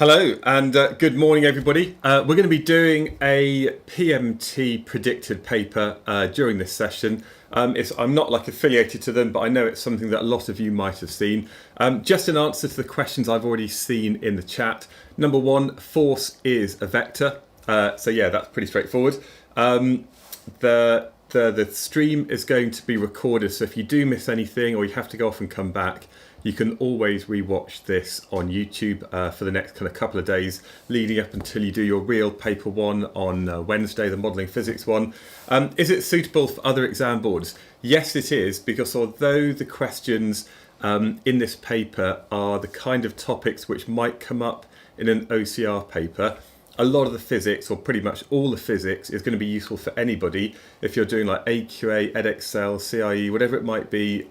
Hello and good morning everybody. We're going to be doing a PMT predicted paper during this session. I'm not affiliated to them, but I know it's something that a lot of you might have seen. Just in answer to the questions I've already seen in the chat. Number one, force is a vector. So yeah, that's pretty straightforward. The stream is going to be recorded, so if you do miss anything or you have to go off and come back, you can always rewatch this on YouTube for the next couple of days leading up until you do your real paper one on Wednesday, the modelling physics one. Is it suitable for other exam boards? Yes, it is, because although the questions in this paper are the kind of topics which might come up in an OCR paper, a lot of the physics, or pretty much all the physics, is going to be useful for anybody if you're doing like AQA, Edexcel, CIE, whatever it might be.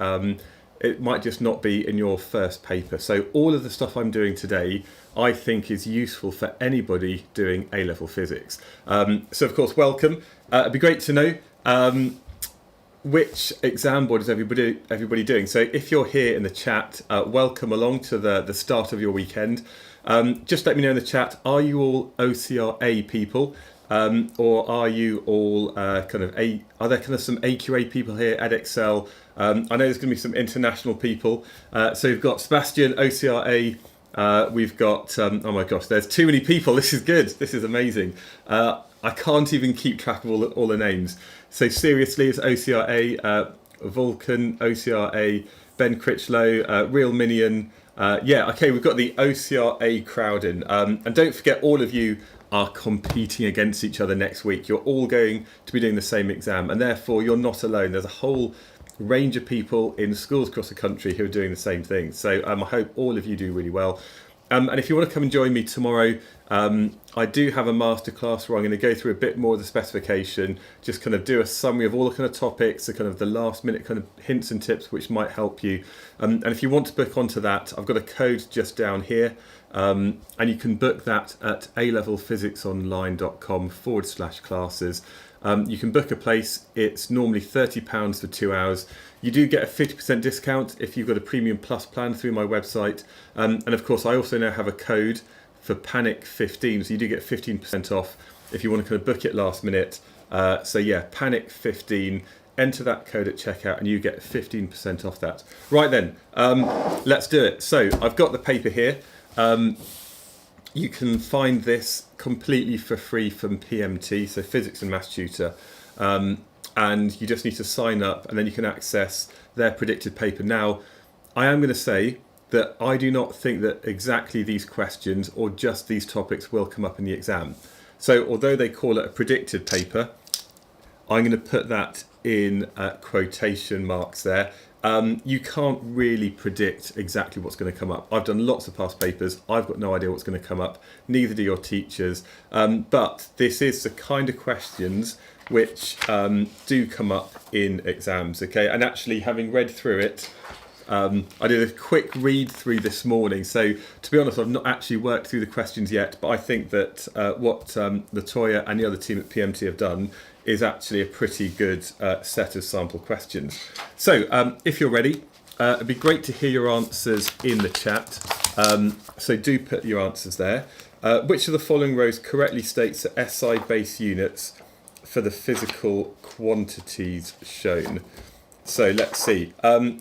It might just not be in your first paper. So all of the stuff I'm doing today, I think is useful for anybody doing A-level physics. So of course, welcome. It'd be great to know which exam board is everybody doing. So if you're here in the chat, welcome along to the start of your weekend. Just let me know in the chat, are you all OCR people? Or are you all are there some AQA people here at Edexcel? I know there's going to be some international people. So we've got Sebastian, OCRA. We've got, oh my gosh, there's too many people. This is good. This is amazing. I can't even keep track of all the names. So seriously, it's OCRA, Vulcan, OCRA, Ben Critchlow, Real Minion. Yeah, okay, we've got the OCRA crowd in. And don't forget, all of you are competing against each other next week. You're all going to be doing the same exam, and therefore you're not alone. There's a whole range of people in schools across the country who are doing the same thing. So I hope all of you do really well. And if you want to come and join me tomorrow, I do have a masterclass where I'm going to go through a bit more of the specification, just do a summary of all the topics, the last minute hints and tips which might help you. And if you want to book onto that, I've got a code just down here, and you can book that at alevelphysicsonline.com/classes. You can book a place. It's normally £30 for 2 hours. You do get a 50% discount if you've got a Premium Plus plan through my website. And of course, I also now have a code for Panic 15, so you do get 15% off if you want to book it last minute. So yeah, Panic 15. Enter that code at checkout and you get 15% off that. Right then, let's do it. So I've got the paper here. You can find this completely for free from PMT, so Physics and Maths Tutor, and you just need to sign up and then you can access their predicted paper. Now, I am going to say that I do not think that exactly these questions or just these topics will come up in the exam. So although they call it a predicted paper, I'm going to put that in quotation marks there. You can't really predict exactly what's going to come up. I've done lots of past papers. I've got no idea what's going to come up. Neither do your teachers. But this is the kind of questions which do come up in exams. Okay, and actually, having read through it, I did a quick read through this morning. So to be honest, I've not actually worked through the questions yet. But I think that what Latoya and the other team at PMT have done is actually a pretty good set of sample questions. So if you're ready, it'd be great to hear your answers in the chat. So do put your answers there. Which of the following rows correctly states the SI base units for the physical quantities shown? So let's see.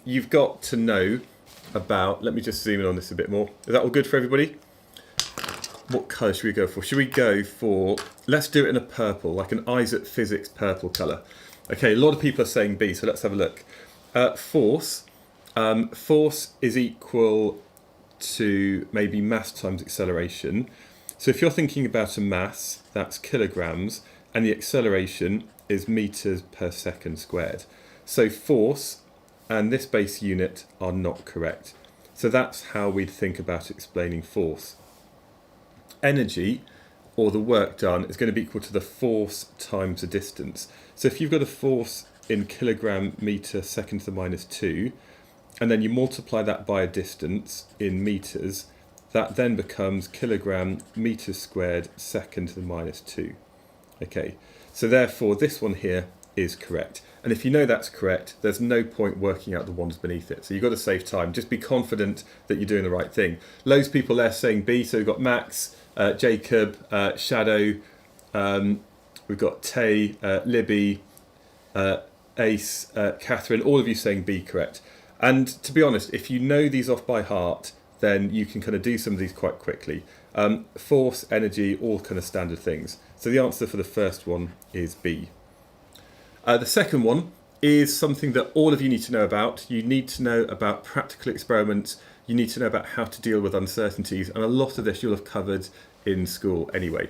You've got to know about, let me just zoom in on this a bit more. Is that all good for everybody? What colour should we go for? Should we go for, let's do it in a purple, like an Isaac Physics purple colour. Okay, a lot of people are saying B, so let's have a look. Force. Force is equal to maybe mass times acceleration. So if you're thinking about a mass, that's kilograms, and the acceleration is meters per second squared. So force and this base unit are not correct. So that's how we'd think about explaining force. Energy, or the work done, is going to be equal to the force times the distance. So if you've got a force in kilogram meter second to the -2, and then you multiply that by a distance in meters, that then becomes kilogram meters squared second to the -2. Okay, so therefore this one here is correct. And if you know that's correct, there's no point working out the ones beneath it. So you've got to save time. Just be confident that you're doing the right thing. Loads of people there saying B. So we've got Max, Jacob, Shadow, we've got Tay, Libby, Ace, Catherine, all of you saying B correct. And to be honest, if you know these off by heart, then you can kind of do some of these quite quickly. Force, energy, all kind of standard things. So the answer for the first one is B. The second one is something that all of you need to know about. You need to know about practical experiments. You need to know about how to deal with uncertainties. And a lot of this you'll have covered in school anyway.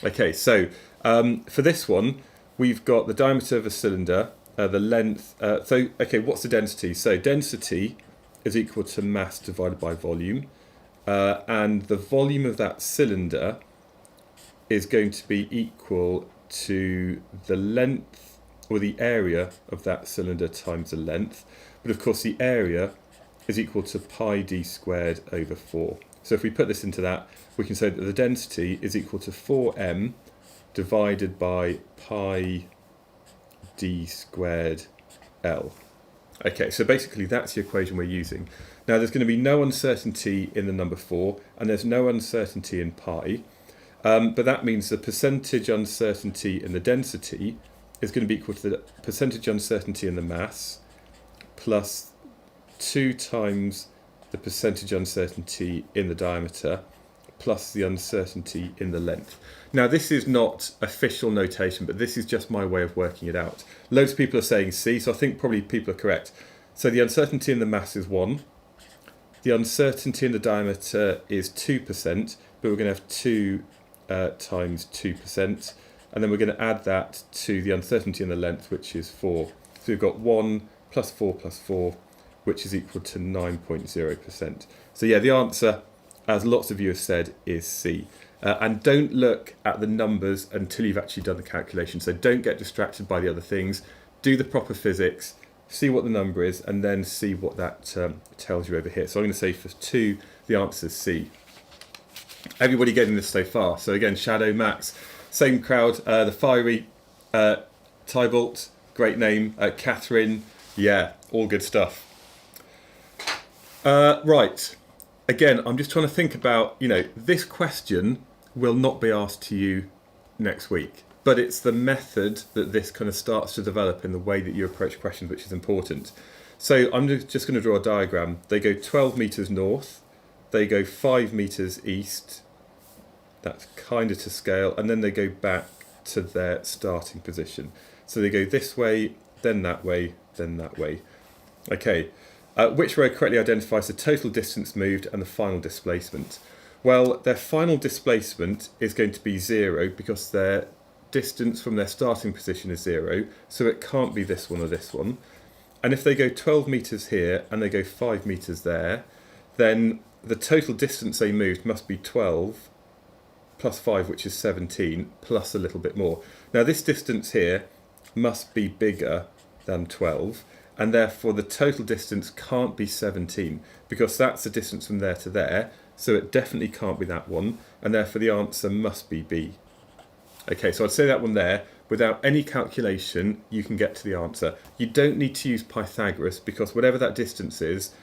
Okay, so for this one, we've got the diameter of a cylinder, the length. Okay, what's the density? So density is equal to mass divided by volume. And the volume of that cylinder is going to be equal to the length, or the area of that cylinder times the length. But of course the area is equal to pi d squared over 4. So if we put this into that, we can say that the density is equal to 4m divided by pi d squared L. Okay, so basically that's the equation we're using. Now there's going to be no uncertainty in the number 4, and there's no uncertainty in pi, but that means the percentage uncertainty in the density is going to be equal to the percentage uncertainty in the mass plus 2 times the percentage uncertainty in the diameter plus the uncertainty in the length. Now this is not official notation, but this is just my way of working it out. Loads of people are saying C, so I think probably people are correct. So the uncertainty in the mass is 1. The uncertainty in the diameter is 2%, but we're going to have 2 times 2%. And then we're going to add that to the uncertainty in the length, which is 4. So we've got 1 plus 4 plus 4, which is equal to 9.0%. So yeah, the answer, as lots of you have said, is C. And don't look at the numbers until you've actually done the calculation. So don't get distracted by the other things. Do the proper physics, see what the number is, and then see what that tells you over here. So I'm going to say for 2, the answer is C. Everybody getting this so far? So again, Shadow, Max, same crowd, the fiery Tybalt, great name, Catherine, yeah, all good stuff. Right, again, I'm just trying to think about, this question will not be asked to you next week, but it's the method that this kind of starts to develop in the way that you approach questions, which is important. So I'm just going to draw a diagram. They go 12 meters north, they go 5 meters east, that's kind of to scale, and then they go back to their starting position. So they go this way, then that way, then that way. Okay, which row correctly identifies the total distance moved and the final displacement? Well, their final displacement is going to be 0 because their distance from their starting position is 0, so it can't be this one or this one. And if they go 12 meters here and they go 5 meters there, then the total distance they moved must be 12 plus 5, which is 17, plus a little bit more. Now this distance here must be bigger than 12, and therefore the total distance can't be 17, because that's the distance from there to there, so it definitely can't be that one, and therefore the answer must be B. Okay, so I'd say that one there. Without any calculation, you can get to the answer. You don't need to use Pythagoras, because whatever that distance is,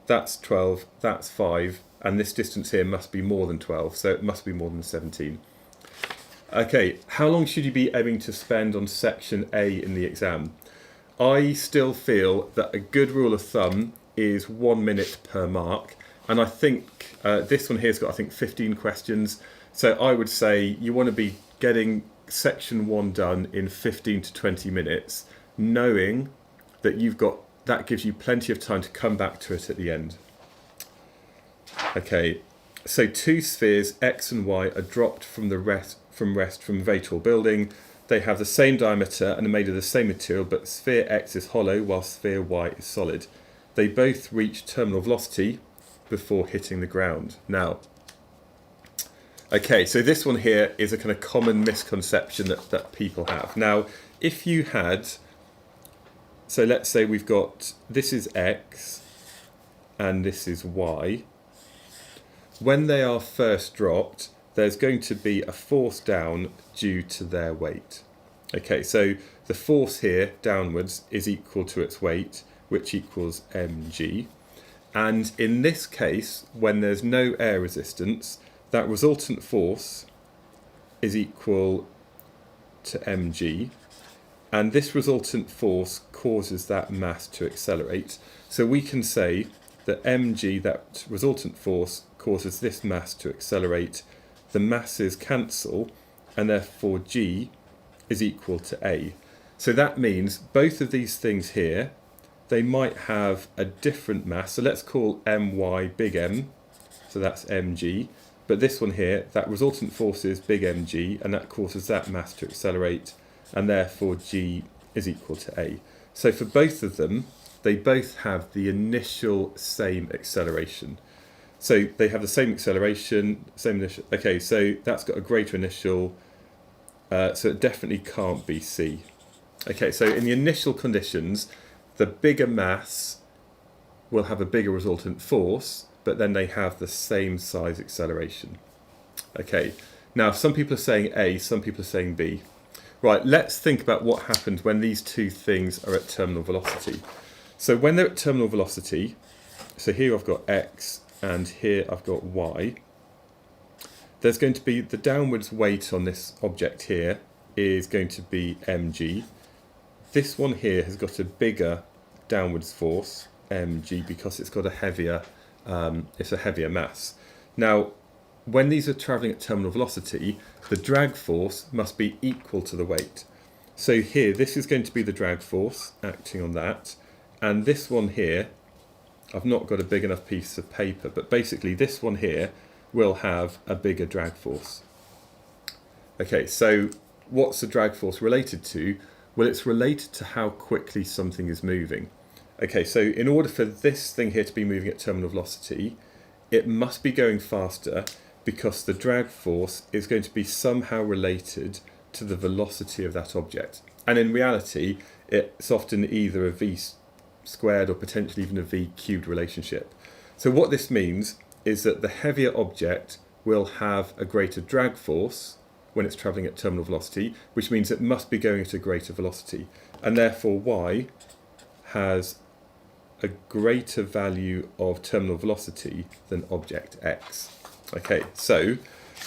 that's 12, that's 5, and this distance here must be more than 12, so it must be more than 17. Okay, how long should you be aiming to spend on section A in the exam? I still feel that a good rule of thumb is 1 minute per mark, and I think this one here's got, I think, 15 questions, so I would say you want to be getting section 1 done in 15 to 20 minutes, knowing that that gives you plenty of time to come back to it at the end. Okay, so 2 spheres X and Y are dropped from rest from a very tall building. They have the same diameter and are made of the same material, but sphere X is hollow while sphere Y is solid. They both reach terminal velocity before hitting the ground. Now, okay, so this one here is a kind of common misconception that people have. Now, if you had, so let's say we've got, this is X and this is Y. When they are first dropped, there's going to be a force down due to their weight. Okay, so the force here downwards is equal to its weight, which equals mg. And in this case, when there's no air resistance, that resultant force is equal to mg. And this resultant force causes that mass to accelerate. So we can say that mg, that resultant force, causes this mass to accelerate. The masses cancel, and therefore g is equal to a. So that means both of these things here, they might have a different mass. So let's call my big M, so that's mg. But this one here, that resultant force is big mg, and that causes that mass to accelerate, and therefore g is equal to a. So for both of them, they both have the initial same acceleration. So they have the same acceleration, same initial. Okay, so that's got a greater initial, so it definitely can't be c. Okay, so in the initial conditions, the bigger mass will have a bigger resultant force, but then they have the same size acceleration. Okay, now some people are saying A, some people are saying B. Right, let's think about what happens when these two things are at terminal velocity. So when they're at terminal velocity, so here I've got x and here I've got y, there's going to be the downwards weight on this object here is going to be mg. This one here has got a bigger downwards force, mg, because it's got a heavier, it's a heavier mass. Now, when these are travelling at terminal velocity, the drag force must be equal to the weight. So here, this is going to be the drag force acting on that, and this one here, I've not got a big enough piece of paper, but basically this one here will have a bigger drag force. Okay, so what's the drag force related to? Well, it's related to how quickly something is moving. Okay, so in order for this thing here to be moving at terminal velocity, it must be going faster because the drag force is going to be somehow related to the velocity of that object. And in reality, it's often either a v squared or potentially even a v cubed relationship. So what this means is that the heavier object will have a greater drag force when it's travelling at terminal velocity, which means it must be going at a greater velocity. And therefore y has a greater value of terminal velocity than object x. Okay, so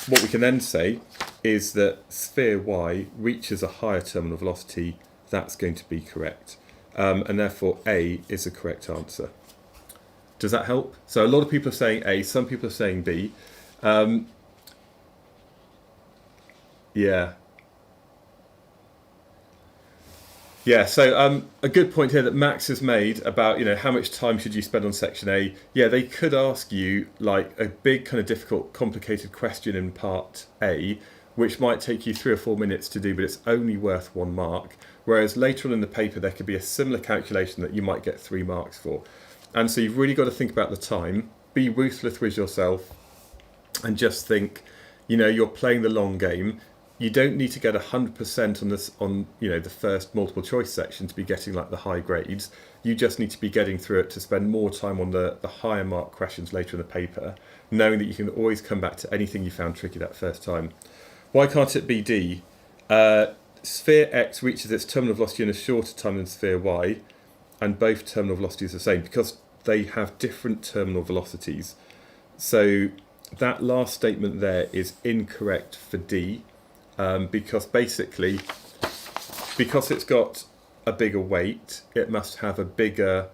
what we can then say is that sphere y reaches a higher terminal velocity. That's going to be correct. And therefore A is the correct answer. Does that help? So a lot of people are saying A, some people are saying B. Yeah, so a good point here that Max has made about, how much time should you spend on section A. Yeah, they could ask you like a big kind of difficult, complicated question in part A, which might take you 3 or 4 minutes to do, but it's only worth 1 mark. Whereas later on in the paper, there could be a similar calculation that you might get 3 marks for. And so you've really got to think about the time, be ruthless with yourself, and just think, you're playing the long game. You don't need to get 100% on this, the first multiple choice section to be getting like the high grades. You just need to be getting through it to spend more time on the higher mark questions later in the paper, knowing that you can always come back to anything you found tricky that first time. Why can't it be D? Sphere X reaches its terminal velocity in a shorter time than sphere Y, and both terminal velocities are the same because they have different terminal velocities. So that last statement there is incorrect for D. Because basically, because it's got a bigger weight, it must have a bigger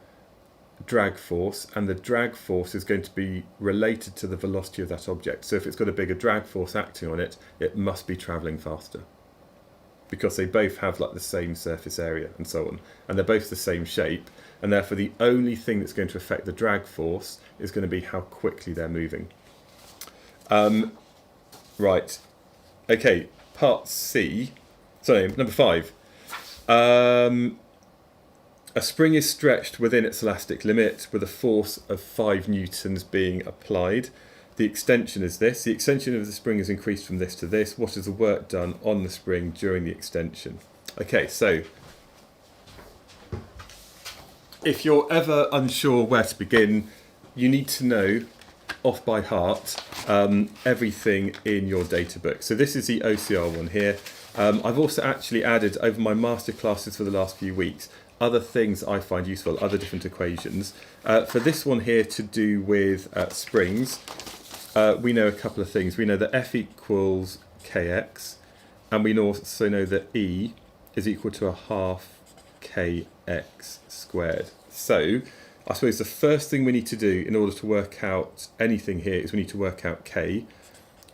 drag force, and the drag force is going to be related to the velocity of that object. So if it's got a bigger drag force acting on it, it must be travelling faster. Because they both have like the same surface area and so on, and they're both the same shape, and therefore the only thing that's going to affect the drag force is going to be how quickly they're moving. Right, okay. Part C, sorry, number 5. A spring is stretched within its elastic limit with a force of 5 newtons being applied. The extension is this. The extension of the spring is increased from this to this. What is the work done on the spring during the extension? Okay, so if you're ever unsure where to begin, you need to know off by heart everything in your data book. So this is the OCR one here. I've also actually added over my master classes for the last few weeks other things I find useful, other different equations. For this one here to do with springs, we know a couple of things. We know that F equals kx, and we also know that E is equal to a half kx squared. So I suppose the first thing we need to do in order to work out anything here is we need to work out k.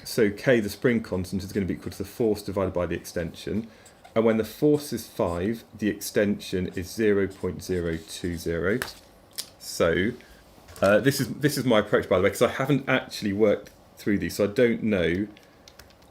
So k, the spring constant, is going to be equal to the force divided by the extension. And when the force is 5, the extension is 0.020. So this is my approach, by the way, because I haven't actually worked through these, so I don't know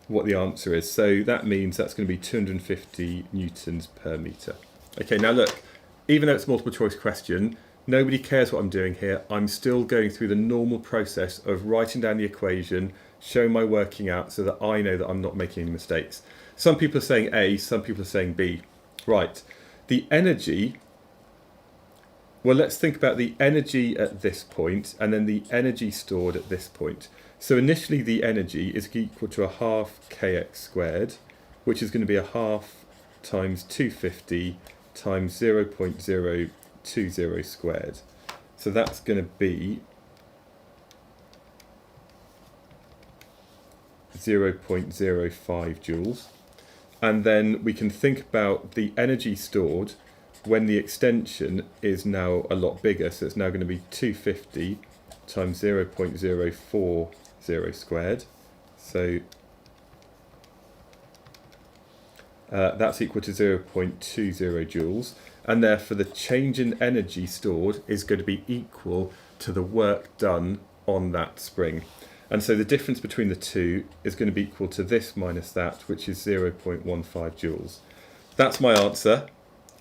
what the answer is. So that means that's going to be 250 newtons per metre. Okay, now look, even though it's a multiple choice question, nobody cares what I'm doing here. I'm still going through the normal process of writing down the equation, showing my working out so that I know that I'm not making any mistakes. Some people are saying A, some people are saying B. Right, the energy, well, let's think about the energy at this point and then the energy stored at this point. So initially the energy is equal to a half kx squared, which is going to be a half times 250 times 0.020 squared. So that's going to be 0.05 joules. And then we can think about the energy stored when the extension is now a lot bigger. So it's now going to be 250 times 0.040 squared. So that's equal to 0.20 joules. And therefore the change in energy stored is going to be equal to the work done on that spring. And so the difference between the two is going to be equal to this minus that, which is 0.15 joules. That's my answer.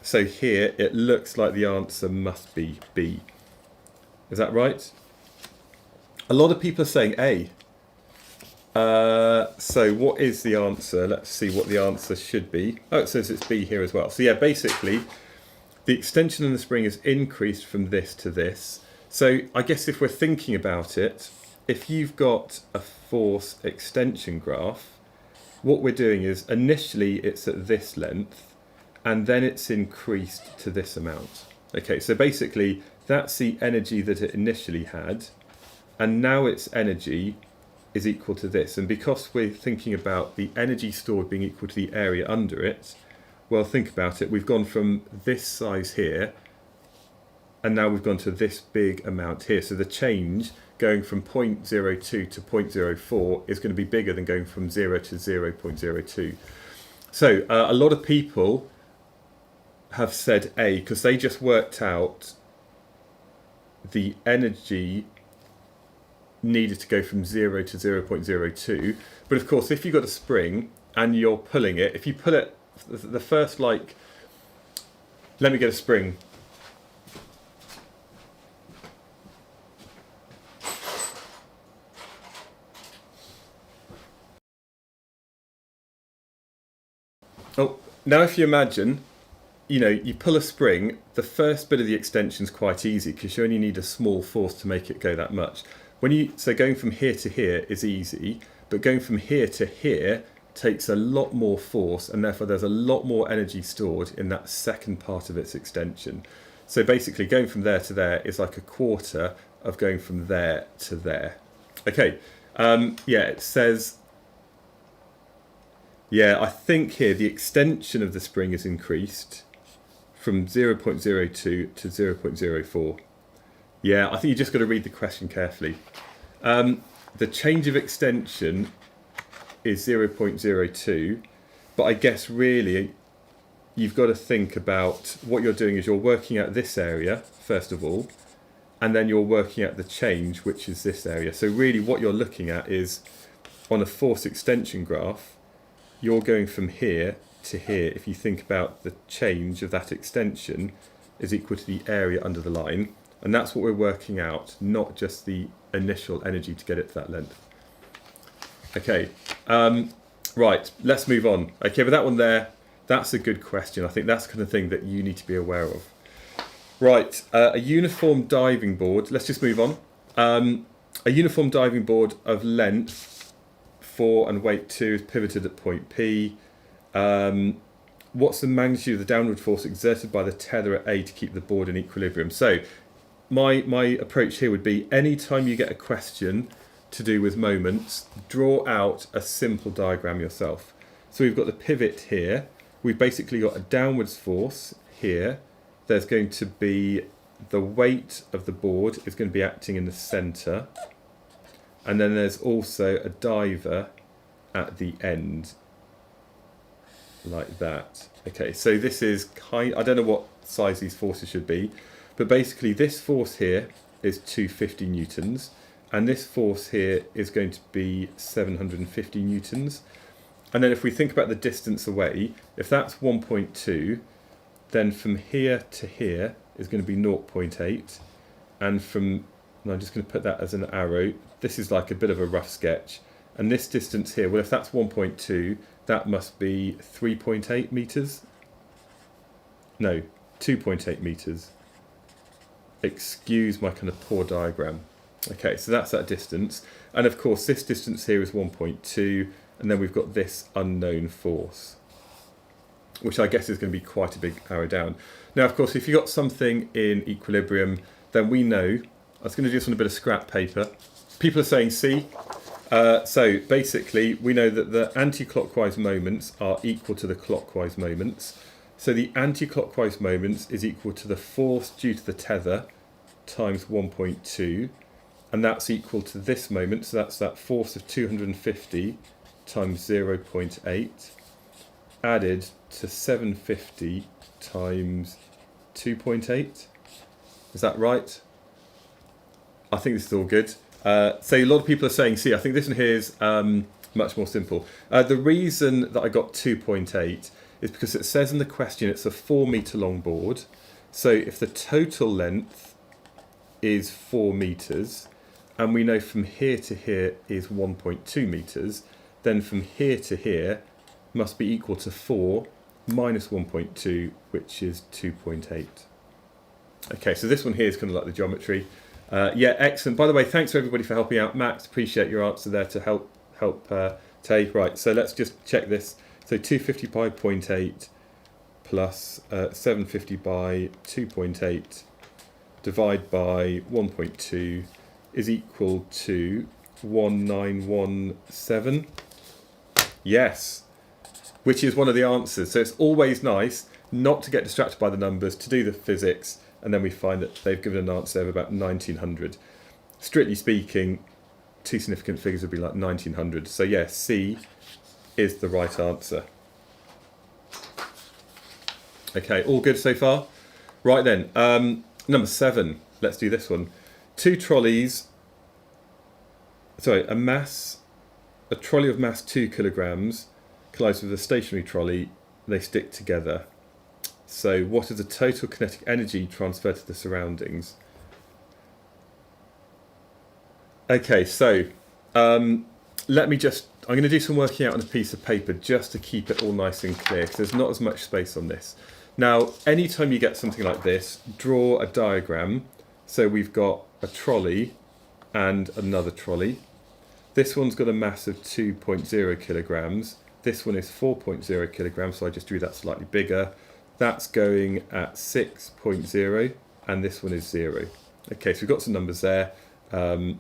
So here it looks like the answer must be B. Is that right? A lot of people are saying A. So what is the answer? Let's see what the answer should be. Oh, it says it's B here as well. So yeah, basically the extension in the spring is increased from this to this. So I guess if we're thinking about it, if you've got a force extension graph, what we're doing is initially it's at this length and then it's increased to this amount. Okay, so basically that's the energy that it initially had, and now its energy is equal to this. And because we're thinking about the energy stored being equal to the area under it, well, think about it. We've gone from this size here and now we've gone to this big amount here. So the change going from 0.02 to 0.04 is going to be bigger than going from 0 to 0.02. So a lot of people have said A because they just worked out the energy needed to go from 0 to 0.02. But of course, if you've got a spring and you're pulling it, if you pull it, the first, like, let me get a spring. Oh, now if you imagine, you know, you pull a spring, the first bit of the extension is quite easy because you only need a small force to make it go that much. So going from here to here is easy, but going from here to here takes a lot more force, and therefore there's a lot more energy stored in that second part of its extension. So basically going from there to there is like a quarter of going from there to there. Okay, yeah, it says, yeah, I think here the extension of the spring is increased from 0.02 to 0.04. Yeah, I think you just got to read the question carefully. The change of extension is 0.02, but I guess really you've got to think about what you're doing is you're working out this area first of all, and then you're working out the change, which is this area. So really what you're looking at is on a force extension graph, you're going from here to here. If you think about the change of that extension is equal to the area under the line, and that's what we're working out, not just the initial energy to get it to that length. Okay, right, let's move on. Okay, but that one there, that's a good question. I think that's the kind of thing that you need to be aware of. Right, a uniform diving board, let's just move on. A uniform diving board of length 4 and weight 2 is pivoted at point P. What's the magnitude of the downward force exerted by the tether at A to keep the board in equilibrium? So my approach here would be, anytime you get a question to do with moments, draw out a simple diagram yourself. So we've got the pivot here. We've basically got a downwards force here. There's going to be the weight of the board is going to be acting in the centre. And then there's also a diver at the end, like that. Okay, so this is I don't know what size these forces should be, but basically this force here is 250 newtons, and this force here is going to be 750 newtons. And then if we think about the distance away, if that's 1.2, then from here to here is going to be 0.8, and I'm just going to put that as an arrow. This is like a bit of a rough sketch. And this distance here, well, if that's 1.2, that must be 3.8 meters. No, 2.8 meters. Excuse my kind of poor diagram. Okay, so that's that distance. And of course, this distance here is 1.2, and then we've got this unknown force, which I guess is going to be quite a big arrow down. Now, of course, if you've got something in equilibrium, then we know, I was going to do this on a bit of scrap paper. People are saying C. So basically, we know that the anti-clockwise moments are equal to the clockwise moments. So the anti-clockwise moments is equal to the force due to the tether times 1.2. And that's equal to this moment. So that's that force of 250 times 0.8 added to 750 times 2.8. Is that right? I think this is all good. So a lot of people are saying C. I think this one here is much more simple. The reason that I got 2.8 is because it says in the question it's a 4 metre long board. So if the total length is 4 metres, and we know from here to here is 1.2 metres, then from here to here must be equal to 4 minus 1.2, which is 2.8. Okay, so this one here is kind of like the geometry. Yeah, excellent. By the way, thanks for everybody for helping out. Max, appreciate your answer there to help Tay. Right, so let's just check this. So 250 by 0.8 plus 750 by 2.8 divide by 1.2 is equal to 1917. Yes, which is one of the answers. So it's always nice not to get distracted by the numbers, to do the physics, and then we find that they've given an answer of about 1900. Strictly speaking, two significant figures would be like 1900. So yeah, C is the right answer. Okay, all good so far? Right then, number 7. Let's do this one. A trolley of mass 2 kilograms collides with a stationary trolley. They stick together. So what is the total kinetic energy transferred to the surroundings? Okay, so I'm going to do some working out on a piece of paper just to keep it all nice and clear, because there's not as much space on this. Now, anytime you get something like this, draw a diagram. So we've got a trolley and another trolley. This one's got a mass of 2.0 kilograms. This one is 4.0 kilograms, so I just drew that slightly bigger. That's going at 6.0, and this one is 0. Okay, so we've got some numbers there. So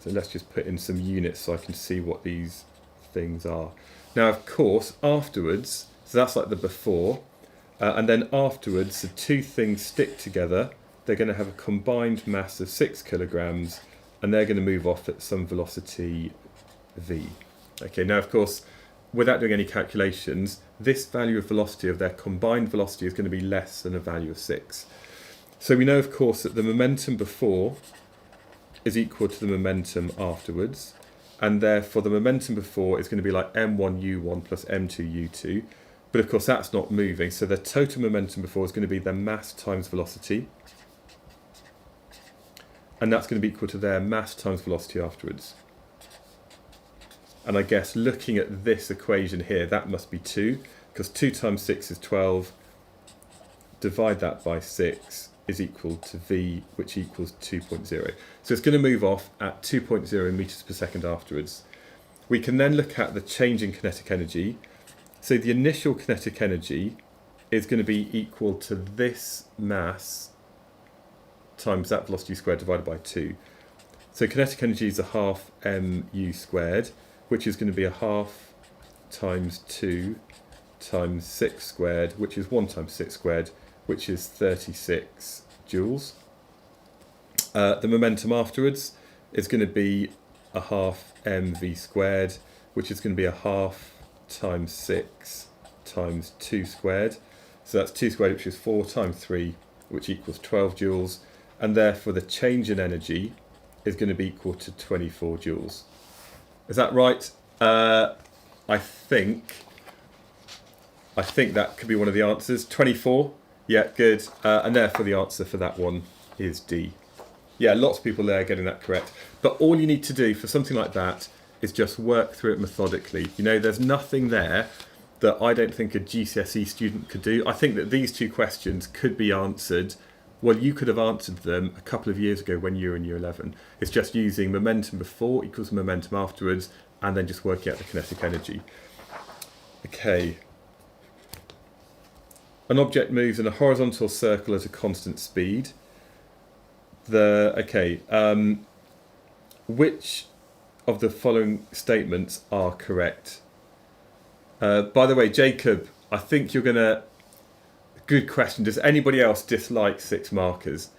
let's just put in some units so I can see what these things are. Now, of course, afterwards, so that's like the before, and then afterwards, the two things stick together. They're going to have a combined mass of 6 kilograms, and they're going to move off at some velocity v. Okay, now, of course, without doing any calculations, this value of velocity of their combined velocity is going to be less than a value of 6. So we know, of course, that the momentum before is equal to the momentum afterwards, and therefore the momentum before is going to be like m1u1 plus m2u2, but of course that's not moving, so the total momentum before is going to be their mass times velocity, and that's going to be equal to their mass times velocity afterwards. And I guess looking at this equation here, that must be 2, because 2 times 6 is 12. Divide that by 6 is equal to v, which equals 2.0. So it's going to move off at 2.0 meters per second afterwards. We can then look at the change in kinetic energy. So the initial kinetic energy is going to be equal to this mass times that velocity squared divided by 2. So kinetic energy is a half mu squared, which is going to be a half times 2 times 6 squared, which is 1 times 6 squared, which is 36 joules. The momentum afterwards is going to be a half mv squared, which is going to be a half times 6 times 2 squared. So that's 2 squared, which is 4 times 3, which equals 12 joules. And therefore the change in energy is going to be equal to 24 joules. Is that right? I think that could be one of the answers. 24. Yeah, good. And therefore the answer for that one is D. Yeah, lots of people there getting that correct. But all you need to do for something like that is just work through it methodically. You know, there's nothing there that I don't think a GCSE student could do. I think that these two questions could be answered. Well, you could have answered them a couple of years ago when you were in year 11. It's just using momentum before equals momentum afterwards, and then just working out the kinetic energy. Okay. An object moves in a horizontal circle at a constant speed. Which of the following statements are correct? By the way, Jacob, I think you're going to... Good question. Does anybody else dislike 6 markers?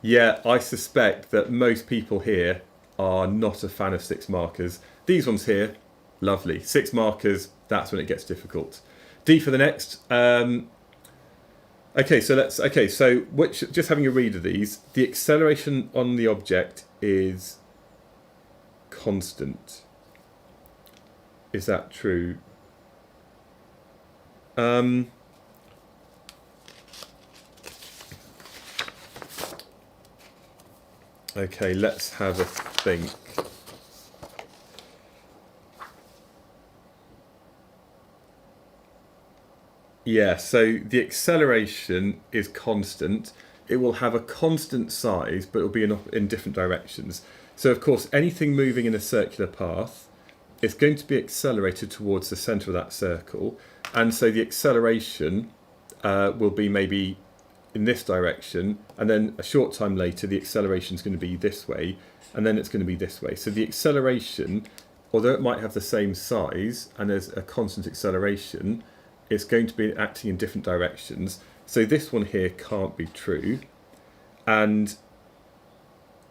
Yeah, I suspect that most people here are not a fan of 6 markers. These ones here, lovely. 6 markers, that's when it gets difficult. D for the next. Just having a read of these, the acceleration on the object is constant. Is that true? Okay, let's have a think. Yeah, so the acceleration is constant. It will have a constant size, but it will be in different directions. So, of course, anything moving in a circular path is going to be accelerated towards the centre of that circle. And so the acceleration will be maybe in this direction, and then a short time later the acceleration is going to be this way, and then it's going to be this way. So the acceleration, although it might have the same size and there's a constant acceleration, it's going to be acting in different directions. So this one here can't be true, and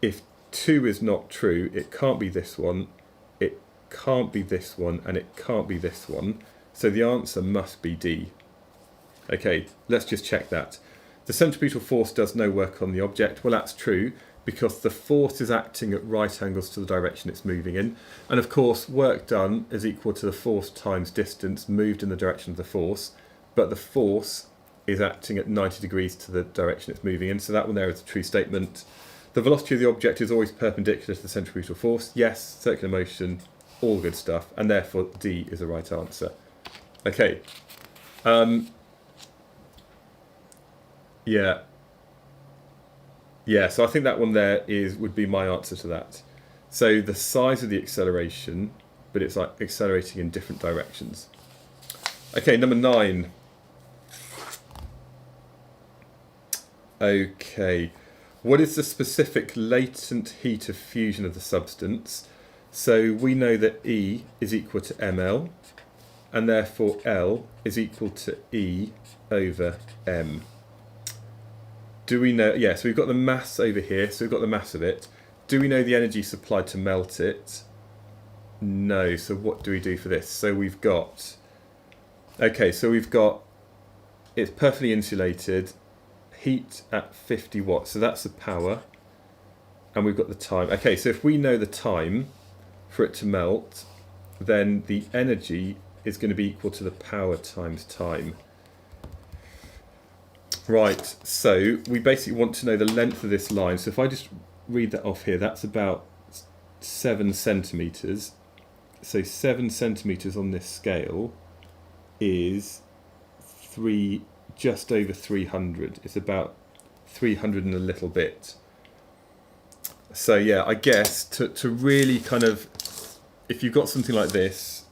if 2 is not true, it can't be this one, it can't be this one, and it can't be this one. So the answer must be D. Okay, let's just check that. The centripetal force does no work on the object. Well, that's true, because the force is acting at right angles to the direction it's moving in. And of course, work done is equal to the force times distance moved in the direction of the force, but the force is acting at 90 degrees to the direction it's moving in, so that one there is a true statement. The velocity of the object is always perpendicular to the centripetal force. Yes, circular motion, all good stuff, and therefore D is the right answer. Okay. Yeah, so I think that one there would be my answer to that. So the size of the acceleration, but it's like accelerating in different directions. Okay, number 9. Okay, what is the specific latent heat of fusion of the substance? So we know that E is equal to ml, and therefore L is equal to E over m. Do we know, yeah, so we've got the mass over here, so we've got the mass of it. Do we know the energy supplied to melt it? No, so what do we do for this? So we've got, okay, so we've got, it's perfectly insulated, heat at 50 watts, so that's the power, and we've got the time. Okay, so if we know the time for it to melt, then the energy is going to be equal to the power times time. Right, so we basically want to know the length of this line. So if I just read that off here, that's about 7 centimetres. So 7 centimetres on this scale is just over 300. It's about 300 and a little bit. So yeah, I guess to really kind of, if you've got something like this,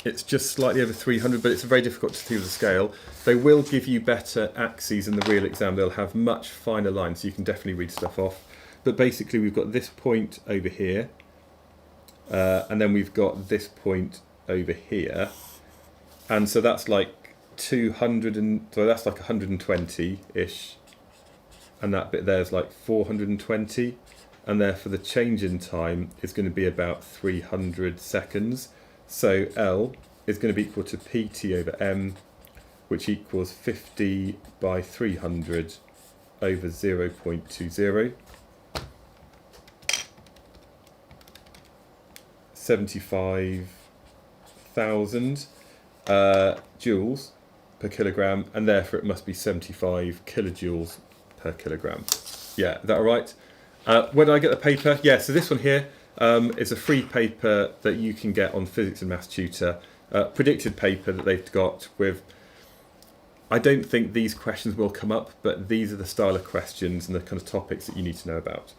It's just slightly over 300, but it's very difficult to see with the scale. They will give you better axes in the real exam. They'll have much finer lines, so you can definitely read stuff off. But basically, we've got this point over here, and then we've got this point over here, and so that's like 200, and so that's like 120-ish, and that bit there's like 420, and therefore the change in time is going to be about 300 seconds. So L is going to be equal to PT over M, which equals 50 by 300 over 0.20. 75,000 joules per kilogram, and therefore it must be 75 kilojoules per kilogram. Yeah, is that all right? Where did I get the paper? Yeah, so this one here is a free paper that you can get on Physics and Maths Tutor. Predicted paper that they've got with, I don't think these questions will come up, but these are the style of questions and the kind of topics that you need to know about.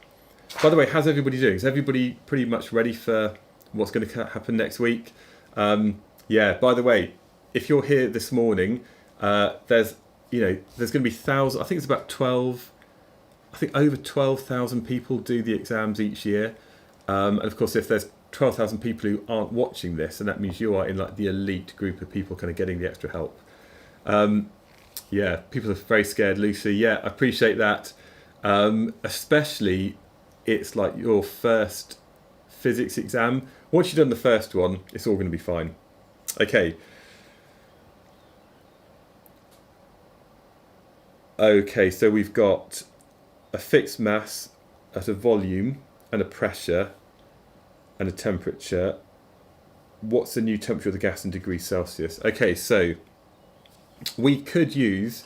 By the way, how's everybody doing? Is everybody pretty much ready for what's going to happen next week? Yeah, by the way, if you're here this morning, there's going to be thousands, I think it's about 12, I think over 12,000 people do the exams each year. And of course, if there's 12,000 people who aren't watching this, and that means you are in like the elite group of people kind of getting the extra help. Yeah, people are very scared, Lucy. Yeah, I appreciate that. Especially, it's like your first physics exam. Once you've done the first one, it's all going to be fine. Okay. Okay, so we've got a fixed mass at a volume and a pressure and a temperature. What's the new temperature of the gas in degrees Celsius? Okay, so we could use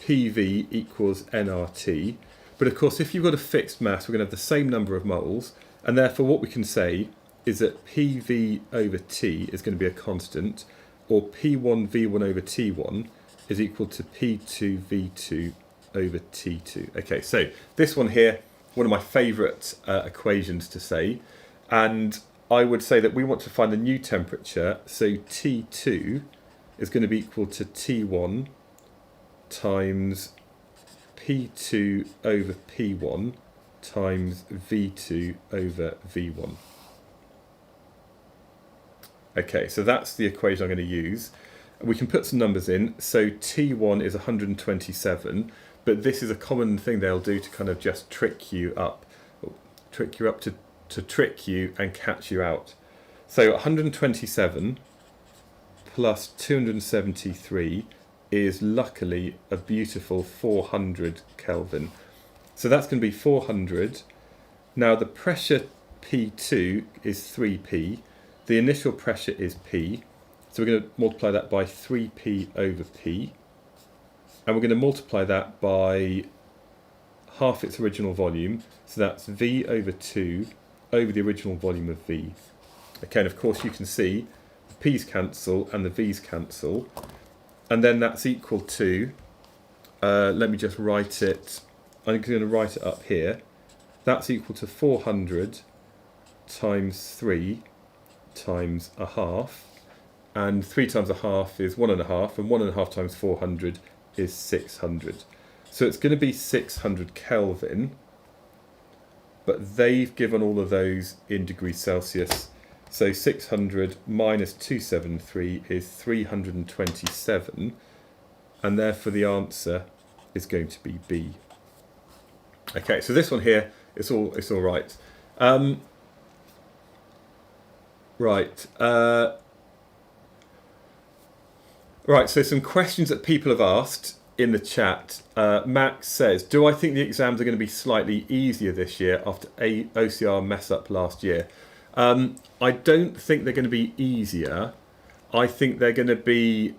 PV equals nRT, but of course if you've got a fixed mass, we're going to have the same number of moles, and therefore what we can say is that PV over T is going to be a constant, or P1V1 over T1 is equal to P2V2 over T2. Okay, so this one here, one of my favourite equations to say, and I would say that we want to find the new temperature, so T2 is going to be equal to T1 times P2 over P1 times V2 over V1. Okay, so that's the equation I'm going to use. We can put some numbers in. So T1 is 127, but this is a common thing they'll do to kind of just trick you up to trick you and catch you out. So 127 plus 273 is luckily a beautiful 400 Kelvin. So that's going to be 400. Now the pressure P2 is 3P. The initial pressure is P. So we're going to multiply that by 3P over P. And we're going to multiply that by half its original volume. So that's V over 2 over the original volume of V. Okay, and of course you can see the P's cancel and the V's cancel. And then that's equal to, let me just write it, I'm going to write it up here. That's equal to 400 times 3 times a half. And 3 times a half is 1.5, and 1.5 times 400 is 600. So it's going to be 600 Kelvin, but they've given all of those in degrees Celsius. So 600 minus 273 is 327, and therefore the answer is going to be B. Okay, so this one here, it's all right. Right, so some questions that people have asked in the chat. Max says, do I think the exams are going to be slightly easier this year after a OCR mess up last year? I don't think they're going to be easier. I think they're going to be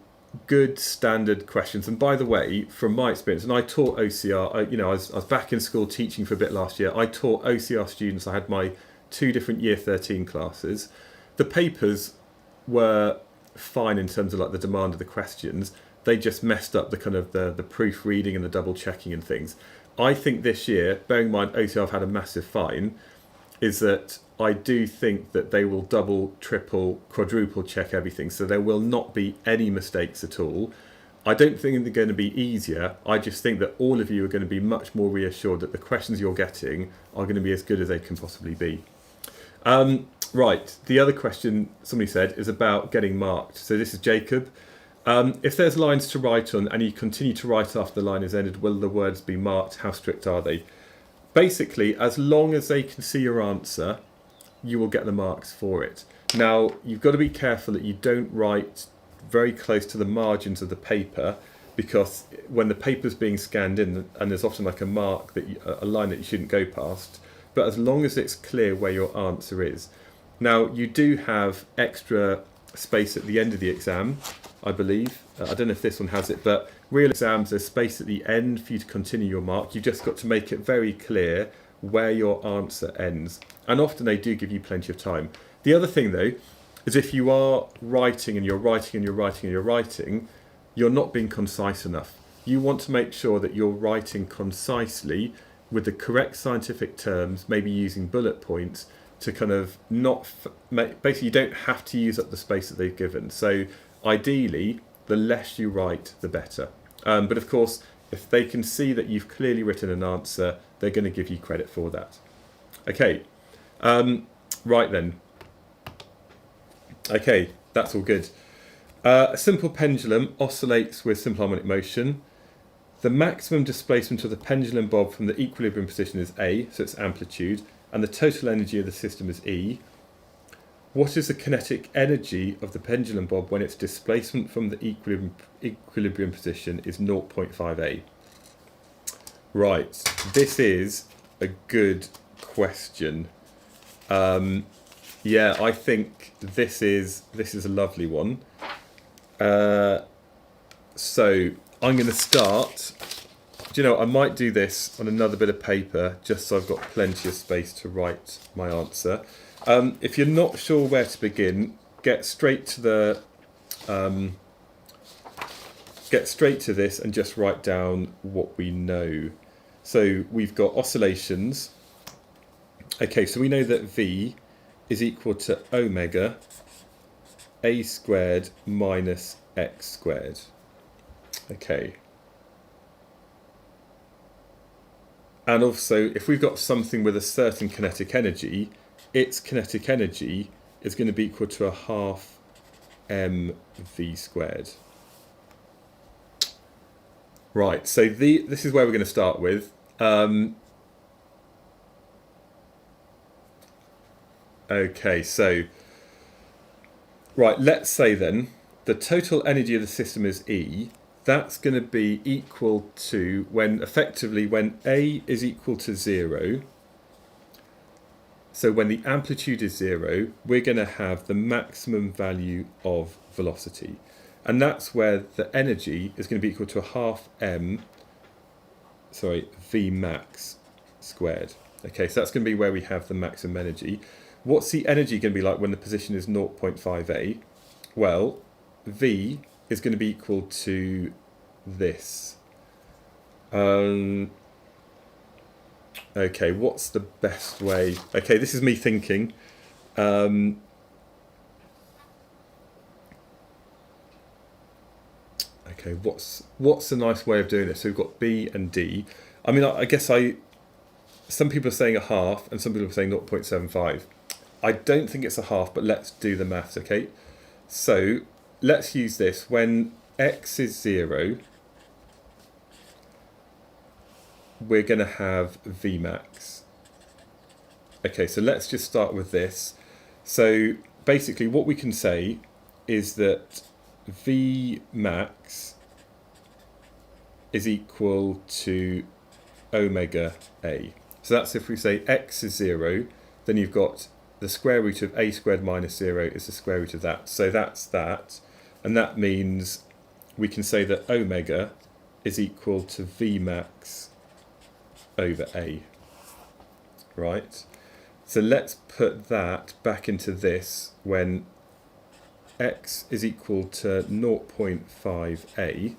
good standard questions. And by the way, from my experience, and I taught OCR, I was back in school teaching for a bit last year. I taught OCR students. I had my 2 different year 13 classes. The papers were fine in terms of like the demand of the questions. They just messed up the kind of the proofreading and the double checking and things. I think this year, bearing in mind OCR have had a massive fine, is that I do think that they will double, triple, quadruple check everything. So there will not be any mistakes at all. I don't think they're going to be easier. I just think that all of you are going to be much more reassured that the questions you're getting are going to be as good as they can possibly be. Right, the other question somebody said is about getting marked. So this is Jacob. If there's lines to write on and you continue to write after the line is ended, will the words be marked? How strict are they? Basically, as long as they can see your answer, you will get the marks for it. Now, you've got to be careful that you don't write very close to the margins of the paper, because when the paper's being scanned in, and there's often like a mark, a line that you shouldn't go past, but as long as it's clear where your answer is. Now, you do have extra space at the end of the exam, I believe. I don't know if this one has it, but real exams, there's space at the end for you to continue your mark. You've just got to make it very clear where your answer ends. And often they do give you plenty of time. The other thing, though, is if you are writing and you're writing and you're writing and you're writing, you're not being concise enough. You want to make sure that you're writing concisely with the correct scientific terms, maybe using bullet points to kind of not... Basically, you don't have to use up the space that they've given. So ideally, the less you write, the better. But of course, if they can see that you've clearly written an answer, they're going to give you credit for that. Okay, right then. Okay, that's all good. A simple pendulum oscillates with simple harmonic motion. The maximum displacement of the pendulum bob from the equilibrium position is A, so it's amplitude, and the total energy of the system is E. What is the kinetic energy of the pendulum bob when its displacement from the equilibrium position is 0.5 A? Right, this is a good question. Yeah, I think this is a lovely one. So I'm going to start. Do you know, I might do this on another bit of paper just so I've got plenty of space to write my answer. If you're not sure where to begin, get straight to this and just write down what we know. So we've got oscillations. Okay, so we know that V is equal to omega a squared minus x squared. Okay. And also, if we've got something with a certain kinetic energy, its kinetic energy is going to be equal to a half mv squared. Right, so this is where we're going to start with. Okay, so, right, let's say then the total energy of the system is E. That's going to be equal to when A is equal to 0. So when the amplitude is 0, we're going to have the maximum value of velocity. And that's where the energy is going to be equal to a half V max squared. Okay, so that's going to be where we have the maximum energy. What's the energy going to be like when the position is 0.5 A? Well, V is going to be equal to this. Okay, what's the best way? Okay, this is me thinking. Okay, what's a nice way of doing this? So we've got B and D. I mean, I guess some people are saying a half and some people are saying 0.75. I don't think it's a half, but let's do the maths, okay? So let's use this. When x is 0, we're going to have Vmax. Okay, so let's just start with this. So basically what we can say is that Vmax is equal to omega A. So that's if we say x is 0, then you've got the square root of a squared minus 0 is the square root of that. So that's that. And that means we can say that omega is equal to Vmax over A. Right? So let's put that back into this when x is equal to 0.5A.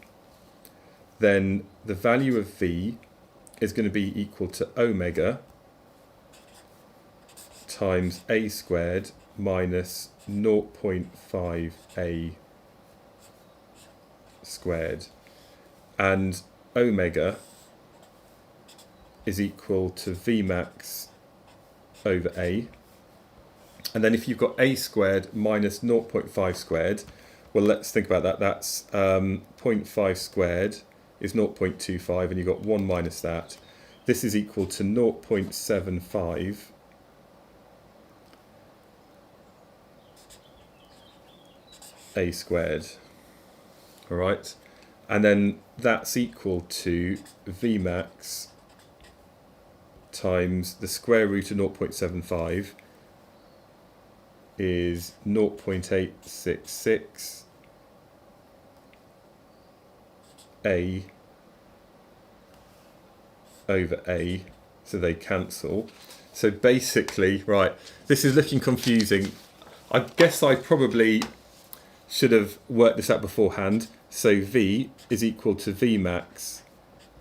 Then the value of V is going to be equal to omega times a squared minus 0.5a squared, and omega is equal to Vmax over a. And then if you've got a squared minus 0.5 squared, well, let's think about that. That's 0.5 squared is 0.25, and you've got 1 minus that. This is equal to 0.75 a squared. All right, and then that's equal to Vmax times the square root of 0.75 is 0.866 a over a, so they cancel. So basically, right, this is looking confusing. I guess I probably should have worked this out beforehand. So V is equal to Vmax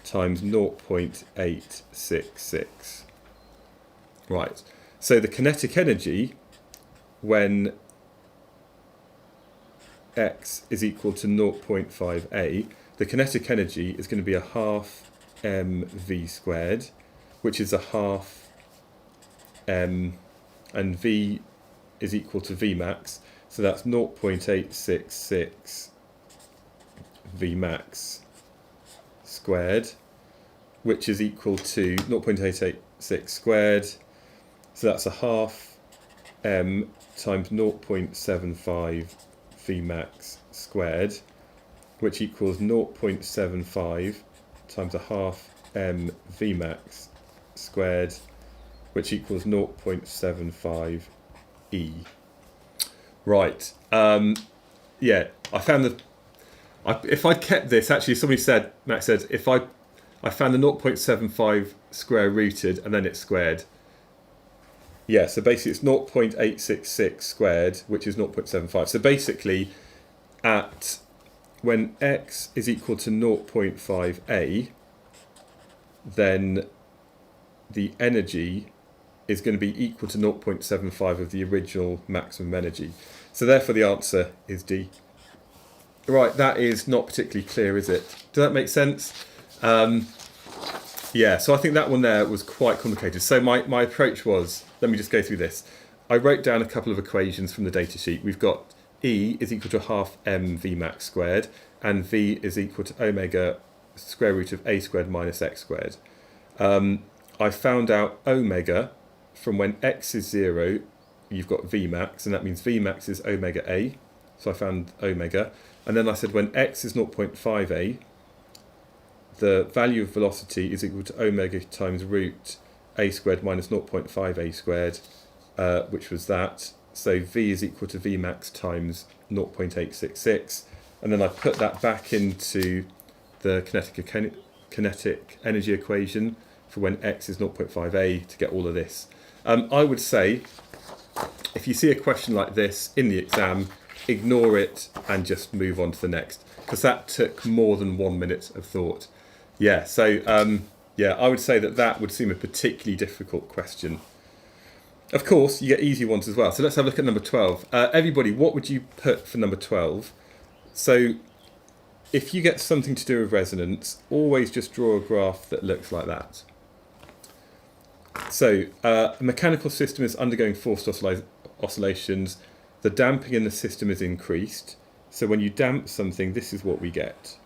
times 0.866. Right, so the kinetic energy when x is equal to 0.5a, the kinetic energy is going to be a half mv squared, which is a half m, and v is equal to Vmax, so that's 0.866 Vmax squared, which is equal to 0.886 squared, so that's a half m times 0.75 Vmax squared, which equals 0.75 times a half m Vmax squared, which equals 0.75 e. Right, yeah, I found if I'd kept this, actually somebody said, Max said, if I found the 0.75 square rooted and then it's squared. Yeah, so basically it's 0.866 squared, which is 0.75. So basically, when x is equal to 0.5a, then the energy is going to be equal to 0.75 of the original maximum energy. So therefore the answer is D. Right, that is not particularly clear, is it? Does that make sense? Yeah, so I think that one there was quite complicated. So my approach was, let me just go through this. I wrote down a couple of equations from the data sheet. We've got E is equal to half m Vmax squared, and V is equal to omega square root of a squared minus x squared. I found out omega from when x is 0, you've got Vmax, and that means Vmax is omega a. So I found omega. And then I said when x is 0.5a, the value of velocity is equal to omega times root a squared minus 0.5a squared, which was that. So V is equal to Vmax times 0.866. And then I put that back into the kinetic energy equation for when x is 0.5a to get all of this. I would say, if you see a question like this in the exam, ignore it and just move on to the next, because that took more than 1 minute of thought. Yeah, so yeah, I would say that would seem a particularly difficult question. Of course, you get easy ones as well. So let's have a look at number 12. Everybody, what would you put for number 12? So if you get something to do with resonance, always just draw a graph that looks like that. So a mechanical system is undergoing forced oscillations. The damping in the system is increased. So when you damp something, this is what we get.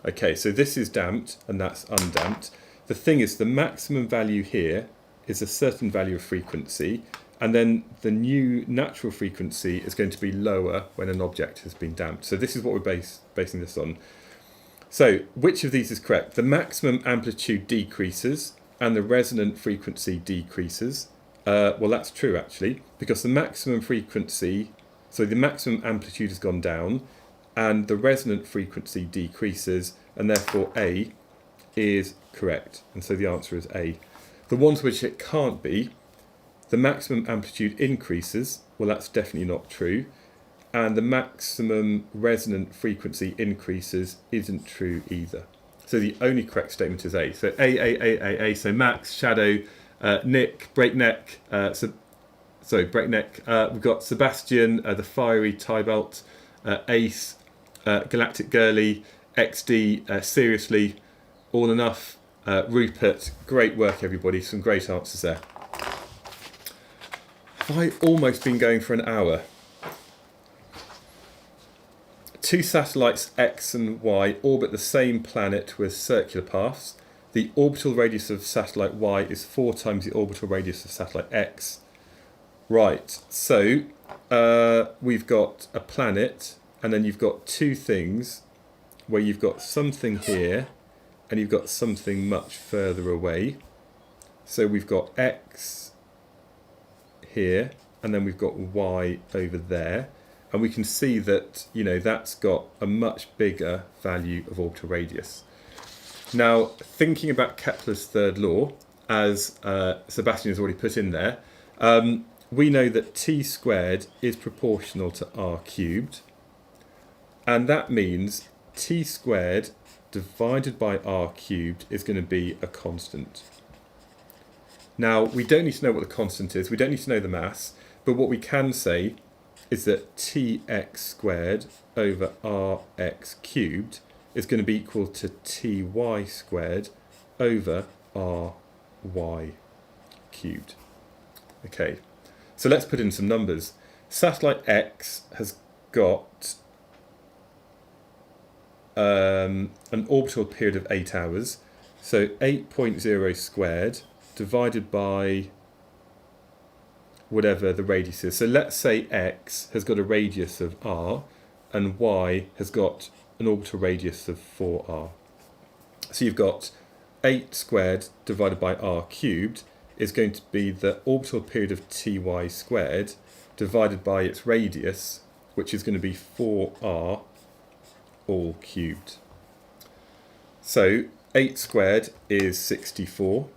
Okay, so this is damped and that's undamped. The thing is, the maximum value here is a certain value of frequency, and then the new natural frequency is going to be lower when an object has been damped. So this is what we're basing this on. So which of these is correct? The maximum amplitude decreases and the resonant frequency decreases. Well, that's true actually, because the maximum frequency, so the maximum amplitude has gone down and the resonant frequency decreases, and therefore A is correct. And so the answer is A. The ones which it can't be, the maximum amplitude increases, well, that's definitely not true. And the maximum resonant frequency increases isn't true either. So the only correct statement is A. So A. So Max, Shadow, Nick, Breakneck, Breakneck. We've got Sebastian, the Fiery Tybalt, Ace, Galactic Girly, XD, Seriously, All Enough, Rupert. Great work, everybody. Some great answers there. Have I almost been going for an hour? Two satellites X and Y orbit the same planet with circular paths. The orbital radius of satellite Y is 4 times the orbital radius of satellite X. Right, so we've got a planet, and then you've got two things where you've got something here and you've got something much further away. So we've got X here, and then we've got Y over there. And we can see that, you know, that's got a much bigger value of orbital radius. Now, thinking about Kepler's third law, as Sebastian has already put in there, we know that t squared is proportional to r cubed. And that means t squared divided by r cubed is going to be a constant. Now, we don't need to know what the constant is. We don't need to know the mass. But what we can say is that tx squared over rx cubed is going to be equal to ty squared over ry cubed. Okay, so let's put in some numbers. Satellite X has got an orbital period of 8 hours, so 8.0 squared divided by whatever the radius is. So let's say X has got a radius of r and Y has got an orbital radius of 4r. So you've got 8 squared divided by r cubed is going to be the orbital period of ty squared divided by its radius, which is going to be 4r all cubed. So 8 squared is 64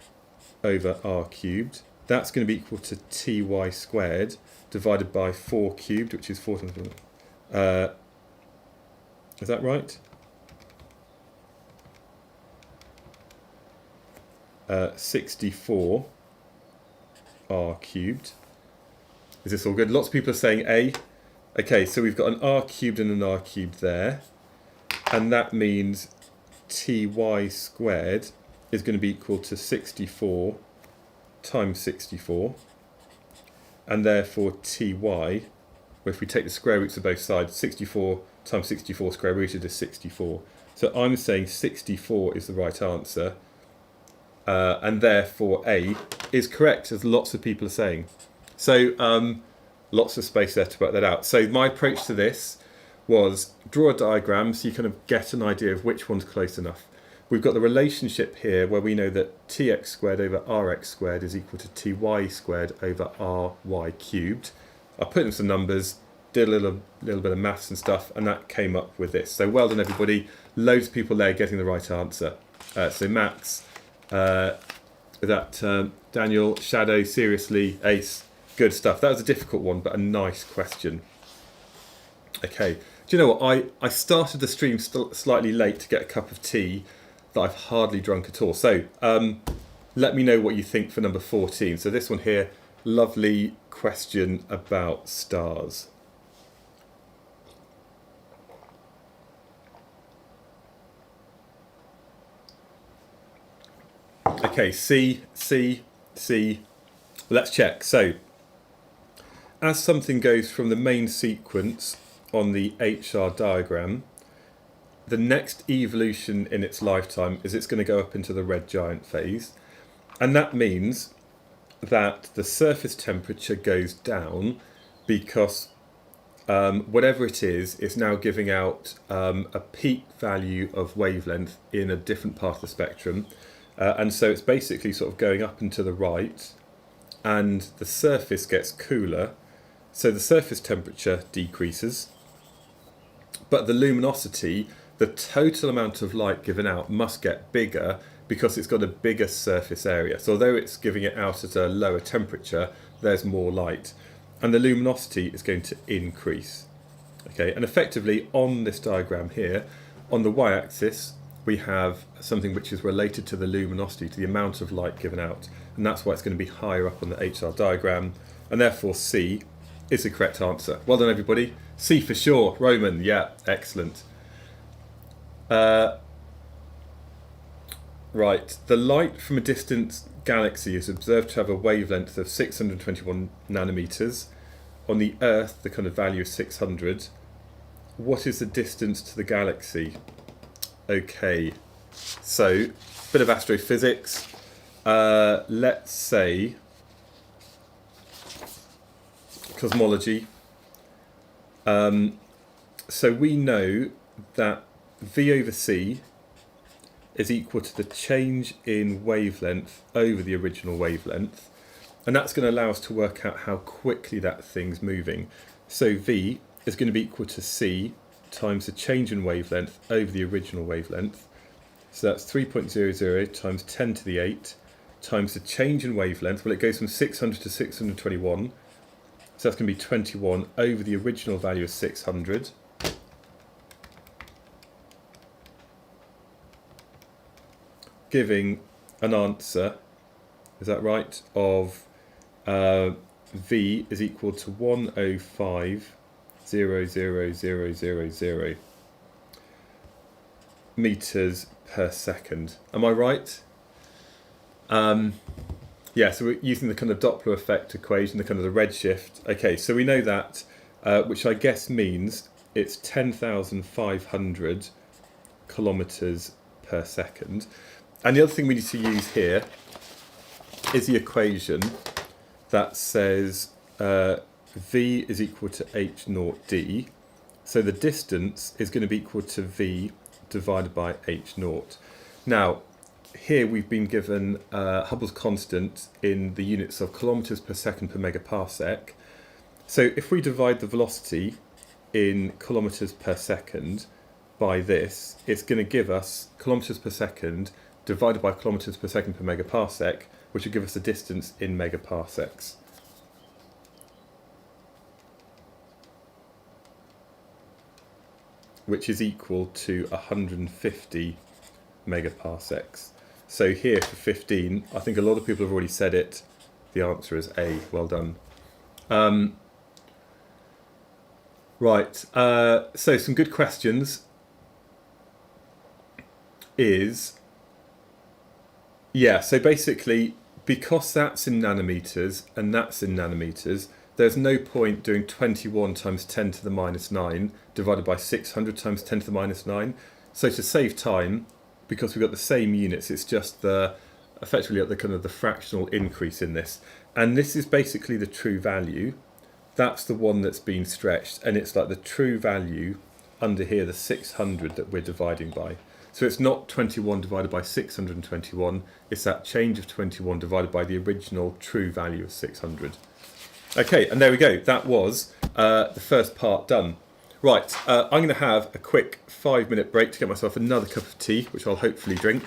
over r cubed. That's going to be equal to ty squared divided by 4 cubed, which is 4 times. Is that right? 64 r cubed. Is this all good? Lots of people are saying A. Okay, so we've got an r cubed and an r cubed there. And that means ty squared is going to be equal to 64 times 64, and therefore ty, if we take the square roots of both sides, 64 times 64 square rooted is 64. So I'm saying 64 is the right answer, and therefore A is correct, as lots of people are saying. So lots of space there to work that out. So my approach to this was draw a diagram so you kind of get an idea of which one's close enough. We've got the relationship here where we know that tx squared over rx squared is equal to ty squared over ry cubed. I put in some numbers, did a little bit of maths and stuff, and that came up with this. So well done, everybody. Loads of people there getting the right answer. So Max, Daniel, Shadow, Seriously, Ace, good stuff. That was a difficult one, but a nice question. Okay, do you know what? I started the stream slightly late to get a cup of tea that I've hardly drunk at all. So let me know what you think for number 14. So this one here, lovely question about stars. Okay, C. Let's check. So as something goes from the main sequence on the HR diagram, the next evolution in its lifetime is it's going to go up into the red giant phase. And that means that the surface temperature goes down because whatever it is now giving out a peak value of wavelength in a different part of the spectrum. And so it's basically sort of going up and to the right, and the surface gets cooler. So the surface temperature decreases, but the luminosity, the total amount of light given out, must get bigger because it's got a bigger surface area. So although it's giving it out at a lower temperature, there's more light, and the luminosity is going to increase. Okay, and effectively on this diagram here, on the y-axis, we have something which is related to the luminosity, to the amount of light given out, and that's why it's going to be higher up on the HR diagram, and therefore C is the correct answer. Well done, everybody. C for sure. Roman, yeah, excellent. Right, the light from a distant galaxy is observed to have a wavelength of 621 nanometers. On the Earth, the kind of value is 600. What is the distance to the galaxy? Okay, so bit of astrophysics. Let's say cosmology. So we know that V over C is equal to the change in wavelength over the original wavelength, and that's going to allow us to work out how quickly that thing's moving. So V is going to be equal to C times the change in wavelength over the original wavelength. So that's 3.00 times 10 to the 8 times the change in wavelength. Well, it goes from 600 to 621, so that's going to be 21 over the original value of 600. Giving an answer, is that right, of V is equal to 105,000,000 meters per second. Am I right? Yeah, so we're using the kind of Doppler effect equation, the kind of the redshift. Okay, so we know that, which I guess means it's 10,500 kilometers per second. And the other thing we need to use here is the equation that says V is equal to h naught d. So the distance is going to be equal to V divided by h naught. Now, here we've been given Hubble's constant in the units of kilometers per second per megaparsec. So if we divide the velocity in kilometers per second by this, it's going to give us kilometers per second divided by kilometers per second per megaparsec, which will give us the distance in megaparsecs. Which is equal to 150 megaparsecs. So here for 15, I think a lot of people have already said it. The answer is A. Well done. Right, so some good questions is, yeah, so basically, because that's in nanometers and that's in nanometers, there's no point doing 21 times 10 to the minus 9 divided by 600 times 10 to the minus 9. So to save time, because we've got the same units, it's just the effectively at the kind of the fractional increase in this. And this is basically the true value. That's the one that's been stretched, and it's like the true value under here, the 600 that we're dividing by. So it's not 21 divided by 621, it's that change of 21 divided by the original true value of 600. Okay, and there we go. That was the first part done. Right, I'm going to have a quick 5-minute break to get myself another cup of tea, which I'll hopefully drink.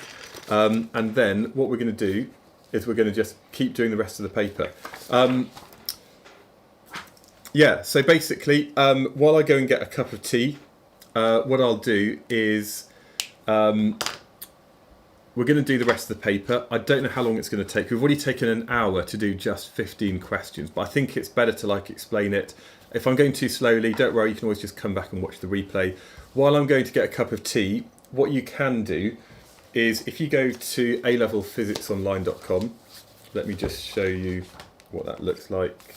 And then what we're going to do is we're going to just keep doing the rest of the paper. Yeah, so basically, while I go and get a cup of tea, what I'll do is we're going to do the rest of the paper. I don't know how long it's going to take. We've already taken an hour to do just 15 questions, but I think it's better to explain it. If I'm going too slowly, don't worry, you can always just come back and watch the replay. While I'm going to get a cup of tea, what you can do is if you go to alevelphysicsonline.com, let me just show you what that looks like.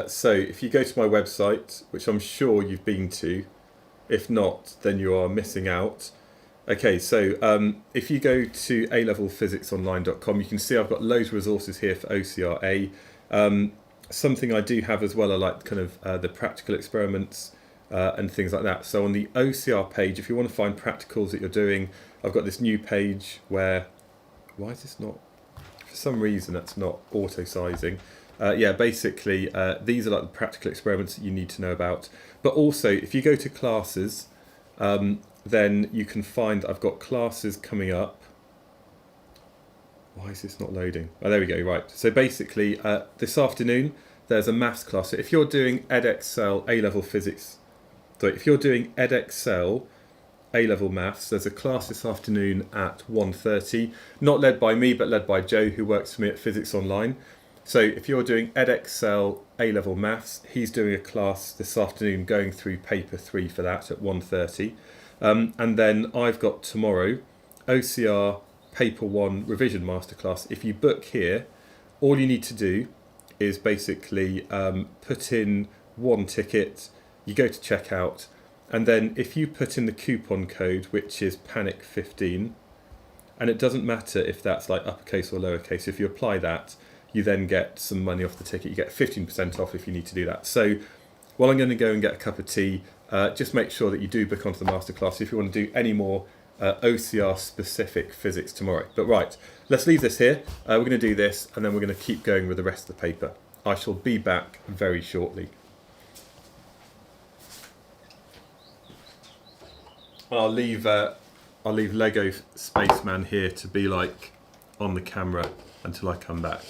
So if you go to my website, which I'm sure you've been to, if not, then you are missing out. Okay, so if you go to alevelphysicsonline.com, you can see I've got loads of resources here for OCR. Something I do have as well are like kind of the practical experiments and things like that. So on the OCR page, if you want to find practicals that you're doing, I've got this new page where, why is this not, for some reason that's not auto-sizing. Yeah, basically these are like the practical experiments that you need to know about. But also, if you go to classes, then you can find I've got classes coming up. Why is this not loading? Oh, there we go, right. So basically, this afternoon, there's a maths class. So if you're doing edXL A-level physics So if you're doing Edexcel A-level maths, there's a class this afternoon at 1:30, not led by me, but led by Joe, who works for me at Physics Online. So if you're doing Edexcel A-level maths, he's doing a class this afternoon going through paper 3 for that at 1:30. And then I've got tomorrow OCR paper 1 revision masterclass. If you book here, all you need to do is basically put in one ticket, you go to checkout, and then if you put in the coupon code, which is PANIC15, and it doesn't matter if that's like uppercase or lowercase, if you apply that, you then get some money off the ticket. You get 15% off if you need to do that. So while I'm going to go and get a cup of tea, just make sure that you do book onto the masterclass if you want to do any more OCR specific physics tomorrow. But right, let's leave this here. We're going to do this and then we're going to keep going with the rest of the paper. I shall be back very shortly. I'll leave Lego Spaceman here to be like on the camera until I come back.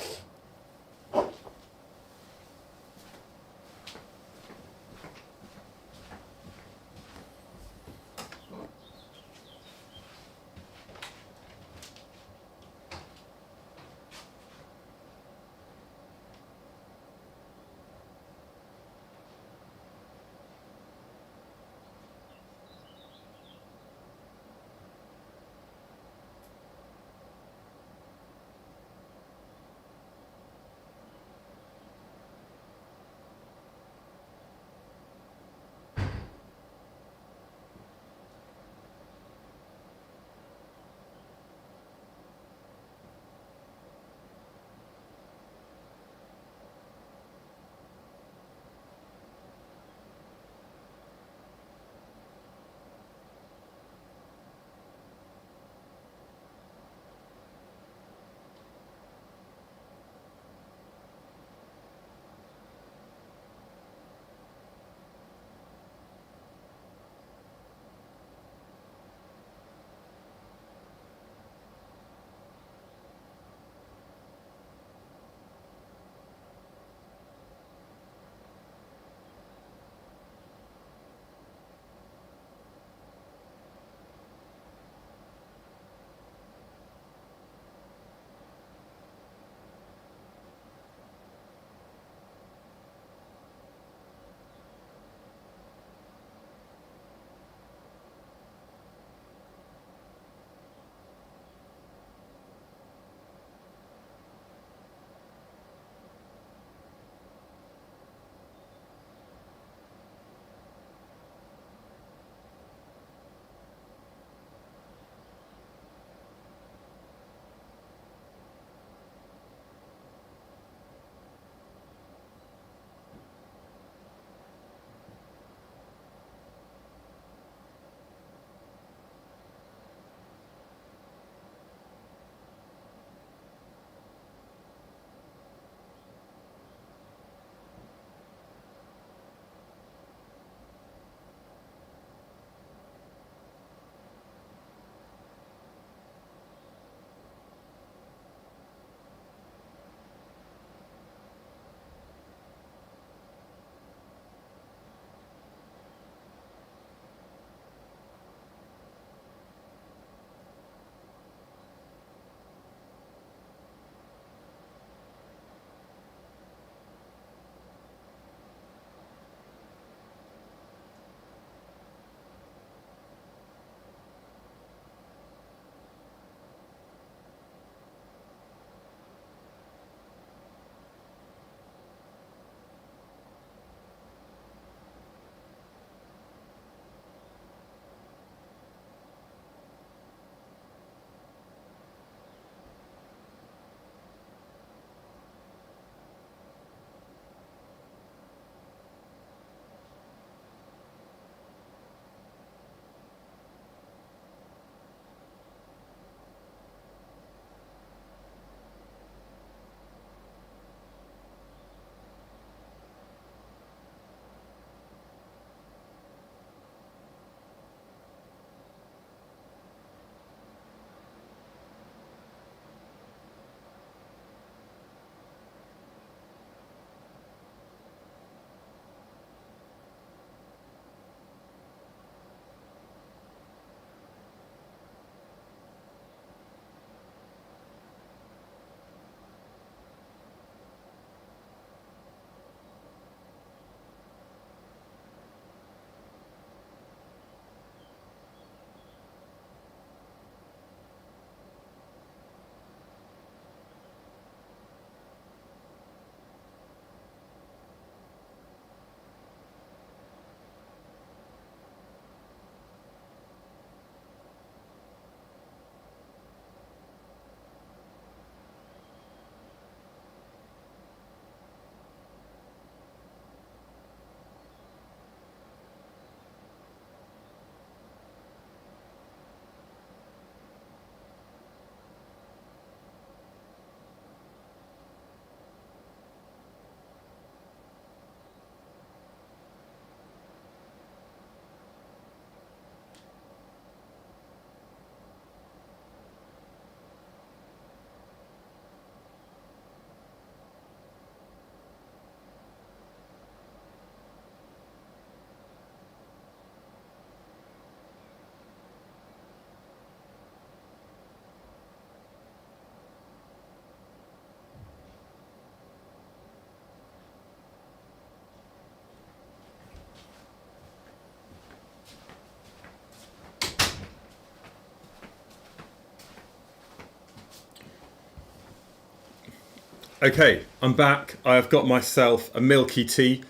Okay, I'm back. I've got myself a milky tea.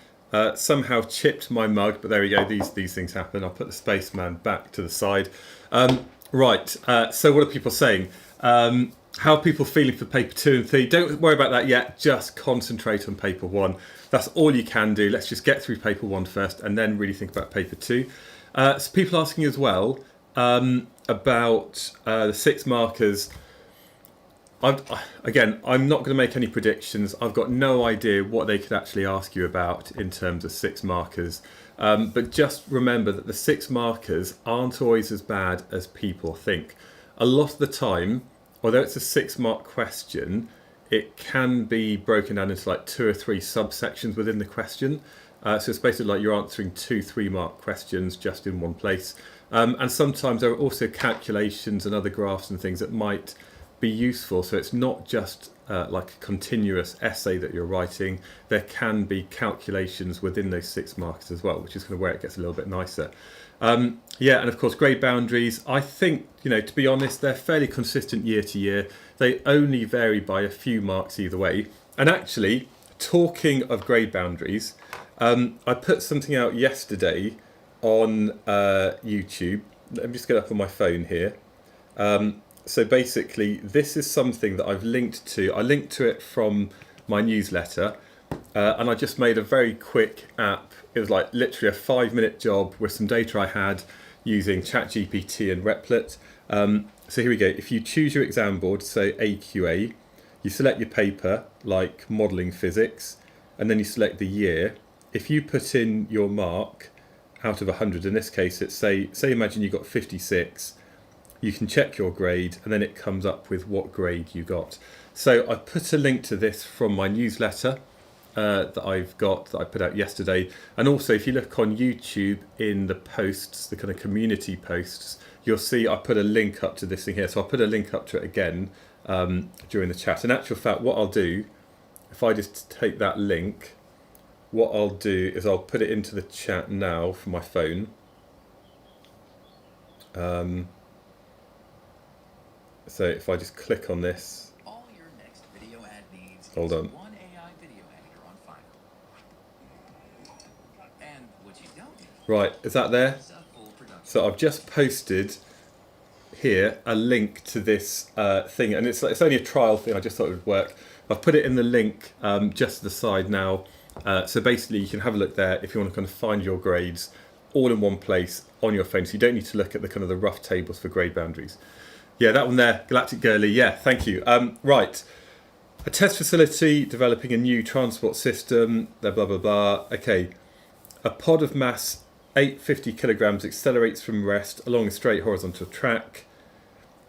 Somehow chipped my mug, but there we go. These things happen. I'll put the spaceman back to the side. Right. So what are people saying? How are people feeling for paper 2 and 3? Don't worry about that yet. Just concentrate on paper 1. That's all you can do. Let's just get through paper 1 first, and then really think about paper 2. So people asking as well about the 6 markers. Again, I'm not going to make any predictions. I've got no idea what they could actually ask you about in terms of 6 markers. But just remember that the 6 markers aren't always as bad as people think. A lot of the time, although it's a 6-mark question, it can be broken down into like 2 or 3 subsections within the question. So it's basically like you're answering 2 3-mark questions just in one place. And sometimes there are also calculations and other graphs and things that might be useful. So it's not just like a continuous essay that you're writing. There can be calculations within those 6 markers as well, which is kind of where it gets a little bit nicer. Yeah, and of course grade boundaries, I think, to be honest, they're fairly consistent year to year. They only vary by a few marks either way. And actually, talking of grade boundaries, I put something out yesterday on YouTube. Let me just get up on my phone here. So basically, this is something that I've linked to. I linked to it from my newsletter, and I just made a very quick app. It was like literally a 5-minute job with some data I had using ChatGPT and Replit. So here we go. If you choose your exam board, so AQA, you select your paper, like modelling physics, and then you select the year. If you put in your mark out of 100, in this case, it's say imagine you got 56, you can check your grade, and then it comes up with what grade you got. So I put a link to this from my newsletter that I put out yesterday. And also, if you look on YouTube in the posts, the kind of community posts, you'll see I put a link up to this thing here. So I'll put a link up to it again during the chat. In actual fact, what I'll do, if I just take that link, what I'll do is I'll put it into the chat now from my phone. So if I just click on this, all your next video ad needs hold on. One AI video editor on file. And what you don't need Right, is that there? is a full production. So I've just posted here a link to this thing, and it's only a trial thing. I just thought it would work. I've put it in the link just to the side now. So basically, you can have a look there if you want to kind of find your grades all in one place on your phone. So you don't need to look at the kind of the rough tables for grade boundaries. Yeah, that one there, Galactic Girly. Yeah, thank you. Right, a test facility developing a new transport system. Blah blah blah. Okay, a pod of mass 850 kilograms accelerates from rest along a straight horizontal track.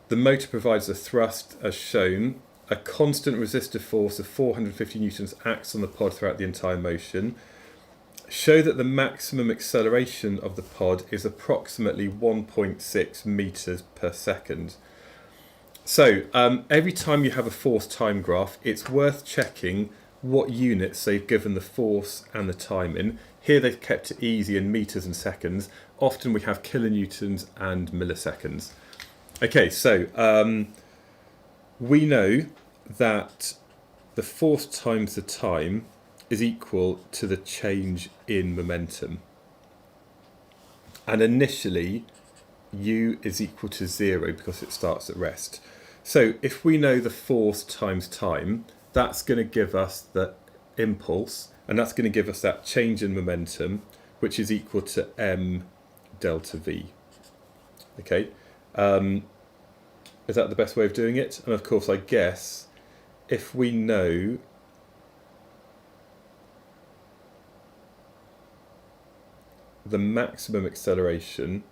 The motor provides a thrust as shown. A constant resistive force of 450 newtons acts on the pod throughout the entire motion. Show that the maximum acceleration of the pod is approximately 1.6 meters per second. So every time you have a force time graph, it's worth checking what units they've given the force and the time in. Here they've kept it easy in meters and seconds. Often we have kilonewtons and milliseconds. Okay, so we know that the force times the time is equal to the change in momentum. And initially, u is equal to 0 because it starts at rest. So if we know the force times time, that's going to give us the impulse, and that's going to give us that change in momentum, which is equal to m delta v. Okay, is that the best way of doing it? And of course, I guess if we know the maximum acceleration,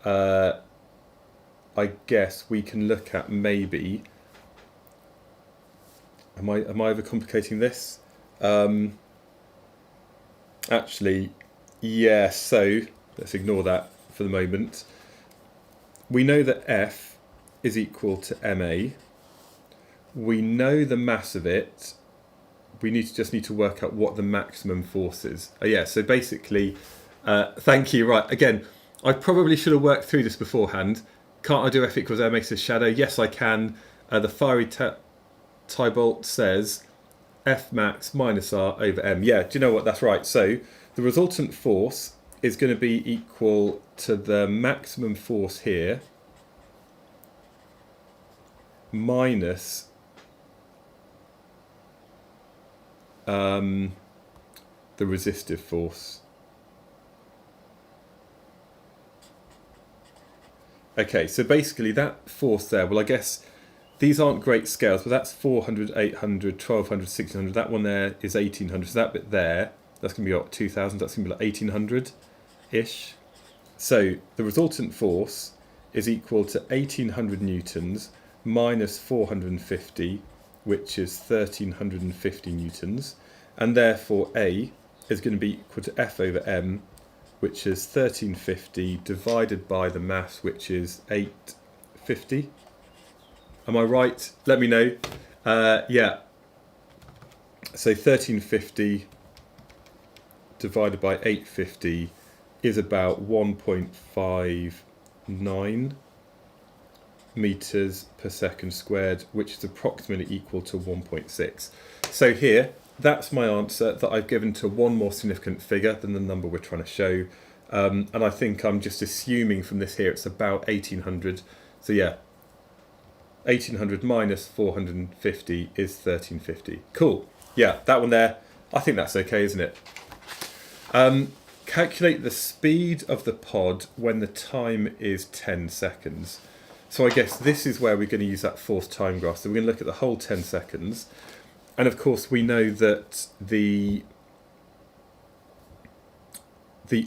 I guess we can look at maybe, am I overcomplicating this? Actually, yeah, so let's ignore that for the moment. We know that F is equal to ma. We know the mass of it. We just need to work out what the maximum force is. Yeah, so basically, thank you. Right, again, I probably should have worked through this beforehand. Can't I do F equals ma says shadow? Yes, I can. The fiery Tybolt says F max minus R over M. Yeah, do you know what? That's right. So the resultant force is going to be equal to the maximum force here minus the resistive force. Okay, so basically that force there, well, I guess these aren't great scales, but that's 400, 800, 1200, 1600. That one there is 1800. So that bit there, that's going to be what, 2000. That's going to be like 1800-ish. So the resultant force is equal to 1800 newtons minus 450, which is 1350 newtons. And therefore A is going to be equal to F over M, which is 1350 divided by the mass, which is 850. Am I right? Let me know. Yeah. So 1350 divided by 850 is about 1.59 meters per second squared, which is approximately equal to 1.6. So here, that's my answer that I've given to one more significant figure than the number we're trying to show. And I think I'm just assuming from this here it's about 1800. So yeah, 1800 minus 450 is 1350. Cool. Yeah, that one there, I think that's okay, isn't it? Calculate the speed of the pod when the time is 10 seconds. So I guess this is where we're going to use that forced time graph. So we're going to look at the whole 10 seconds. And of course we know that the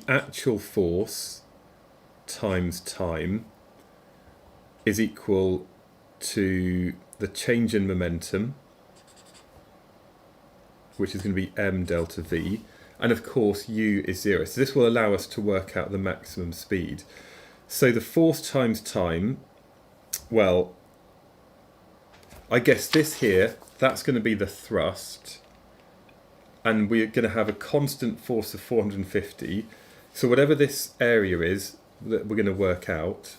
actual force times time is equal to the change in momentum, which is going to be m delta v, and of course u is 0. So this will allow us to work out the maximum speed. So the force times time, well, I guess this here, that's going to be the thrust, and we're going to have a constant force of 450. So whatever this area is that we're going to work out,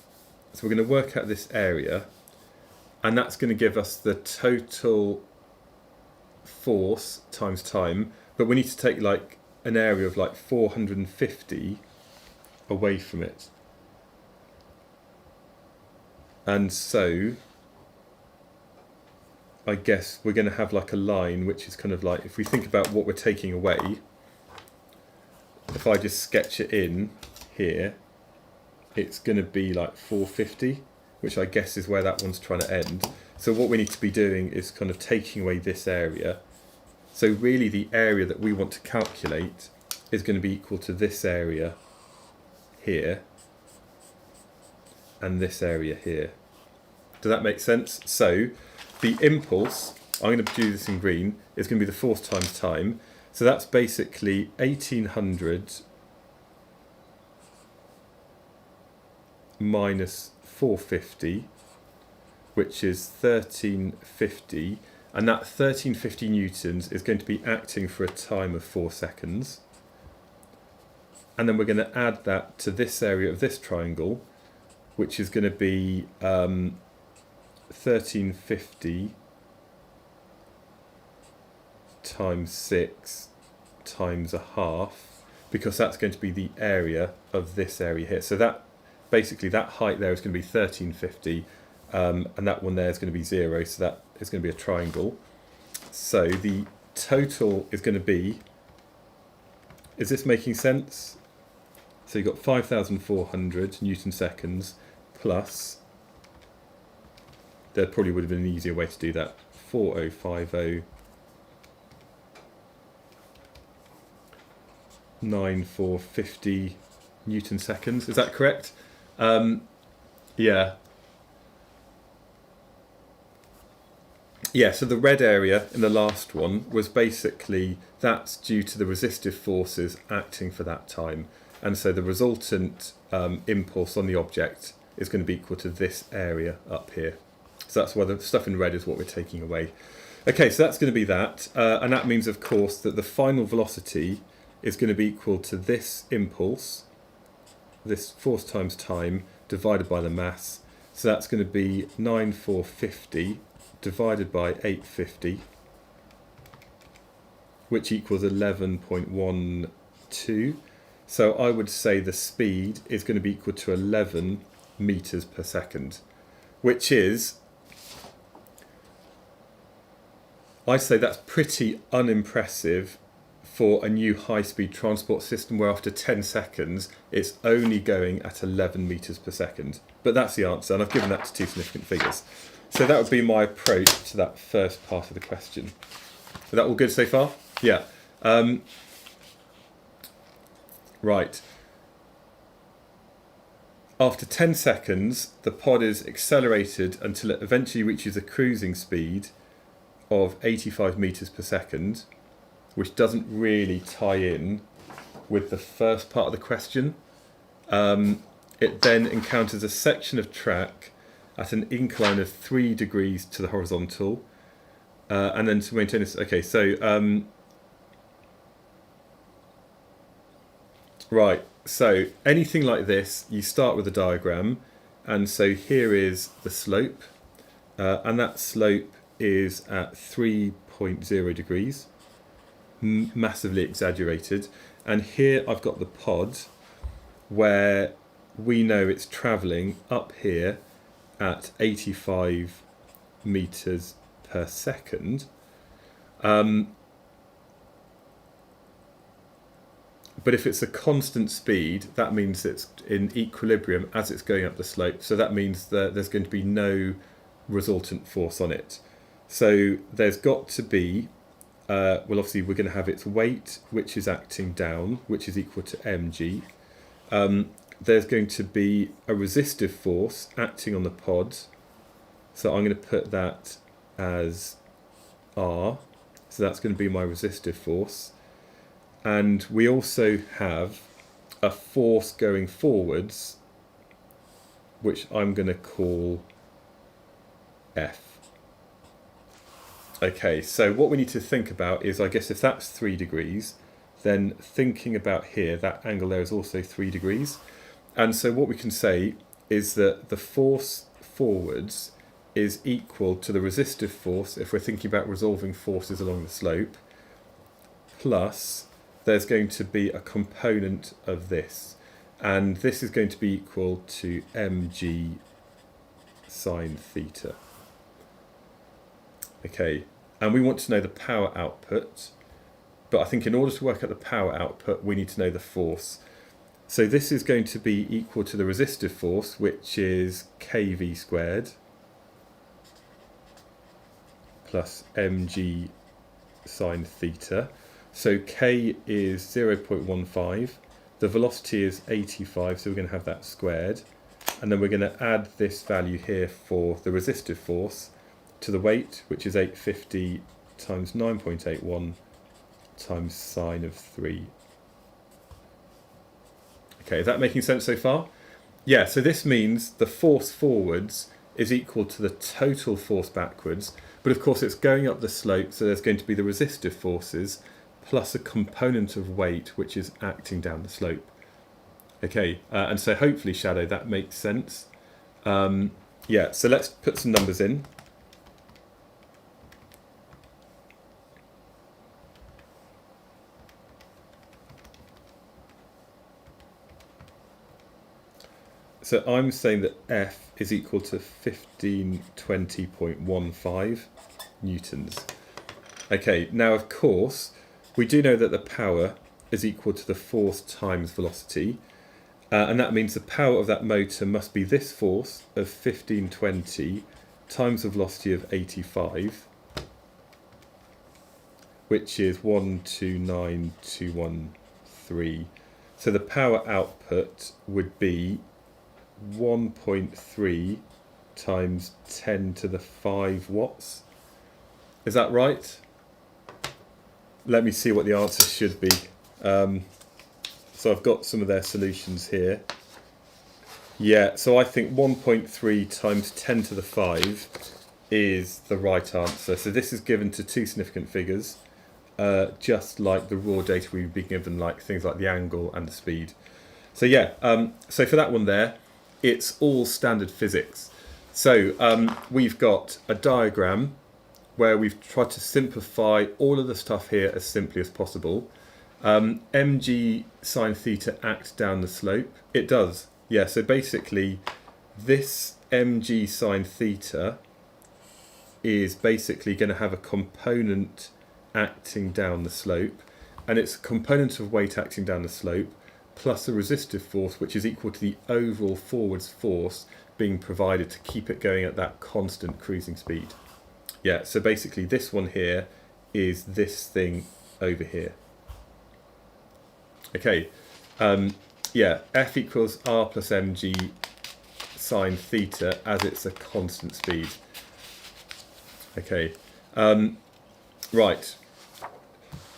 so we're going to work out this area, and that's going to give us the total force times time, but we need to take like an area of like 450 away from it. And so I guess we're going to have like a line which is kind of like, if we think about what we're taking away, if I just sketch it in here, it's going to be like 450, which I guess is where that one's trying to end. So what we need to be doing is kind of taking away this area. So really the area that we want to calculate is going to be equal to this area here and this area here. Does that make sense? So the impulse, I'm going to do this in green, is going to be the force times time. So that's basically 1800 minus 450, which is 1350, and that 1350 newtons is going to be acting for a time of 4 seconds. And then we're going to add that to this area of this triangle, which is going to be 1350 times 6 times a half, because that's going to be the area of this area here. So that basically that height there is going to be 1350, and that one there is going to be 0, so that is going to be a triangle. So the total is going to be, is this making sense? So you've got 5,400 Newton seconds plus, there probably would have been an easier way to do that, 4050 9450 Newton seconds. Is that correct? Yeah. Yeah, so the red area in the last one was basically, that's due to the resistive forces acting for that time. And so the resultant impulse on the object is going to be equal to this area up here. So that's why the stuff in red is what we're taking away. Okay, so that's going to be that. And that means, of course, that the final velocity is going to be equal to this impulse, this force times time, divided by the mass. So that's going to be 9450 divided by 850. which equals 11.12. So I would say the speed is going to be equal to 11 meters per second, which is, I'd say that's pretty unimpressive for a new high-speed transport system where after 10 seconds it's only going at 11 meters per second. But that's the answer, and I've given that to two significant figures. So that would be my approach to that first part of the question. Is that all good so far? Yeah. Right. After 10 seconds, the pod is accelerated until it eventually reaches a cruising speed of 85 meters per second, which doesn't really tie in with the first part of the question. It then encounters a section of track at an incline of 3 degrees to the horizontal, and then to maintain this. Okay, so right. So anything like this, you start with a diagram, and so here is the slope, and that slope is at 3.0 degrees, massively exaggerated. And here I've got the pod where we know it's travelling up here at 85 meters per second. But if it's a constant speed, that means it's in equilibrium as it's going up the slope. So that means that there's going to be no resultant force on it. So there's got to be, well, obviously we're going to have its weight, which is acting down, which is equal to mg. There's going to be a resistive force acting on the pod. So I'm going to put that as R. So that's going to be my resistive force. And we also have a force going forwards, which I'm going to call F. Okay, so what we need to think about is, I guess if that's 3 degrees, then thinking about here, that angle there is also 3 degrees. And so what we can say is that the force forwards is equal to the resistive force, if we're thinking about resolving forces along the slope, plus there's going to be a component of this, and this is going to be equal to mg sine theta. Okay, and we want to know the power output, but I think in order to work out the power output we need to know the force. So this is going to be equal to the resistive force, which is kV squared plus mg sine theta. So k is 0.15, the velocity is 85, so we're going to have that squared, and then we're going to add this value here for the resistive force to the weight, which is 850 times 9.81 times sine of 3. Okay, is that making sense so far? Yeah, so this means the force forwards is equal to the total force backwards, but of course it's going up the slope, so there's going to be the resistive forces plus a component of weight which is acting down the slope. Okay, and so hopefully, Shadow, that makes sense. Yeah, so let's put some numbers in. So I'm saying that F is equal to 1520.15 newtons. Okay, now of course, we do know that the power is equal to the force times velocity, and that means the power of that motor must be this force of 1520 times the velocity of 85, which is 129213. So the power output would be 1.3 times 10 to the 5 watts. Is that right? Let me see what the answer should be. So I've got some of their solutions here. Yeah, so I think 1.3 times 10 to the 5 is the right answer. So this is given to two significant figures, just like the raw data we've been given, like things like the angle and the speed. So yeah, so for that one there, it's all standard physics. So we've got a diagram where we've tried to simplify all of the stuff here as simply as possible. Mg sine theta acts down the slope. It does, yeah. So basically, this mg sine theta is basically going to have a component acting down the slope, and it's a component of weight acting down the slope plus a resistive force which is equal to the overall forwards force being provided to keep it going at that constant cruising speed. Yeah, so basically this one here is this thing over here. Okay, yeah, F equals R plus mg sine theta as it's a constant speed. Okay, right.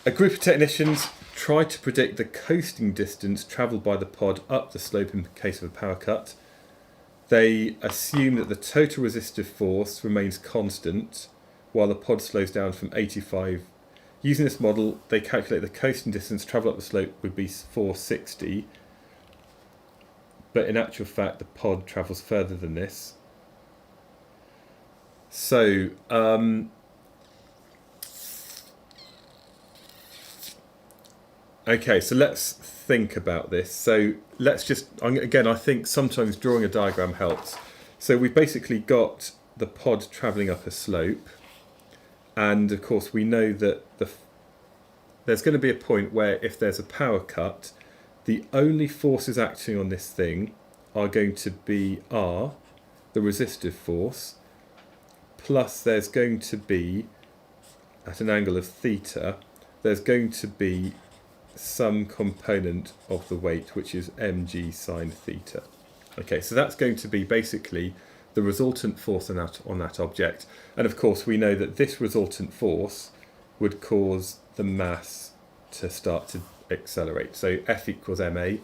A group of technicians tried to predict the coasting distance travelled by the pod up the slope in case of a power cut. They assume that the total resistive force remains constant while the pod slows down from 85. Using this model, they calculate the coasting distance travelled up the slope would be 460, but in actual fact the pod travels further than this. So, okay, so let's think about this. So let's just, again, I think sometimes drawing a diagram helps. So we've basically got the pod travelling up a slope, and of course we know that there's going to be a point where if there's a power cut, the only forces acting on this thing are going to be R, the resistive force, plus there's going to be, at an angle of theta, there's going to be some component of the weight, which is mg sine theta. Okay, so that's going to be basically the resultant force on that object. And of course, we know that this resultant force would cause the mass to start to accelerate. So F equals ma.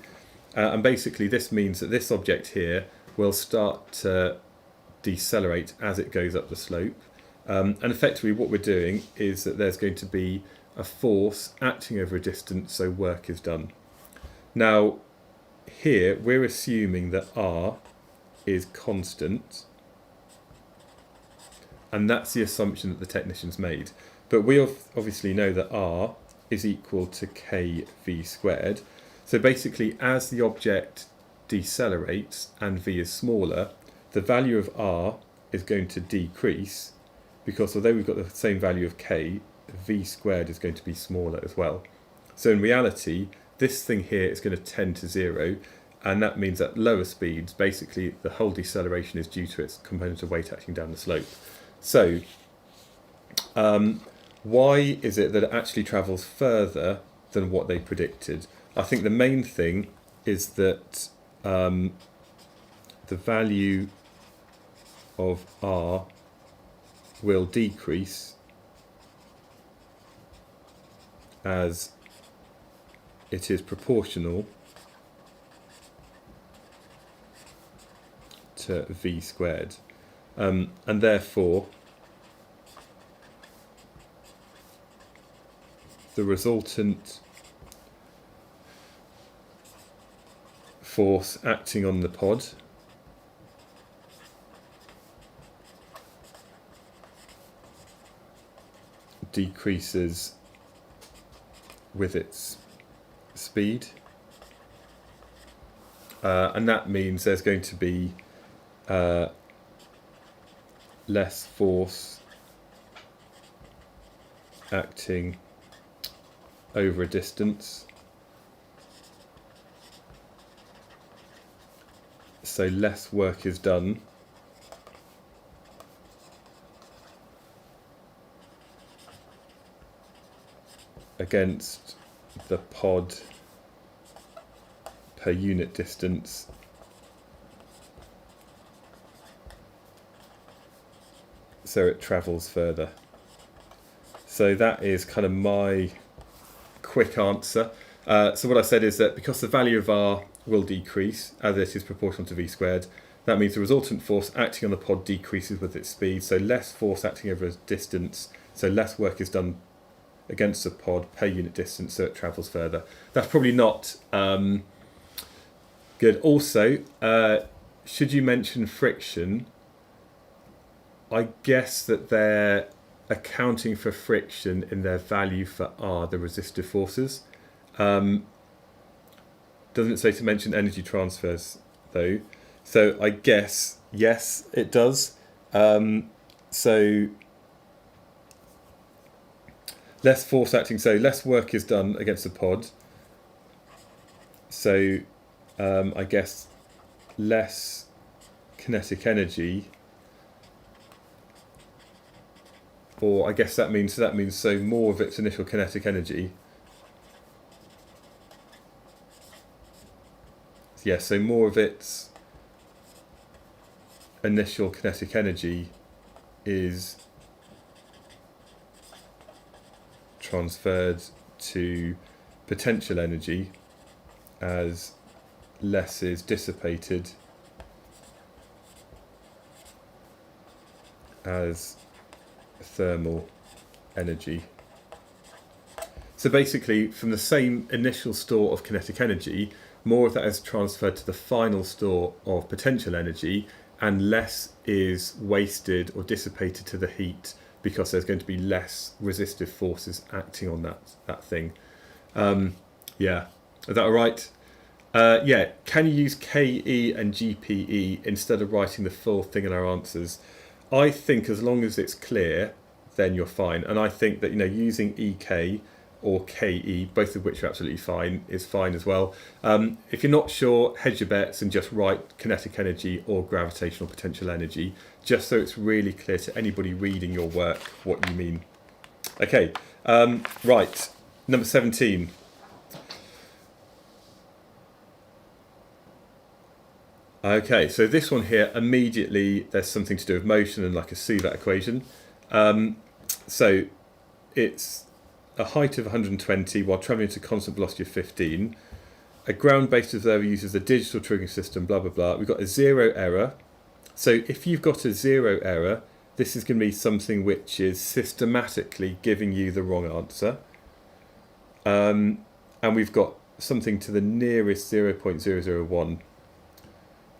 And basically, this means that this object here will start to decelerate as it goes up the slope. And effectively, what we're doing is that there's going to be a force acting over a distance, so work is done. Now, here we're assuming that R is constant, and that's the assumption that the technicians made. But we obviously know that R is equal to kv squared. So basically, as the object decelerates and v is smaller, the value of R is going to decrease, because although we've got the same value of k, v squared is going to be smaller as well. So in reality, this thing here is going to tend to 0, and that means at lower speeds, basically the whole deceleration is due to its component of weight acting down the slope. So why is it that it actually travels further than what they predicted? I think the main thing is that the value of R will decrease as it is proportional to v squared, and therefore the resultant force acting on the pod decreases with its speed, and that means there's going to be less force acting over a distance, so less work is done against the pod per unit distance, so it travels further. So that is kind of my quick answer. So what I said is that because the value of R will decrease as it is proportional to v squared, that means the resultant force acting on the pod decreases with its speed, so less force acting over a distance, so less work is done against the pod per unit distance, so it travels further. That's probably not good. Also, should you mention friction, I guess that they're accounting for friction in their value for R, the resistive forces. Doesn't say to mention energy transfers though, so I guess yes it does. So less force acting, so less work is done against the pod, so I guess less kinetic energy, or I guess that means so more of its initial kinetic energy. Yes, so more of its initial kinetic energy is transferred to potential energy as less is dissipated as thermal energy. So basically, from the same initial store of kinetic energy, more of that is transferred to the final store of potential energy, and less is wasted or dissipated to the heat because there's going to be less resistive forces acting on that thing. Yeah, is that all right? Yeah, can you use KE and GPE instead of writing the full thing in our answers? I think as long as it's clear, then you're fine. And I think that, you know, using EK or KE, both of which are absolutely fine, is fine as well. If you're not sure, hedge your bets and just write kinetic energy or gravitational potential energy, just so it's really clear to anybody reading your work what you mean. Okay, right, number 17. Okay, so this one here, immediately there's something to do with motion and like a Suvat equation. So it's a height of 120 while travelling at a constant velocity of 15. A ground-based observer uses a digital triggering system, blah, blah, blah. We've got a zero error. So if you've got a zero error, this is going to be something which is systematically giving you the wrong answer. And we've got something to the nearest 0.001.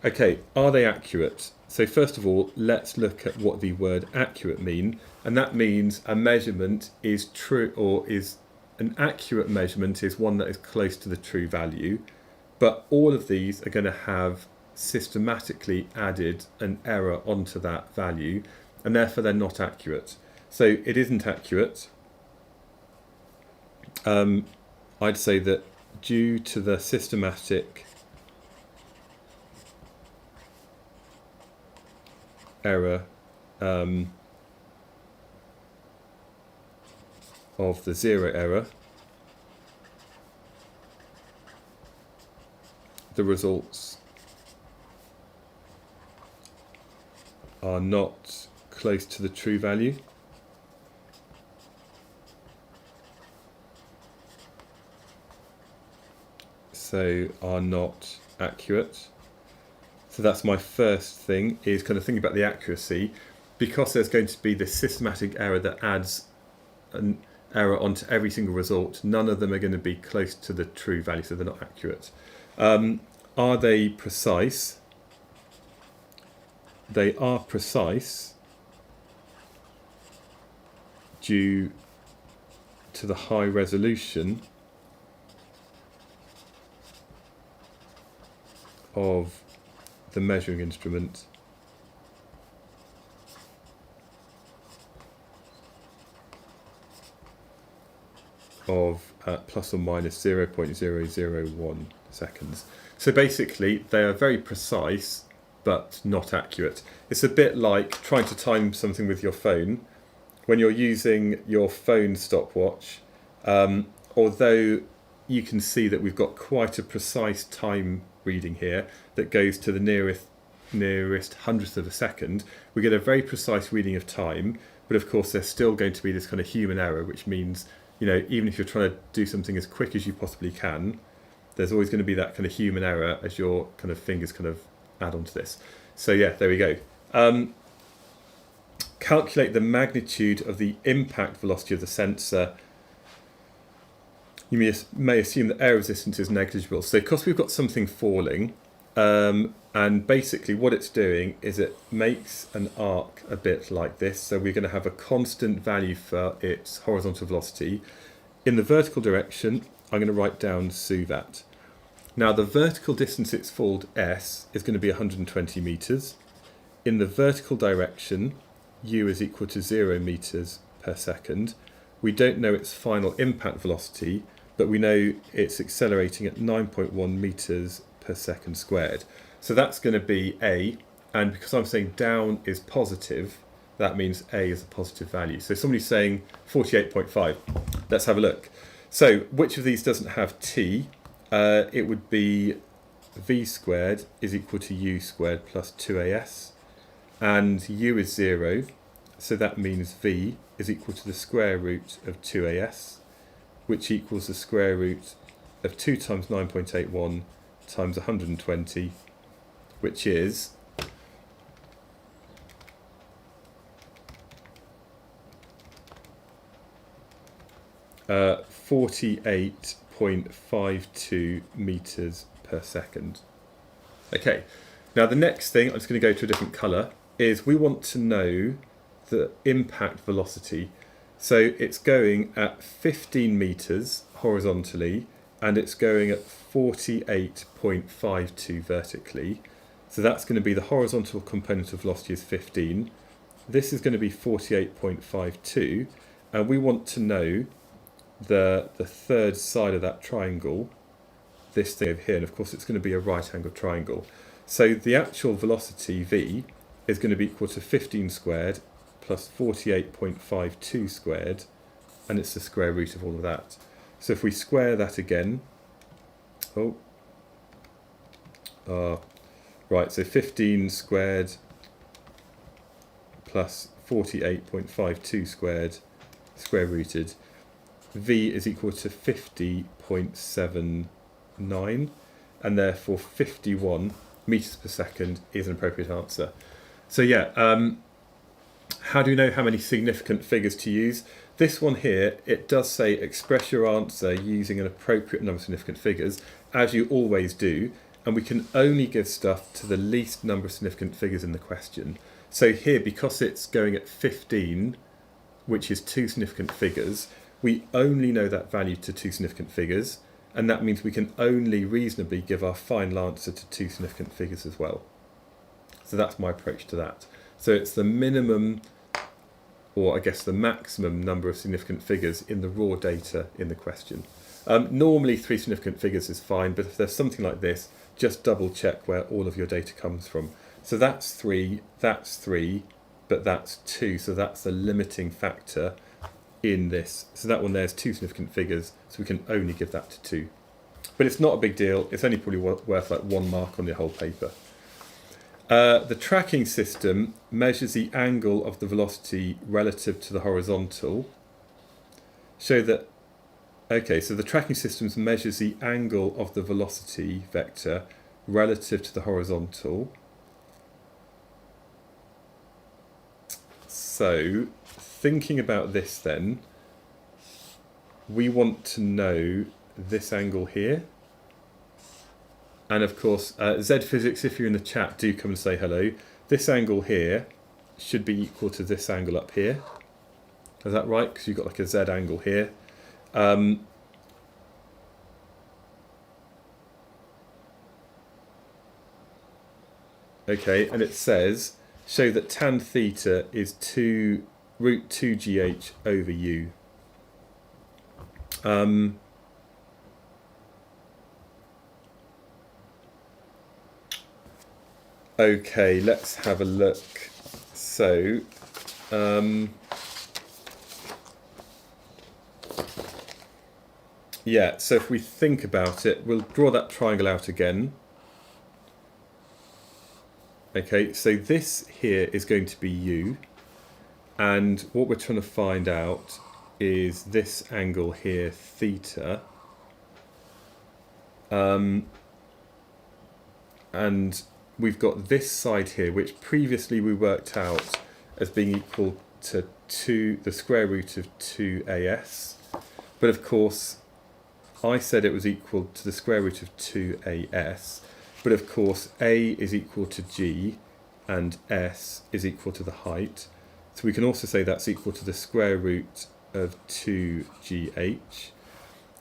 Okay, are they accurate? So first of all, let's look at what the word accurate mean. And that means a measurement is true, or is an accurate measurement is one that is close to the true value. But all of these are going to have systematically added an error onto that value, and therefore they're not accurate. So it isn't accurate. I'd say that due to the systematic error of the zero error, the results are not close to the true value. So are not accurate. So that's my first thing, is kind of thinking about the accuracy, because there's going to be this systematic error that adds an error onto every single result. None of them are going to be close to the true value, so they're not accurate. Are they precise? They are precise due to the high resolution of the measuring instrument of plus or minus 0.001 seconds. So basically they are very precise but not accurate. It's a bit like trying to time something with your phone. When you're using your phone stopwatch, although you can see that we've got quite a precise time reading here that goes to the nearest hundredth of a second, we get a very precise reading of time, but of course there's still going to be this kind of human error, which means, you know, even if you're trying to do something as quick as you possibly can, there's always going to be that kind of human error as your kind of fingers kind of add on to this. So yeah, there we go. Calculate the magnitude of the impact velocity of the sensor. You may assume that air resistance is negligible. So because we've got something falling, And basically what it's doing is it makes an arc a bit like this. So we're going to have a constant value for its horizontal velocity. In the vertical direction, I'm going to write down su that. Now the vertical distance it's fallen s is going to be 120 meters. In the vertical direction, u is equal to 0 meters per second. We don't know its final impact velocity, but we know it's accelerating at 9.1 meters per second squared. So that's going to be A, and because I'm saying down is positive, that means A is a positive value. So somebody's saying 48.5. Let's have a look. So which of these doesn't have T? It would be V squared is equal to U squared plus 2AS, and U is 0, so that means V is equal to the square root of 2AS, which equals the square root of 2 times 9.81 times 120, which is 48.52 meters per second. Okay, now the next thing, I'm just going to go to a different colour, is we want to know the impact velocity. So it's going at 15 meters horizontally, and it's going at 48.52 vertically. So that's going to be the horizontal component of velocity is 15. This is going to be 48.52, and we want to know the third side of that triangle, this thing over here, and of course it's going to be a right angled triangle. So the actual velocity v is going to be equal to 15 squared plus 48.52 squared, and it's the square root of all of that. So if we square that again, right, so 15 squared plus 48.52 squared square rooted, v is equal to 50.79, and therefore 51 meters per second is an appropriate answer. So yeah, how do you know how many significant figures to use? This one here, it does say express your answer using an appropriate number of significant figures, as you always do, and we can only give stuff to the least number of significant figures in the question. So here, because it's going at 15, which is 2 significant figures, we only know that value to 2 significant figures, and that means we can only reasonably give our final answer to 2 significant figures as well. So that's my approach to that. So it's the minimum, or I guess the maximum number of significant figures in the raw data in the question. Normally 3 significant figures is fine, but if there's something like this, just double check where all of your data comes from. So that's 3, but that's 2, so that's the limiting factor in this. So that one there's 2 significant figures, so we can only give that to 2. But it's not a big deal, it's only probably worth like 1 mark on the whole paper. The tracking system measures the angle of the velocity relative to the horizontal. So the tracking system measures the angle of the velocity vector relative to the horizontal. So, thinking about this then, we want to know this angle here. And of course, Z Physics, if you're in the chat, do come and say hello. This angle here should be equal to this angle up here. Is that right? Because you've got like a Z angle here. Okay, and it says, show that tan theta is root 2gh over u. Okay, let's have a look. So, yeah, so if we think about it, we'll draw that triangle out again. Okay, so this here is going to be u, and what we're trying to find out is this angle here, theta. And we've got this side here, which previously we worked out as being equal to the square root of 2as. But of course, I said it was equal to the square root of 2as. but of course A is equal to G and S is equal to the height. So we can also say that's equal to the square root of 2GH.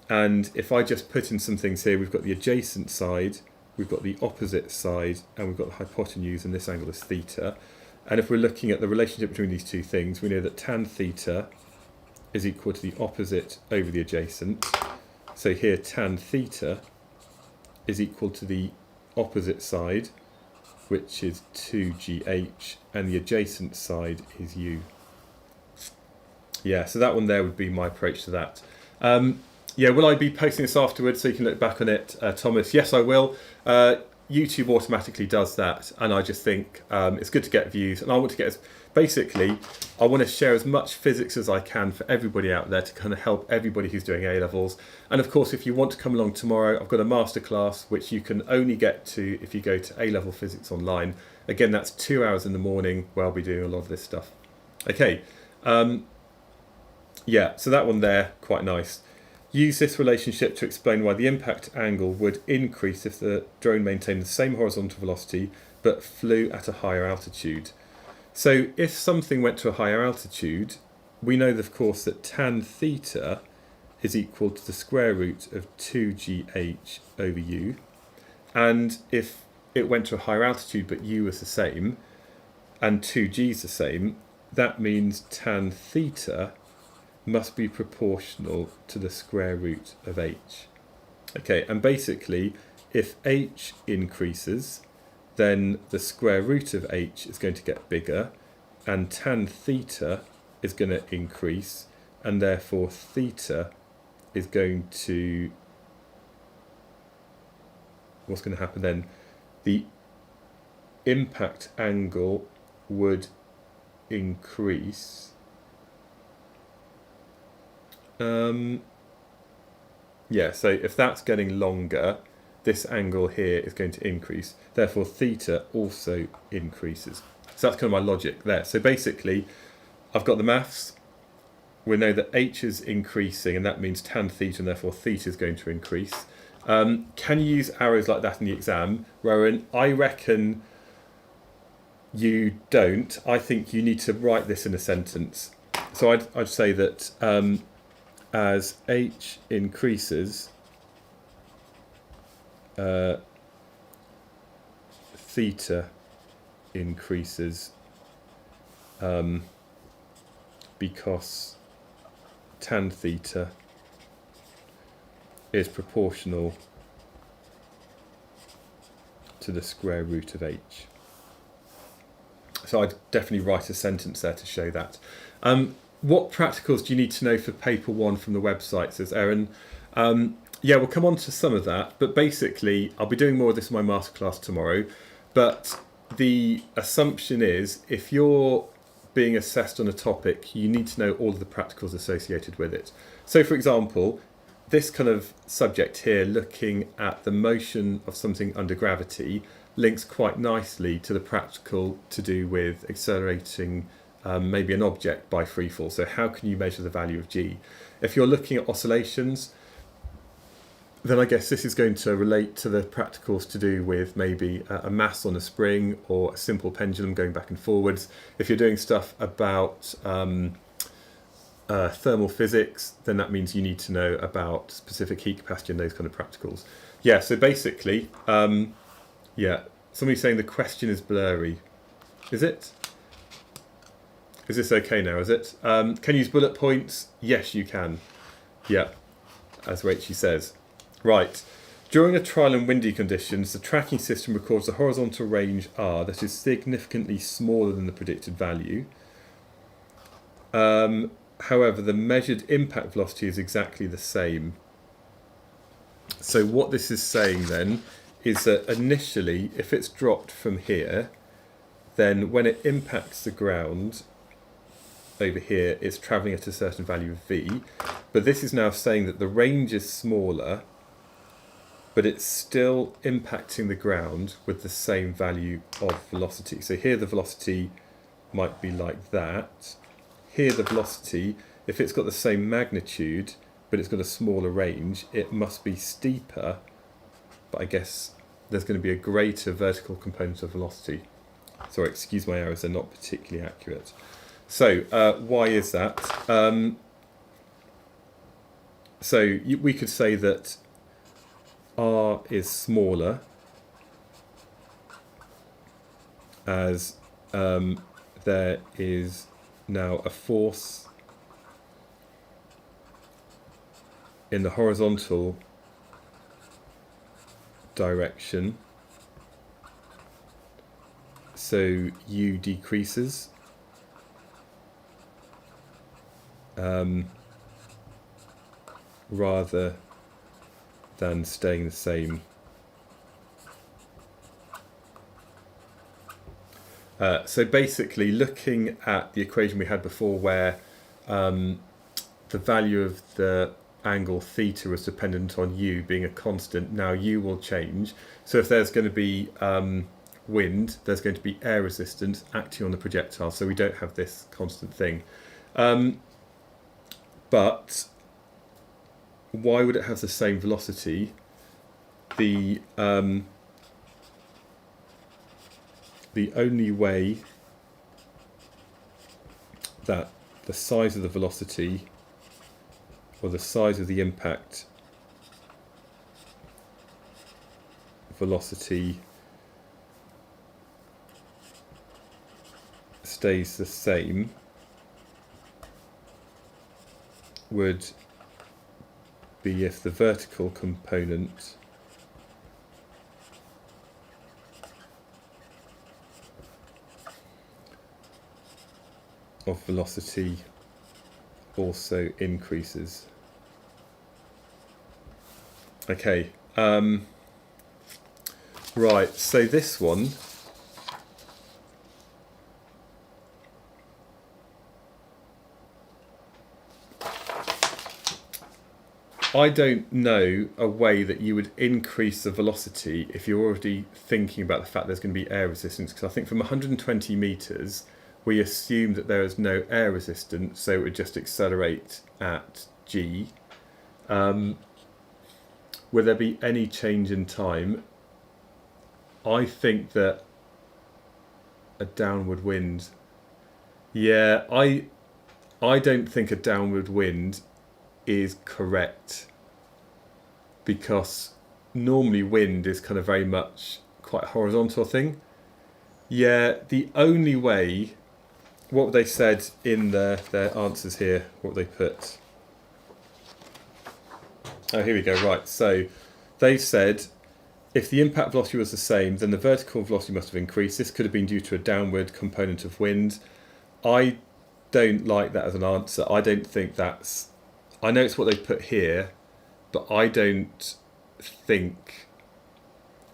And if I just put in some things here, we've got the adjacent side, we've got the opposite side, and we've got the hypotenuse, and this angle is theta. And if we're looking at the relationship between these two things, we know that tan theta is equal to the opposite over the adjacent. So here tan theta is equal to the opposite side, which is 2GH, and the adjacent side is U. Yeah, so that one there would be my approach to that. Yeah, will I be posting this afterwards so you can look back on it, Thomas? Yes, I will. YouTube automatically does that, and I just think it's good to get views, and I want to get basically I want to share as much physics as I can for everybody out there to kind of help everybody who's doing A levels. And of course, if you want to come along tomorrow, I've got a masterclass which you can only get to if you go to A Level Physics Online. Again, that's 2 hours in the morning where I'll be doing a lot of this stuff. Okay, yeah, so that one there, quite nice. Use this relationship to explain why the impact angle would increase if the drone maintained the same horizontal velocity but flew at a higher altitude. So if something went to a higher altitude, we know, of course, that tan theta is equal to the square root of 2GH over U. And if it went to a higher altitude but U was the same and 2G is the same, that means tan theta must be proportional to the square root of H. Okay, and basically, if H increases, then the square root of H is going to get bigger, and tan theta is going to increase, and therefore theta is going to... What's going to happen then? The impact angle would increase. Yeah, so if that's getting longer, this angle here is going to increase. Therefore, theta also increases. So that's kind of my logic there. So basically, I've got the maths. We know that H is increasing, and that means tan theta, and therefore theta is going to increase. Can you use arrows like that in the exam? Rowan, I reckon you don't. I think you need to write this in a sentence. So I'd say that as H increases, theta increases because tan theta is proportional to the square root of H. So I'd definitely write a sentence there to show that. What practicals do you need to know for paper 1 from the website, says Erin. Yeah, we'll come on to some of that, but basically I'll be doing more of this in my masterclass tomorrow. But the assumption is if you're being assessed on a topic, you need to know all of the practicals associated with it. So for example, this kind of subject here, looking at the motion of something under gravity, links quite nicely to the practical to do with accelerating maybe an object by freefall. So how can you measure the value of G? If you're looking at oscillations, then I guess this is going to relate to the practicals to do with maybe a mass on a spring or a simple pendulum going back and forwards. If you're doing stuff about thermal physics, then that means you need to know about specific heat capacity and those kind of practicals. Yeah, so basically, yeah, somebody's saying the question is blurry. Is it? Is this okay now, is it? Can you use bullet points? Yes, you can. Yeah, as Rachel says. Right. During a trial in windy conditions, the tracking system records a horizontal range R that is significantly smaller than the predicted value. However, the measured impact velocity is exactly the same. So what this is saying then is that initially, if it's dropped from here, then when it impacts the ground over here, it's travelling at a certain value of V. But this is now saying that the range is smaller, but it's still impacting the ground with the same value of velocity. So here the velocity might be like that. Here the velocity, if it's got the same magnitude, but it's got a smaller range, it must be steeper. But I guess there's going to be a greater vertical component of velocity. Sorry, excuse my errors, they're not particularly accurate. So why is that? We could say that r is smaller as there is now a force in the horizontal direction, so u decreases, rather than staying the same. So basically, looking at the equation we had before where the value of the angle theta was dependent on u being a constant, now u will change. So if there's going to be wind, there's going to be air resistance acting on the projectile, so we don't have this constant thing. But why would it have the same velocity? The only way that the size of the velocity or the size of the impact velocity stays the same would be if the vertical component of velocity also increases. Okay, right, so this one I don't know a way that you would increase the velocity if you're already thinking about the fact there's going to be air resistance, because I think from 120 meters we assume that there is no air resistance, so it would just accelerate at g. Will there be any change in time? I think that a downward wind, yeah, I don't think a downward wind is correct, because normally wind is kind of very much quite a horizontal thing. Yeah, the only way, what they said in their answers here, what they put. Oh, here we go, right. So they said if the impact velocity was the same, then the vertical velocity must have increased. This could have been due to a downward component of wind. I don't like that as an answer. I don't think that's... I know it's what they put here, but I don't think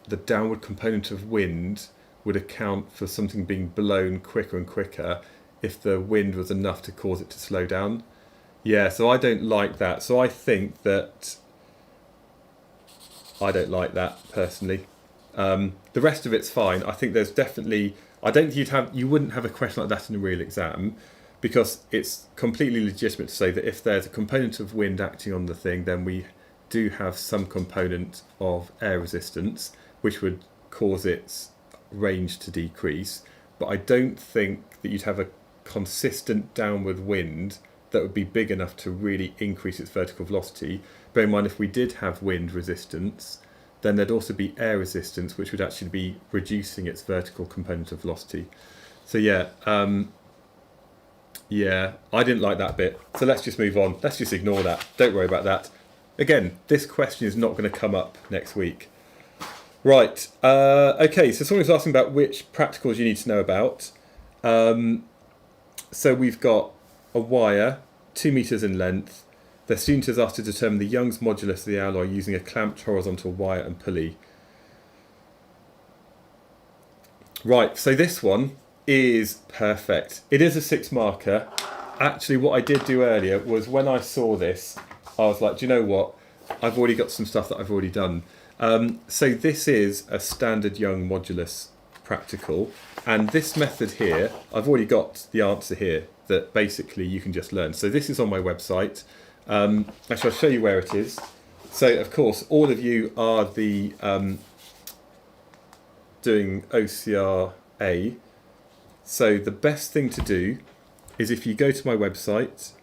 the downward component of wind would account for something being blown quicker and quicker if the wind was enough to cause it to slow down. Yeah, so I don't like that. So I think that... I don't like that personally. The rest of it's fine. I think there's definitely... I don't think you wouldn't have a question like that in a real exam, because it's completely legitimate to say that if there's a component of wind acting on the thing, then we do have some component of air resistance, which would cause its range to decrease. But I don't think that you'd have a consistent downward wind that would be big enough to really increase its vertical velocity. Bear in mind, if we did have wind resistance, then there'd also be air resistance, which would actually be reducing its vertical component of velocity. So yeah, yeah, I didn't like that bit. So let's just move on. Let's just ignore that. Don't worry about that. Again, this question is not going to come up next week. Right, okay, so someone was asking about which practicals you need to know about. So we've got a wire, 2 meters in length. The student is asked to determine the Young's modulus of the alloy using a clamped horizontal wire and pulley. Right, so this one is perfect. It is a 6 marker. Actually, what I did do earlier was when I saw this, I was like, do you know what? I've already got some stuff that I've already done. So this is a standard Young modulus practical. And this method here, I've already got the answer here that basically you can just learn. So this is on my website. Actually, I'll show you where it is. So, of course, all of you are the doing OCR-A. So the best thing to do is if you go to my website,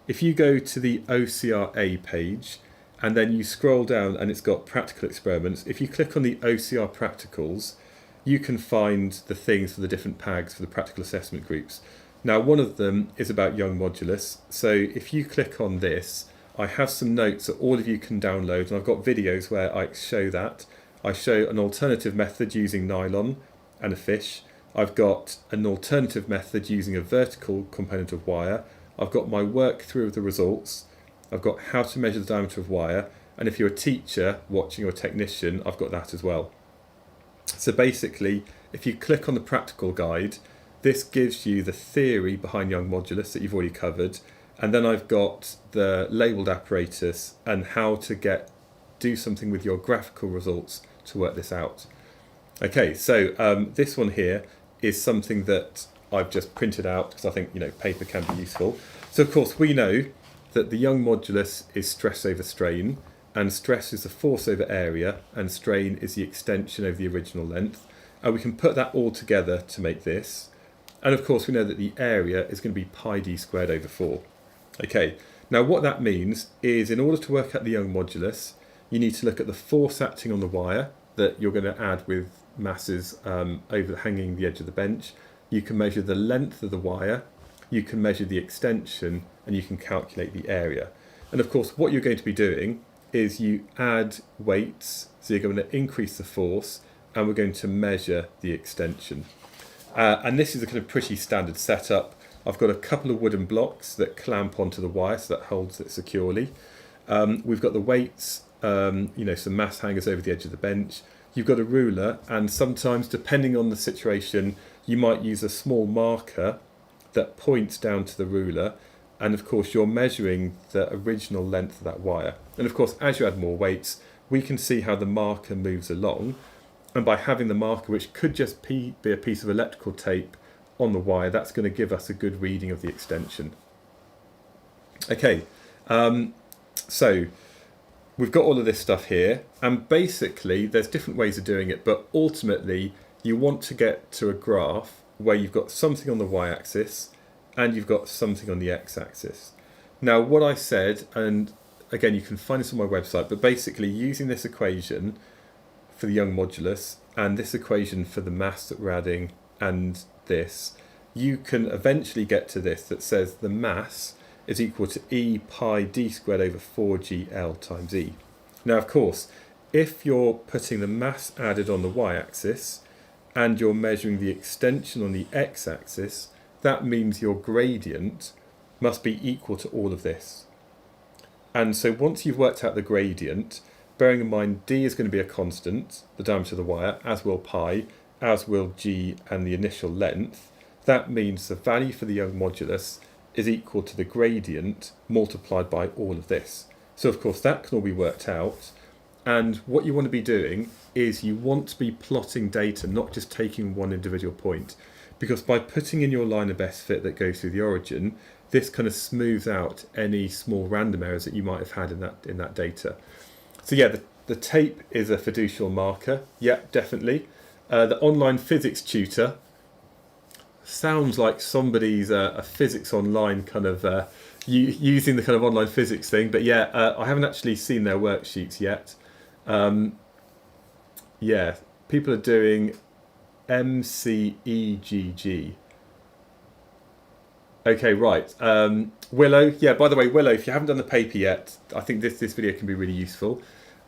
if you go to the OCR-A page and then you scroll down and it's got practical experiments, if you click on the OCR practicals, you can find the things for the different PAGs for the practical assessment groups. Now, one of them is about young modulus. So if you click on this, I have some notes that all of you can download, and I've got videos where I show that. I show an alternative method using nylon and a fish. I've got an alternative method using a vertical component of wire. I've got my work through of the results. I've got how to measure the diameter of wire. And if you're a teacher watching or a technician, I've got that as well. So basically, if you click on the practical guide, this gives you the theory behind young modulus that you've already covered. And then I've got the labelled apparatus and how to do something with your graphical results to work this out. Okay, so this one here is something that I've just printed out because I think paper can be useful. So of course we know that the young modulus is stress over strain, and stress is the force over area, and strain is the extension over the original length. And we can put that all together to make this. And of course we know that the area is going to be pi d squared over 4. Okay, now what that means is in order to work out the young modulus, you need to look at the force acting on the wire that you're going to add with masses overhanging the edge of the bench. You can measure the length of the wire, you can measure the extension, and you can calculate the area. And of course what you're going to be doing is you add weights, so you're going to increase the force, and we're going to measure the extension. And this is a kind of pretty standard setup. I've got a couple of wooden blocks that clamp onto the wire, so that holds it securely. We've got the weights, some mass hangers over the edge of the bench. You've got a ruler, and sometimes, depending on the situation, you might use a small marker that points down to the ruler. And of course, you're measuring the original length of that wire. And of course, as you add more weights, we can see how the marker moves along. And by having the marker, which could just be a piece of electrical tape on the wire, that's going to give us a good reading of the extension. Okay, so we've got all of this stuff here, and basically there's different ways of doing it, but ultimately you want to get to a graph where you've got something on the y-axis and you've got something on the x-axis. Now what I said, and again you can find this on my website, but basically using this equation for the young modulus and this equation for the mass that we're adding and this, you can eventually get to this that says the mass is equal to E pi d squared over 4gl times E. Now of course, if you're putting the mass added on the y-axis and you're measuring the extension on the x-axis, that means your gradient must be equal to all of this. And so once you've worked out the gradient, bearing in mind d is going to be a constant, the diameter of the wire, as will pi, as will g and the initial length, that means the value for the young modulus is equal to the gradient multiplied by all of this. So of course that can all be worked out, and what you want to be doing is you want to be plotting data, not just taking one individual point, because by putting in your line of best fit that goes through the origin, this kind of smooths out any small random errors that you might have had in that data. So yeah, the tape is a fiducial marker. Yeah, definitely. The online physics tutor sounds like somebody's a physics online kind of using the kind of online physics thing. But yeah, I haven't actually seen their worksheets yet. Yeah, people are doing MCEGG. Okay, right. Willow. Yeah, by the way, Willow, if you haven't done the paper yet, I think this video can be really useful.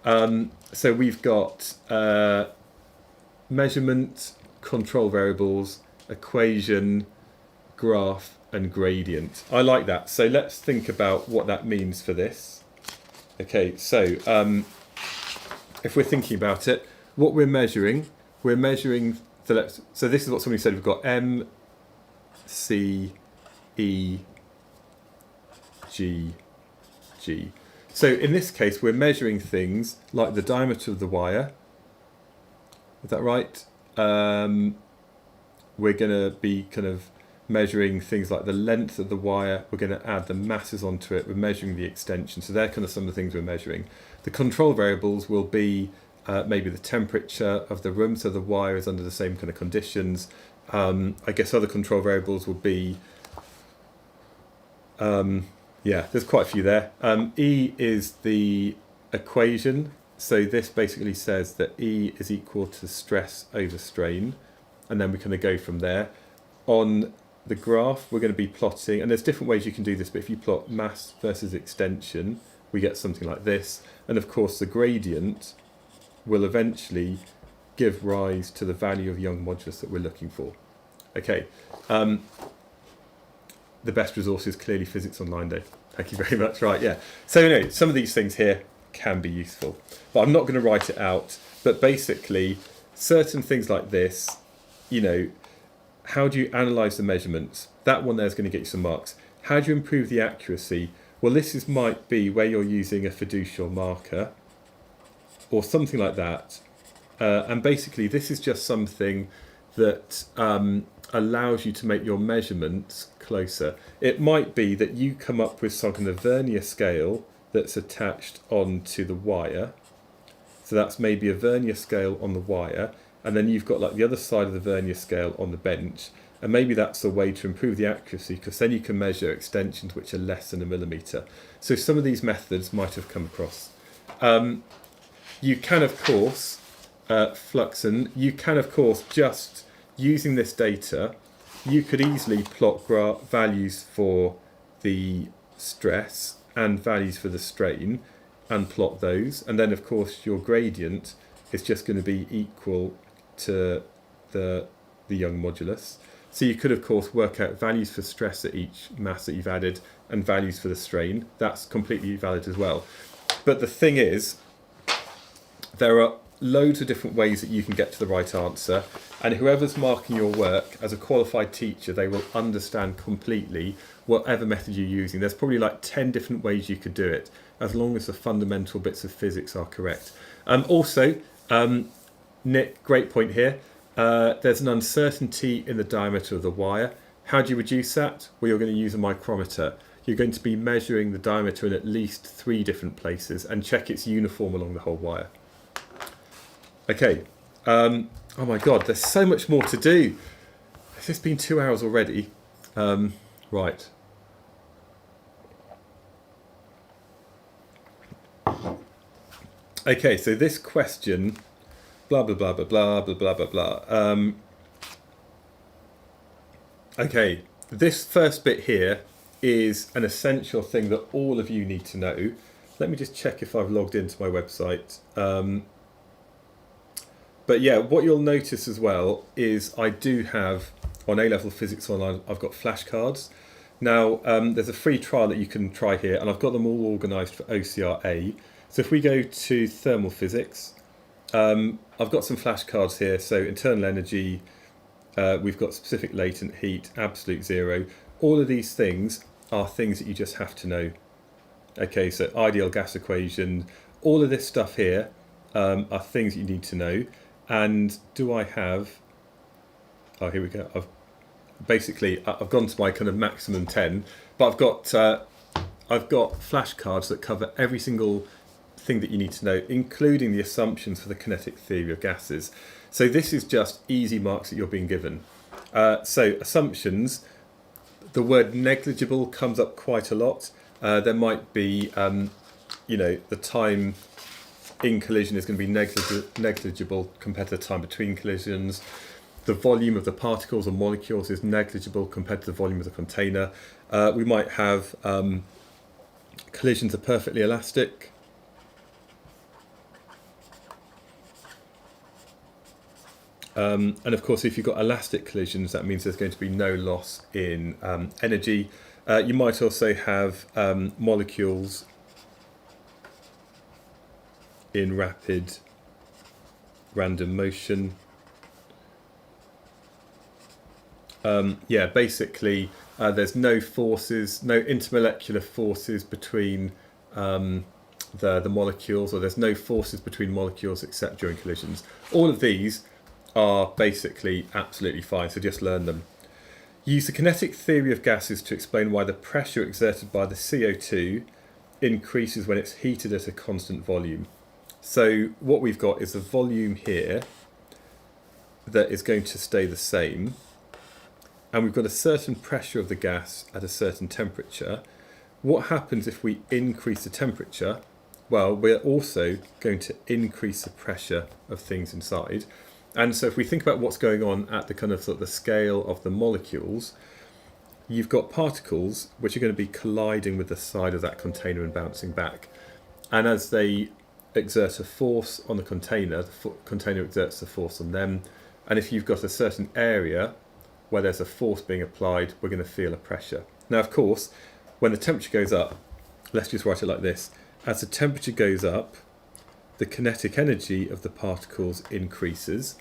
So we've got measurement, control variables, equation, graph, and gradient. I like that. So let's think about what that means for this. Okay, so if we're thinking about it, what we're measuring the, so this is what somebody said, we've got M, C, E, G, G. So in this case, we're measuring things like the diameter of the wire. Is that right? We're going to be kind of measuring things like the length of the wire. We're going to add the masses onto it. We're measuring the extension. So they're kind of some of the things we're measuring. The control variables will be maybe the temperature of the room, so the wire is under the same kind of conditions. I guess other control variables will be, yeah, there's quite a few there. E is the equation, so this basically says that E is equal to stress over strain, and then we kind of go from there. On the graph, we're going to be plotting, and there's different ways you can do this, but if you plot mass versus extension, we get something like this. And of course, the gradient will eventually give rise to the value of Young modulus that we're looking for. Okay. The best resource is clearly Physics Online Day. Thank you very much. Right, yeah. So, you know, some of these things here can be useful, but I'm not going to write it out. But basically, certain things like this, you know, how do you analyse the measurements? That one there is going to get you some marks. How do you improve the accuracy? Well, this might be where you're using a fiducial marker or something like that. And basically, this is just something that allows you to make your measurements closer. It might be that you come up with some kind of vernier scale that's attached onto the wire. So that's maybe a vernier scale on the wire, and then you've got like the other side of the vernier scale on the bench, and maybe that's a way to improve the accuracy, because then you can measure extensions which are less than a millimetre. So some of these methods might have come across. You can, of course, Fluxen, you can, of course, just using this data, you could easily plot values for the stress and values for the strain and plot those. And then, of course, your gradient is just going to be equal to the Young modulus. So you could, of course, work out values for stress at each mass that you've added and values for the strain. That's completely valid as well. But the thing is, there are loads of different ways that you can get to the right answer, and whoever's marking your work as a qualified teacher, they will understand completely whatever method you're using. There's probably like 10 different ways you could do it, as long as the fundamental bits of physics are correct. Also, Nick, great point here. There's an uncertainty in the diameter of the wire. How do you reduce that? Well, you're going to use a micrometer. You're going to be measuring the diameter in at least 3 different places and check it's uniform along the whole wire. Okay. Oh my God, there's so much more to do. Has this been 2 hours already? Right. Okay, so this question, blah, blah, blah, blah, blah, blah, blah, blah, blah. Okay, this first bit here is an essential thing that all of you need to know. Let me just check if I've logged into my website. But yeah, what you'll notice as well is I do have, on A-Level Physics Online, I've got flashcards. Now, there's a free trial that you can try here, and I've got them all organised for OCR. So if we go to thermal physics, I've got some flashcards here. So internal energy, we've got specific latent heat, absolute zero. All of these things are things that you just have to know. Okay, so ideal gas equation, all of this stuff here are things you need to know. And do I have, oh, here we go. I've gone to my kind of maximum 10, but I've got flashcards that cover every single thing that you need to know, including the assumptions for the kinetic theory of gases. So this is just easy marks that you're being given. So assumptions, the word negligible comes up quite a lot. There might be, you know, the time in collision is going to be negligible compared to the time between collisions. The volume of the particles or molecules is negligible compared to the volume of the container. We might have collisions are perfectly elastic. And of course, if you've got elastic collisions, that means there's going to be no loss in energy. You might also have molecules in rapid random motion. Yeah, basically there's no forces, no intermolecular forces between the molecules, or there's no forces between molecules except during collisions. All of these are basically absolutely fine, so just learn them. Use the kinetic theory of gases to explain why the pressure exerted by the CO2 increases when it's heated at a constant volume. So what we've got is a volume here that is going to stay the same, and we've got a certain pressure of the gas at a certain temperature. What happens if we increase the temperature? Well, we're also going to increase the pressure of things inside. And so if we think about what's going on at the kind of sort of the scale of the molecules, you've got particles which are going to be colliding with the side of that container and bouncing back. And as they exert a force on the container container exerts a force on them. And if you've got a certain area where there's a force being applied, we're going to feel a pressure. Now, of course, when the temperature goes up, let's just write it like this. As the temperature goes up, the kinetic energy of the particles increases,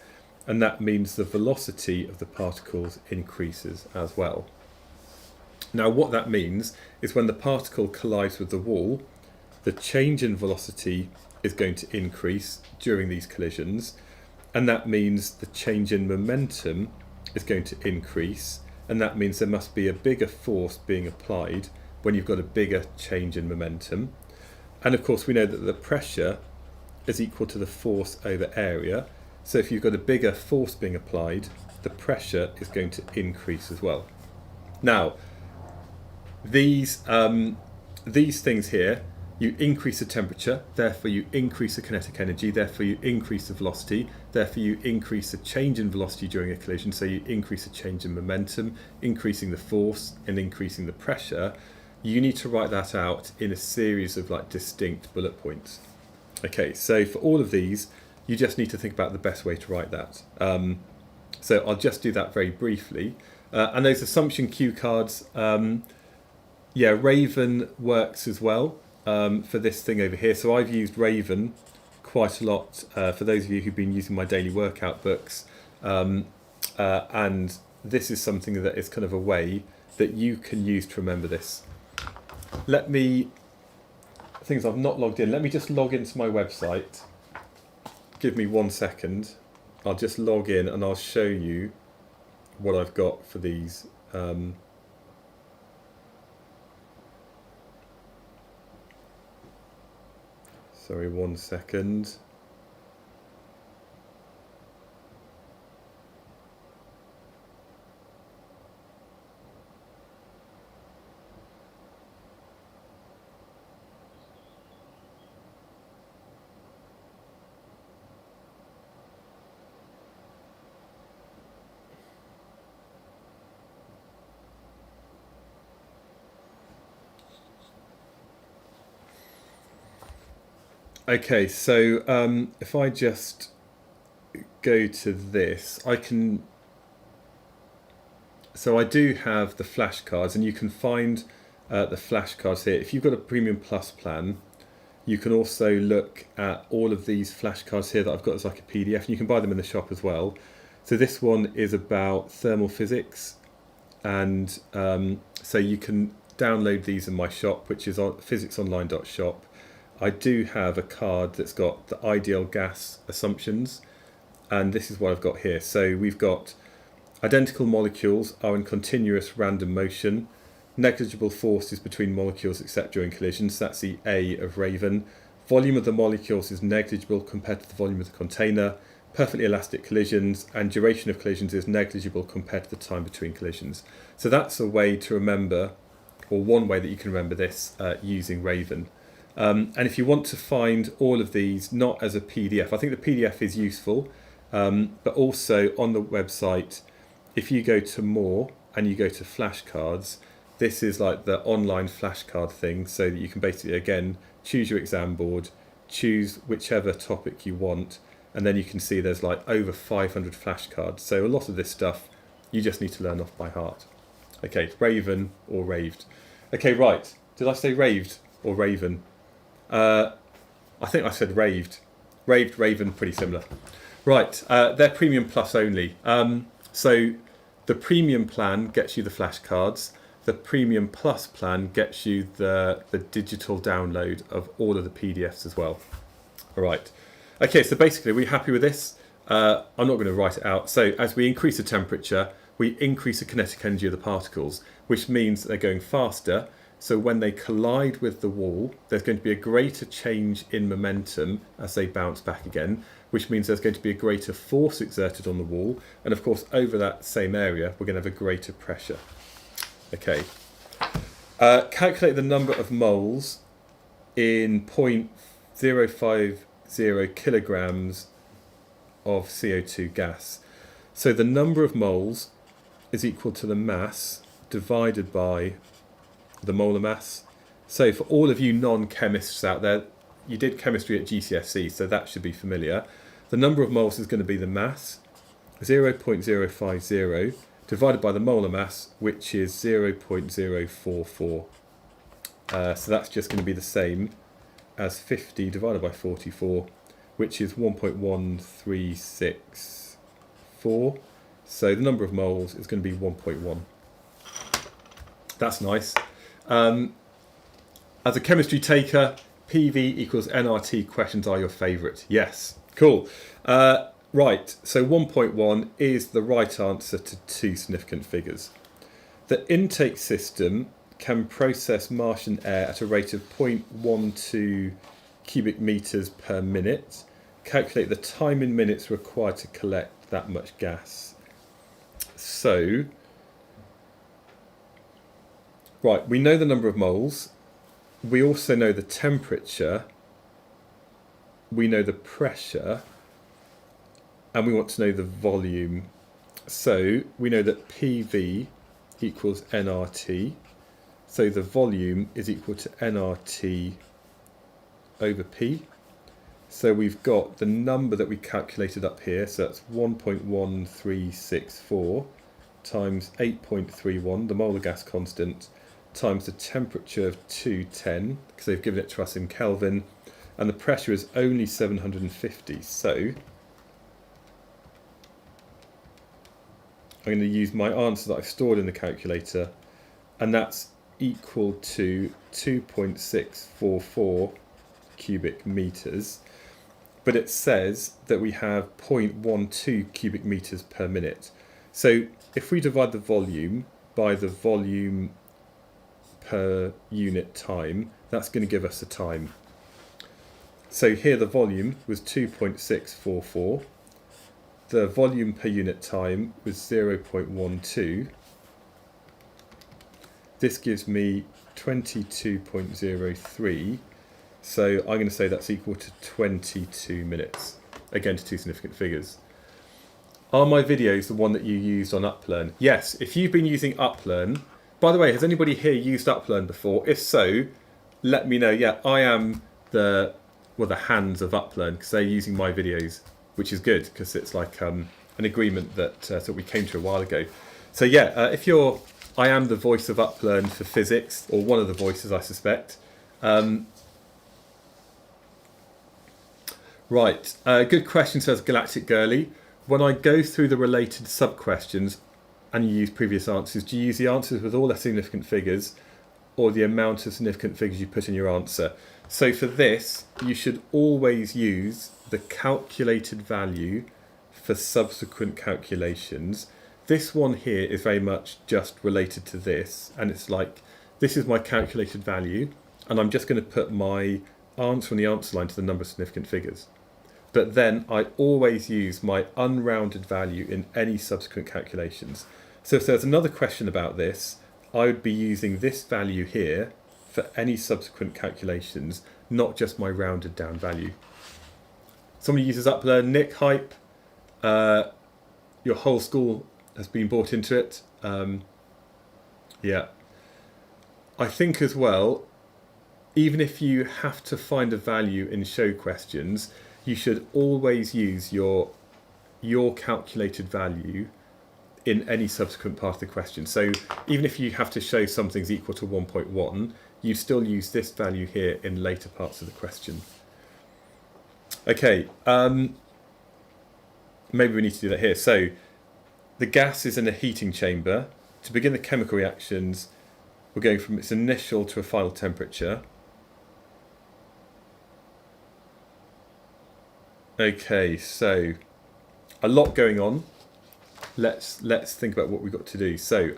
and that means the velocity of the particles increases as well. Now, what that means is when the particle collides with the wall, the change in velocity is going to increase during these collisions, and that means the change in momentum is going to increase, and that means there must be a bigger force being applied when you've got a bigger change in momentum. And of course we know that the pressure is equal to the force over area, so if you've got a bigger force being applied, the pressure is going to increase as well. Now, these things here, you increase the temperature, therefore you increase the kinetic energy, therefore you increase the velocity, therefore you increase the change in velocity during a collision, so you increase the change in momentum, increasing the force and increasing the pressure. You need to write that out in a series of like distinct bullet points. Okay, so for all of these, you just need to think about the best way to write that. So I'll just do that very briefly. And those assumption cue cards, yeah, Raven works as well. For this thing over here. So I've used Raven quite a lot for those of you who've been using my daily workout books, and this is something that is kind of a way that you can use to remember this. Things I've not logged in, let me just log into my website. Give me 1 second. I'll just log in and I'll show you what I've got for these. Sorry, 1 second. Okay, so if I just go to this, I can. So I do have the flashcards, and you can find the flashcards here. If you've got a Premium Plus plan, you can also look at all of these flashcards here that I've got as like a PDF, and you can buy them in the shop as well. So this one is about thermal physics, and so you can download these in my shop, which is on physicsonline.shop. I do have a card that's got the ideal gas assumptions, and this is what I've got here. So we've got identical molecules are in continuous random motion, negligible forces between molecules except during collisions. That's the A of Raven. Volume of the molecules is negligible compared to the volume of the container. Perfectly elastic collisions, and duration of collisions is negligible compared to the time between collisions. So that's a way to remember, or one way that you can remember this using Raven. And if you want to find all of these, not as a PDF, I think the PDF is useful, but also on the website, if you go to more and you go to flashcards, this is like the online flashcard thing, so that you can basically, again, choose your exam board, choose whichever topic you want, and then you can see there's like over 500 flashcards. So a lot of this stuff you just need to learn off by heart. Okay, Raven or raved. Okay, right. Did I say raved or Raven? I think I said raved. Raved, Raven, pretty similar. Right, they're Premium Plus only. So the Premium plan gets you the flashcards. The Premium Plus plan gets you the digital download of all of the PDFs as well. All right. Okay, so basically, we're happy with this. I'm not going to write it out. So as we increase the temperature, we increase the kinetic energy of the particles, which means that they're going faster. So when they collide with the wall, there's going to be a greater change in momentum as they bounce back again, which means there's going to be a greater force exerted on the wall. And of course, over that same area, we're going to have a greater pressure. Okay. Calculate the number of moles in 0.050 kilograms of CO2 gas. So the number of moles is equal to the mass divided by the molar mass. So for all of you non-chemists out there, you did chemistry at GCSE, so that should be familiar. The number of moles is going to be the mass, 0.050, divided by the molar mass, which is 0.044. So that's just going to be the same as 50 divided by 44, which is 1.1364. So the number of moles is going to be 1.1. That's nice. As a chemistry taker, PV equals nRT questions are your favourite. Yes, cool. Right, so 1.1 is the right answer to two significant figures. The intake system can process Martian air at a rate of 0.12 cubic meters per minute. Calculate the time in minutes required to collect that much gas. So, right, we know the number of moles. We also know the temperature. We know the pressure. And we want to know the volume. So we know that PV equals nRT. So the volume is equal to nRT over P. So we've got the number that we calculated up here. So that's 1.1364 times 8.31, the molar gas constant, times the temperature of 210, because they've given it to us in Kelvin. And the pressure is only 750. So I'm going to use my answer that I've stored in the calculator, and that's equal to 2.644 cubic meters. But it says that we have 0.12 cubic meters per minute. So if we divide the volume by the volume per unit time, that's going to give us the time. So here the volume was 2.644. The volume per unit time was 0.12. This gives me 22.03. So I'm going to say that's equal to 22 minutes. Again, to two significant figures. Are my videos the one that you used on Uplearn? Yes, if you've been using Uplearn. By the way, has anybody here used Uplearn before? If so, let me know. Yeah, I am the hands of Uplearn because they're using my videos, which is good because it's like an agreement that we came to a while ago. So yeah, I am the voice of Uplearn for physics, or one of the voices, I suspect. Right, good question, says Galactic Girly. When I go through the related sub-questions and you use previous answers, do you use the answers with all their significant figures or the amount of significant figures you put in your answer? So for this, you should always use the calculated value for subsequent calculations. This one here is very much just related to this, and it's like, this is my calculated value, and I'm just going to put my answer on the answer line to the number of significant figures. But then I always use my unrounded value in any subsequent calculations. So if there's another question about this, I would be using this value here for any subsequent calculations, not just my rounded down value. Somebody uses Uplearn. Nick, hype. Your whole school has been bought into it. Yeah. I think as well, even if you have to find a value in show questions, you should always use your calculated value in any subsequent part of the question. So even if you have to show something's equal to 1.1, you still use this value here in later parts of the question. Okay, maybe we need to do that here. So the gas is in a heating chamber. To begin the chemical reactions, we're going from its initial to a final temperature. Okay, so a lot going on. Let's think about what we've got to do. So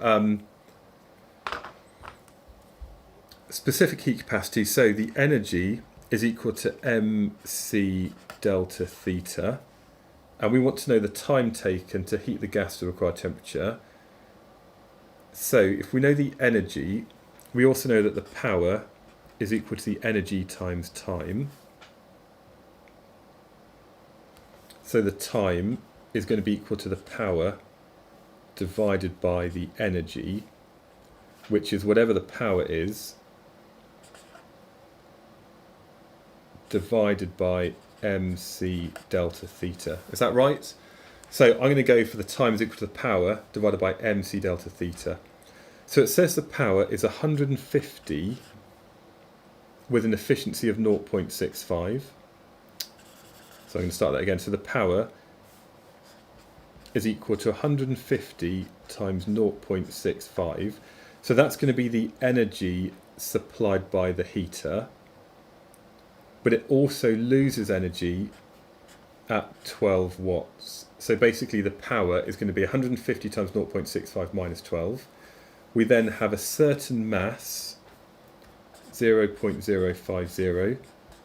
specific heat capacity, so the energy is equal to mc delta theta, and we want to know the time taken to heat the gas to the required temperature. So if we know the energy, we also know that the power is equal to the energy times time. So the time is going to be equal to the power divided by the energy, which is whatever the power is, divided by mc delta theta. Is that right? So I'm going to go for the time is equal to the power divided by mc delta theta. So it says the power is 150 with an efficiency of 0.65. So I'm going to start that again. So the power is equal to 150 times 0.65. So that's going to be the energy supplied by the heater, but it also loses energy at 12 watts. So basically the power is going to be 150 times 0.65 minus 12. We then have a certain mass, 0.050,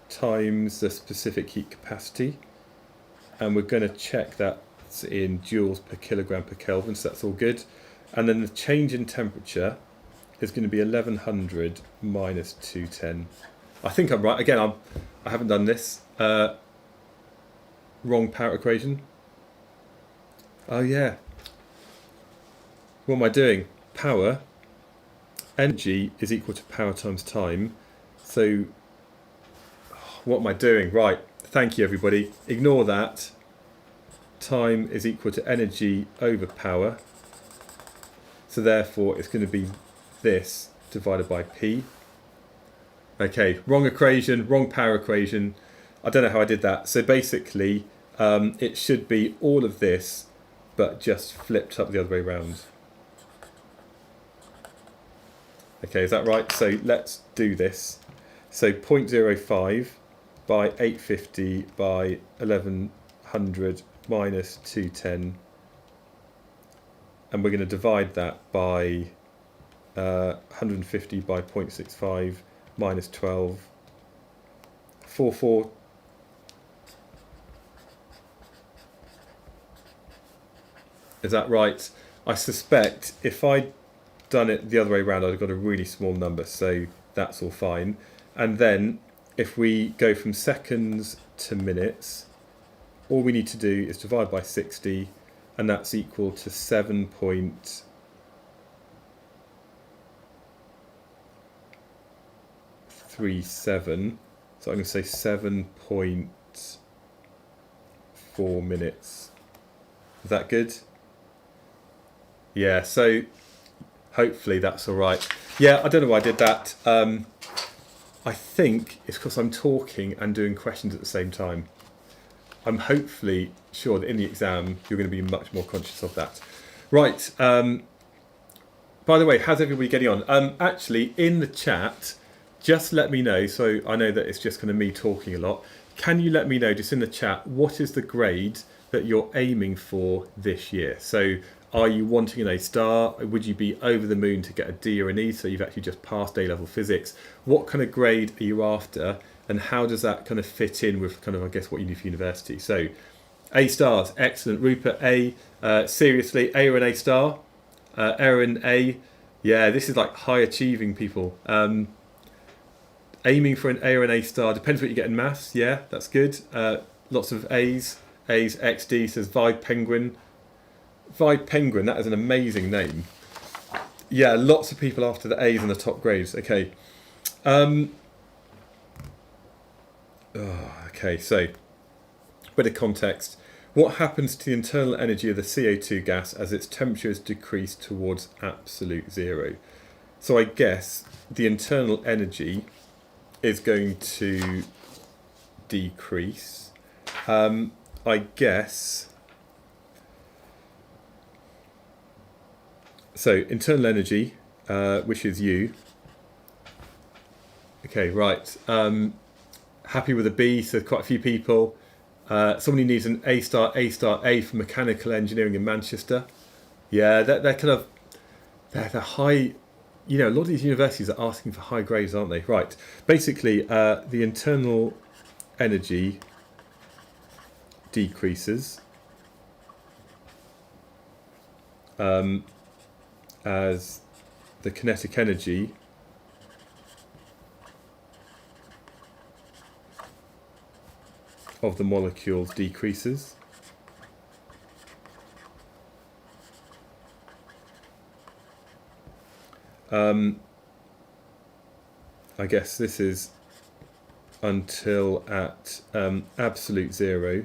times the specific heat capacity, and we're going to check that in joules per kilogram per Kelvin, so that's all good. And then the change in temperature is going to be 1100 minus 210. I think I'm right. Again, I haven't done this. Wrong power equation. Oh yeah. What am I doing? Power, energy is equal to power times time. So what am I doing? Right. Thank you, everybody. Ignore that. Time is equal to energy over power. So therefore, it's going to be this divided by P. Okay, wrong equation, wrong power equation. I don't know how I did that. So basically, it should be all of this, but just flipped up the other way around. Okay, is that right? So let's do this. So 0.05 by 850 by 1100 minus 210. And we're going to divide that by 150 by 0.65 minus 12. 44. Is that right? I suspect if I'd done it the other way around, I'd have got a really small number, so that's all fine. And then if we go from seconds to minutes, all we need to do is divide by 60, and that's equal to 7.37. So I'm going to say 7.4 minutes. Is that good? Yeah, so hopefully that's all right. Yeah, I don't know why I did that. I think it's because I'm talking and doing questions at the same time. I'm hopefully sure that in the exam you're going to be much more conscious of that. Right. By the way, how's everybody getting on? Actually, in the chat, just let me know, so I know that it's just kind of me talking a lot. Can you let me know, just in the chat, what is the grade that you're aiming for this year? So are you wanting an A star? Would you be over the moon to get a D or an E, so you've actually just passed A-level physics? What kind of grade are you after, and how does that kind of fit in with kind of, I guess, what you need for university? So A stars, excellent. Rupert, A. Seriously, A or an A star? Erin, A. Yeah, this is like high achieving people. Aiming for an A or an A star, depends what you get in maths. Yeah, that's good. Lots of A's. A's, XD says Vibe Penguin. Vibe Penguin, that is an amazing name. Yeah, lots of people after the A's and the top grades. Okay. Okay, so bit of context. What happens to the internal energy of the CO2 gas as its temperature is decreased towards absolute zero? So I guess the internal energy is going to decrease. I guess. So internal energy, which is U. Okay, right. Happy with a B, so quite a few people. Somebody needs an A star, A star, A for mechanical engineering in Manchester. Yeah, they're kind of they're high you know, a lot of these universities are asking for high grades, aren't they? Right. Basically, the internal energy decreases as the kinetic energy of the molecules decreases. I guess this is until at absolute zero,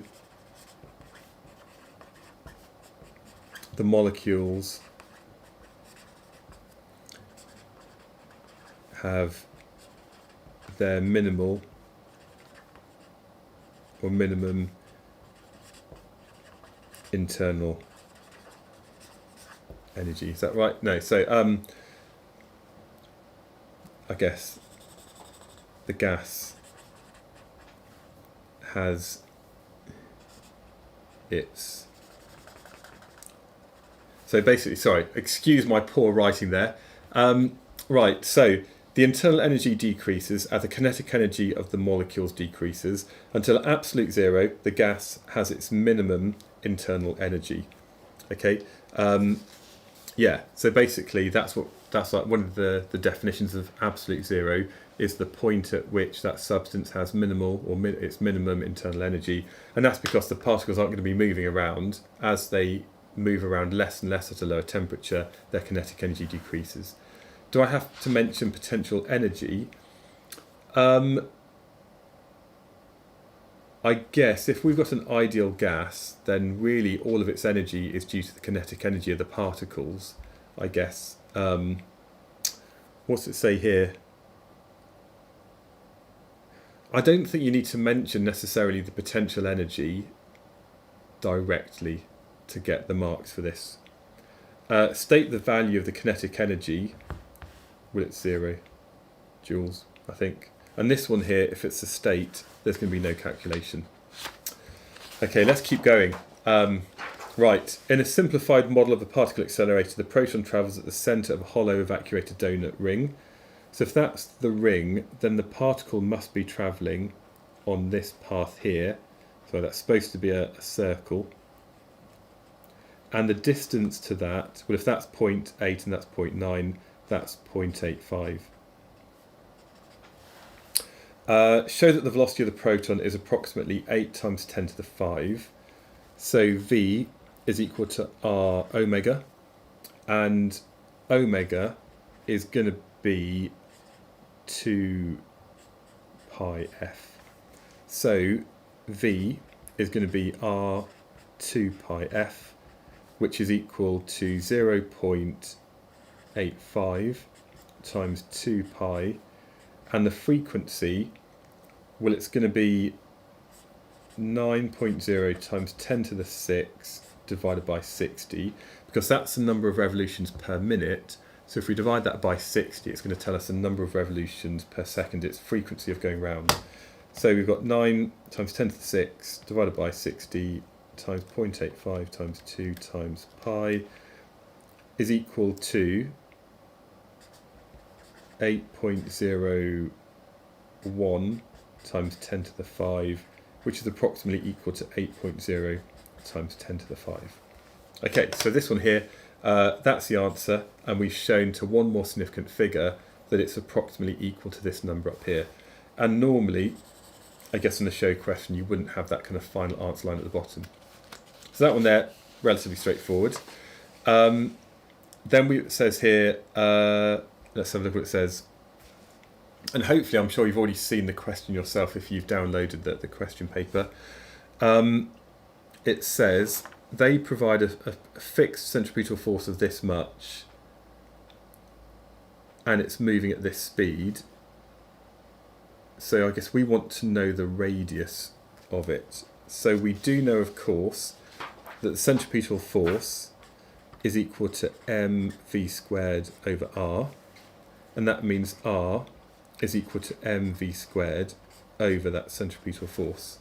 the molecules have their minimal or minimum internal energy. Is that right? No. So I guess the gas has its... So basically, sorry, excuse my poor writing there. Right, so the internal energy decreases as the kinetic energy of the molecules decreases until at absolute zero, the gas has its minimum internal energy. Okay, yeah. So basically, that's like one of the definitions of absolute zero is the point at which that substance has minimal or its minimum internal energy, and that's because the particles aren't going to be moving around. As they move around less and less at a lower temperature, their kinetic energy decreases. Do I have to mention potential energy? I guess if we've got an ideal gas, then really all of its energy is due to the kinetic energy of the particles, I guess. What's it say here? I don't think you need to mention necessarily the potential energy directly to get the marks for this. State the value of the kinetic energy. Well, it's 0 joules, I think. And this one here, if it's a state, there's going to be no calculation. Okay, let's keep going. Right, in a simplified model of a particle accelerator, the proton travels at the centre of a hollow evacuated donut ring. So if that's the ring, then the particle must be travelling on this path here. So that's supposed to be a circle. And the distance to that, well, if that's 0.8 and that's 0.9, that's 0.85. Show that the velocity of the proton is approximately 8 times 10 to the 5. So V is equal to R omega, and omega is going to be 2 pi f. So V is going to be R 2 pi f, which is equal to 0.85 times 2 pi, and the frequency, well, it's going to be 9.0 times 10 to the 6 divided by 60, because that's the number of revolutions per minute. So if we divide that by 60, it's going to tell us the number of revolutions per second, its frequency of going round. So we've got 9 times 10 to the 6 divided by 60 times 0.85 times 2 times pi is equal to 8.01 times 10 to the 5, which is approximately equal to 8.0 times 10 to the 5. Okay, so this one here, that's the answer, and we've shown to one more significant figure that it's approximately equal to this number up here. And normally, I guess in a show question, you wouldn't have that kind of final answer line at the bottom. So that one there, relatively straightforward. Then it says here, let's have a look what it says. And hopefully, I'm sure you've already seen the question yourself if you've downloaded the question paper. It says they provide a fixed centripetal force of this much, and it's moving at this speed. So I guess we want to know the radius of it. So we do know, of course, that the centripetal force is equal to mv squared over r, and that means r is equal to mv squared over that centripetal force.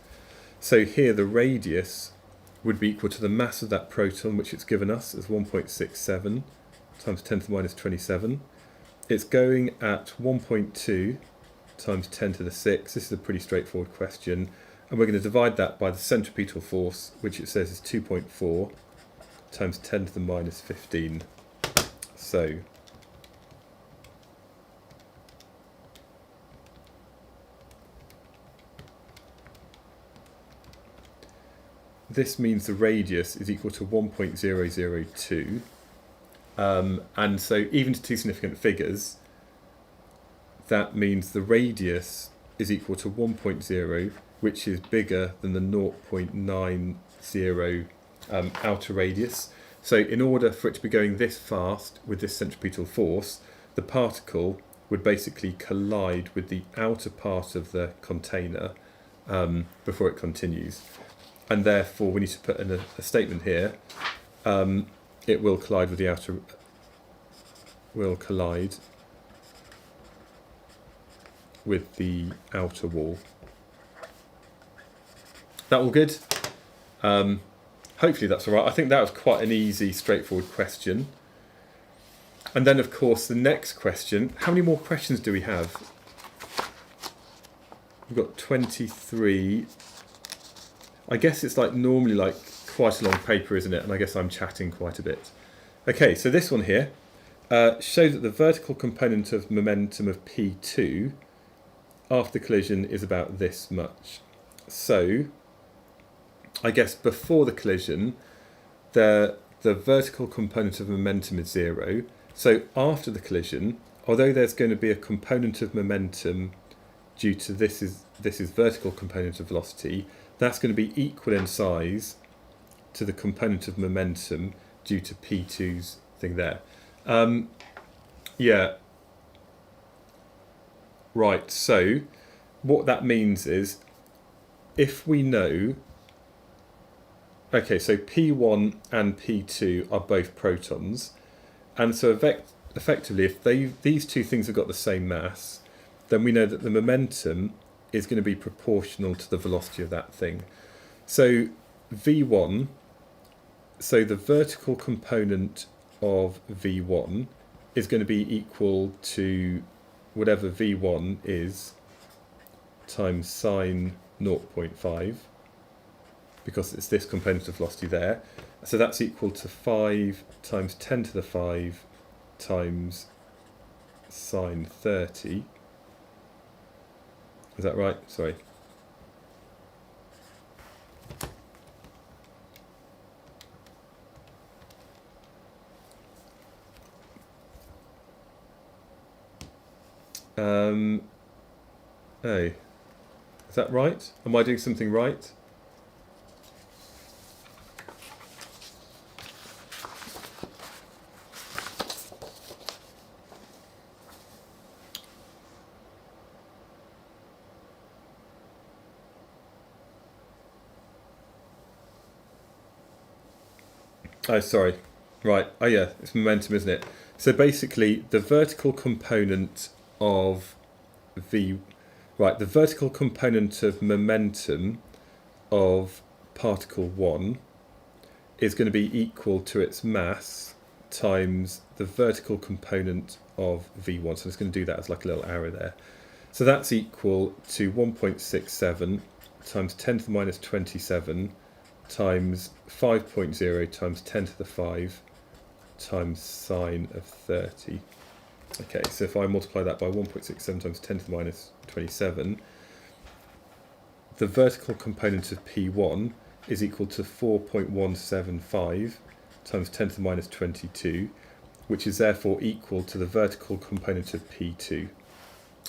So here the radius would be equal to the mass of that proton, which it's given us as 1.67 times 10 to the minus 27, it's going at 1.2 times 10 to the 6. This is a pretty straightforward question. And we're going to divide that by the centripetal force, which it says is 2.4 times 10 to the minus 15. So this means the radius is equal to 1.002. And so even to two significant figures, that means the radius is equal to 1.0, which is bigger than the 0.90 outer radius. So in order for it to be going this fast with this centripetal force, the particle would basically collide with the outer part of the container before it continues. And therefore we need to put in a statement here. It will collide with the outer, will collide with the outer wall. That all good? Hopefully that's all right. I think that was quite an easy, straightforward question. And then, of course, the next question. How many more questions do we have? We've got 23. I guess it's like normally like quite a long paper, isn't it? And I guess I'm chatting quite a bit. Okay, so this one here shows that the vertical component of momentum of P2 after the collision is about this much. So I guess before the collision, the vertical component of momentum is 0. So after the collision, although there's going to be a component of momentum due to this is vertical component of velocity, that's going to be equal in size to the component of momentum due to P2's thing there. Yeah. Right, so what that means is if we know, okay, so P1 and P2 are both protons, and so effectively if these two things have got the same mass, then we know that the momentum is going to be proportional to the velocity of that thing. So V1, so the vertical component of V1 is going to be equal to whatever V1 is times sine 0.5, because it's this component of velocity there. So that's equal to 5 times 10 to the 5 times sine 30. Is that right? Sorry. Oh, is that right? Am I doing something right? Oh, sorry. Right. Oh, yeah. It's momentum, isn't it? So basically, the vertical component of the vertical component of momentum of particle 1 is going to be equal to its mass times the vertical component of V1. So I'm just going to do that as like a little arrow there. So that's equal to 1.67 times 10 to the minus 27 times 5.0 times 10 to the 5 times sine of 30. Okay, so if I multiply that by 1.67 times 10 to the minus 27, the vertical component of P1 is equal to 4.175 times 10 to the minus 22, which is therefore equal to the vertical component of P2.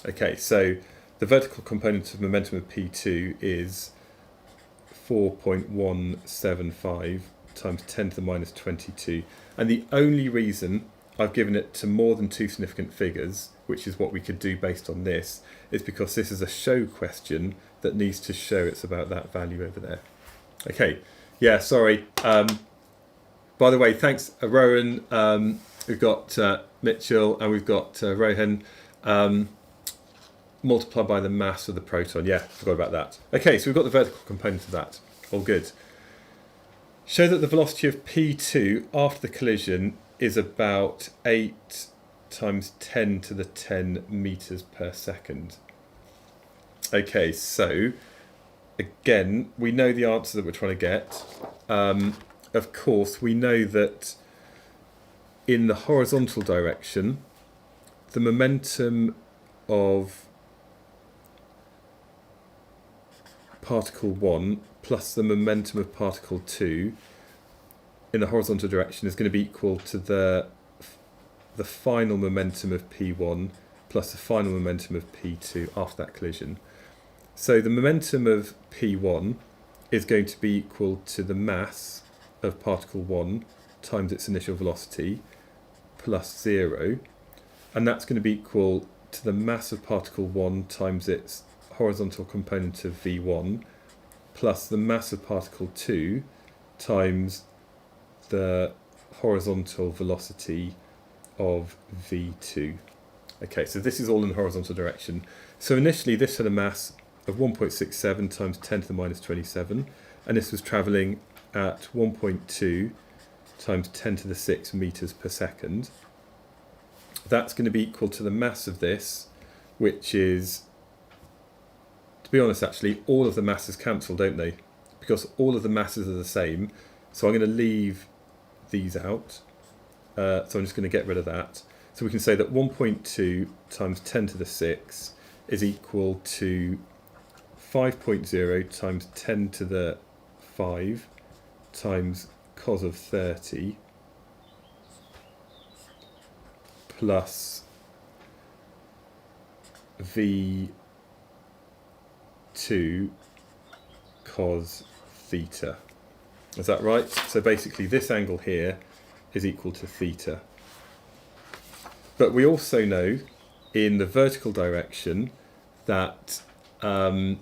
Okay, so the vertical component of momentum of P2 is 4.175 times 10 to the minus 22. And the only reason I've given it to more than two significant figures, which is what we could do based on this, is because this is a show question that needs to show it's about that value over there. Okay, yeah, sorry. By the way, thanks, Rowan. We've got Mitchell and we've got Rohan. Multiplied by the mass of the proton. Yeah, forgot about that. Okay, so we've got the vertical component of that. All good. Show that the velocity of P2 after the collision is about 8 times 10 to the 10 meters per second. Okay, so again, we know the answer that we're trying to get. Of course, we know that in the horizontal direction, the momentum of particle 1 plus the momentum of particle 2 in the horizontal direction is going to be equal to the final momentum of P1 plus the final momentum of P2 after that collision. So the momentum of P1 is going to be equal to the mass of particle 1 times its initial velocity plus 0, and that's going to be equal to the mass of particle 1 times its horizontal component of V1 plus the mass of particle 2 times the horizontal velocity of V2. Okay, so this is all in the horizontal direction. So initially this had a mass of 1.67 times 10 to the minus 27, and this was travelling at 1.2 times 10 to the 6 meters per second. That's going to be equal to the mass of this, which is, to be honest actually, all of the masses cancel, don't they? Because all of the masses are the same, so I'm going to leave these out. So I'm just going to get rid of that. So we can say that 1.2 times 10 to the 6 is equal to 5.0 times 10 to the 5 times cos of 30 plus V2 cos theta. Is that right? So basically this angle here is equal to theta. But we also know in the vertical direction that P2,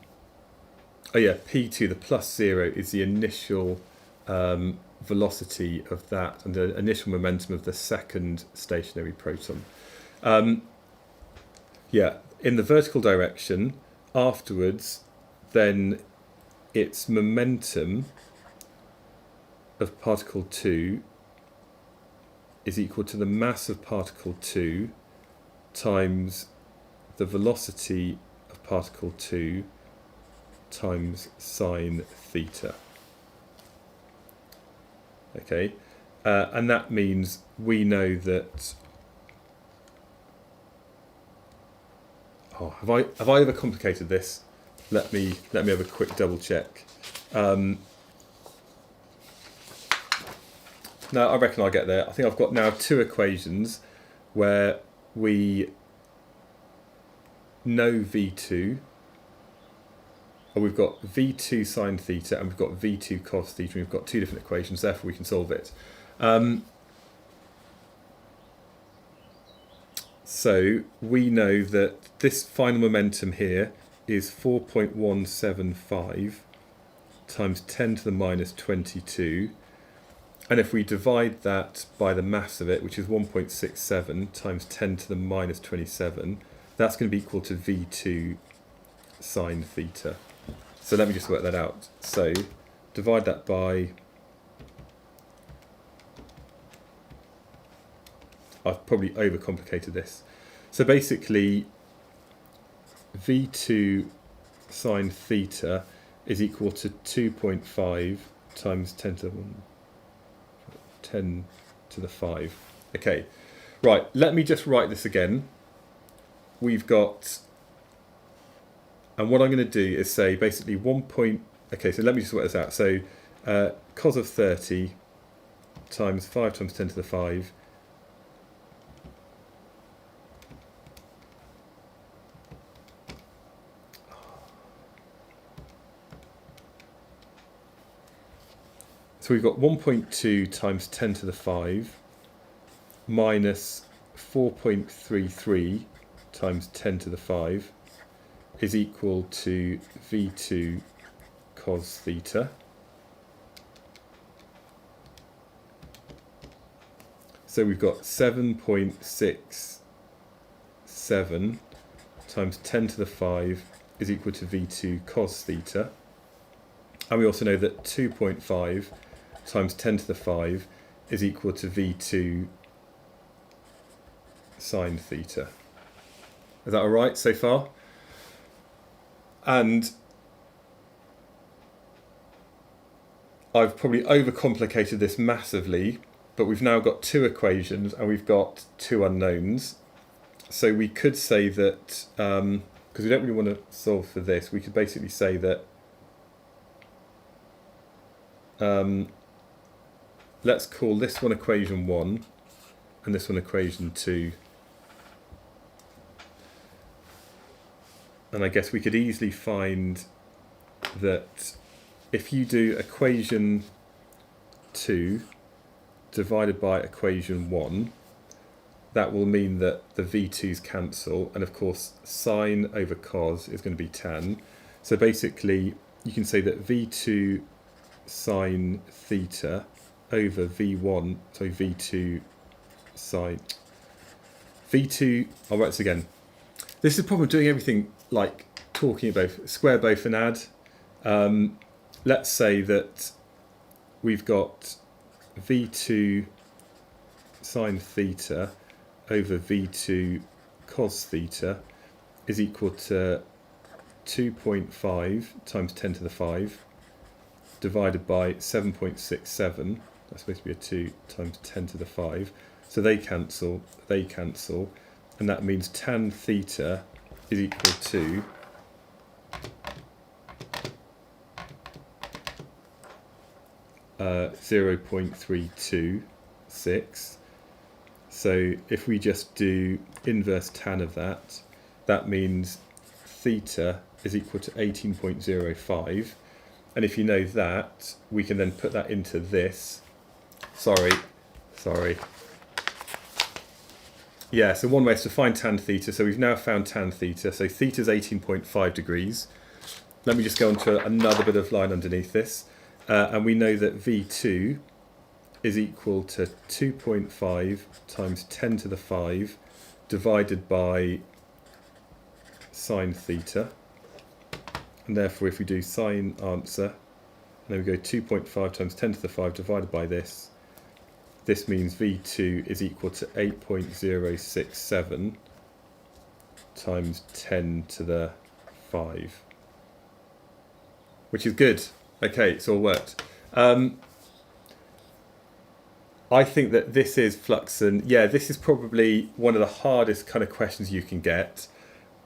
the plus 0, is the initial velocity of that and the initial momentum of the second stationary proton. In the vertical direction, afterwards, then its momentum of particle 2 is equal to the mass of particle 2 times the velocity of particle 2 times sine theta. Okay, and that means we know that. Oh, have I overcomplicated this? Let me have a quick double check. No, I reckon I'll get there. I think I've got now two equations where we know V2, or we've got V2 sine theta and we've got V2 cos theta, and we've got two different equations, therefore we can solve it. So we know that this final momentum here is 4.175 times 10 to the minus 22. And if we divide that by the mass of it, which is 1.67 times 10 to the minus 27, that's going to be equal to V2 sine theta. So let me just work that out. So divide that by, I've probably overcomplicated this. So basically, V2 sine theta is equal to 2.5 times 10 to the 5. Okay, right, let me just write this again. We've got, and what I'm going to do is say basically okay, so let me just work this out. So cos of 30 times 5 times 10 to the 5 So we've got 1.2 times 10 to the 5 minus 4.33 times 10 to the 5 is equal to V2 cos theta. So we've got 7.67 times 10 to the 5 is equal to V2 cos theta. And we also know that 2.5 times 10 to the 5 is equal to V2 sine theta. Is that all right so far? And I've probably overcomplicated this massively, but we've now got two equations and we've got two unknowns. So we could say that, because we don't really want to solve for this, we could basically say that let's call this one equation 1 and this one equation 2. And I guess we could easily find that if you do equation 2 divided by equation 1, that will mean that the V2's cancel, and of course sine over cos is going to be tan. So basically you can say that V2 sine theta over V1, so V2 sine V2, I'll write this again. This is the problem of doing everything like talking about square both and add. Let's say that we've got V2 sine theta over V2 cos theta is equal to 2.5 times 10 to the 5 divided by 7.67. That's supposed to be a 2 times 10 to the 5. So they cancel, and that means tan theta is equal to 0.326. So if we just do inverse tan of that, that means theta is equal to 18.05. And if you know that, we can then put that into this. Sorry. Yeah, so one way is to find tan theta. So we've now found tan theta. So theta is 18.5 degrees. Let me just go on to another bit of line underneath this. And we know that V2 is equal to 2.5 times 10 to the 5 divided by sine theta. And therefore, if we do sine answer, and then we go 2.5 times 10 to the 5 divided by this, this means V2 is equal to 8.067 times 10 to the 5, which is good. Okay, it's all worked. I think that this is Fluxon. Yeah, this is probably one of the hardest kind of questions you can get.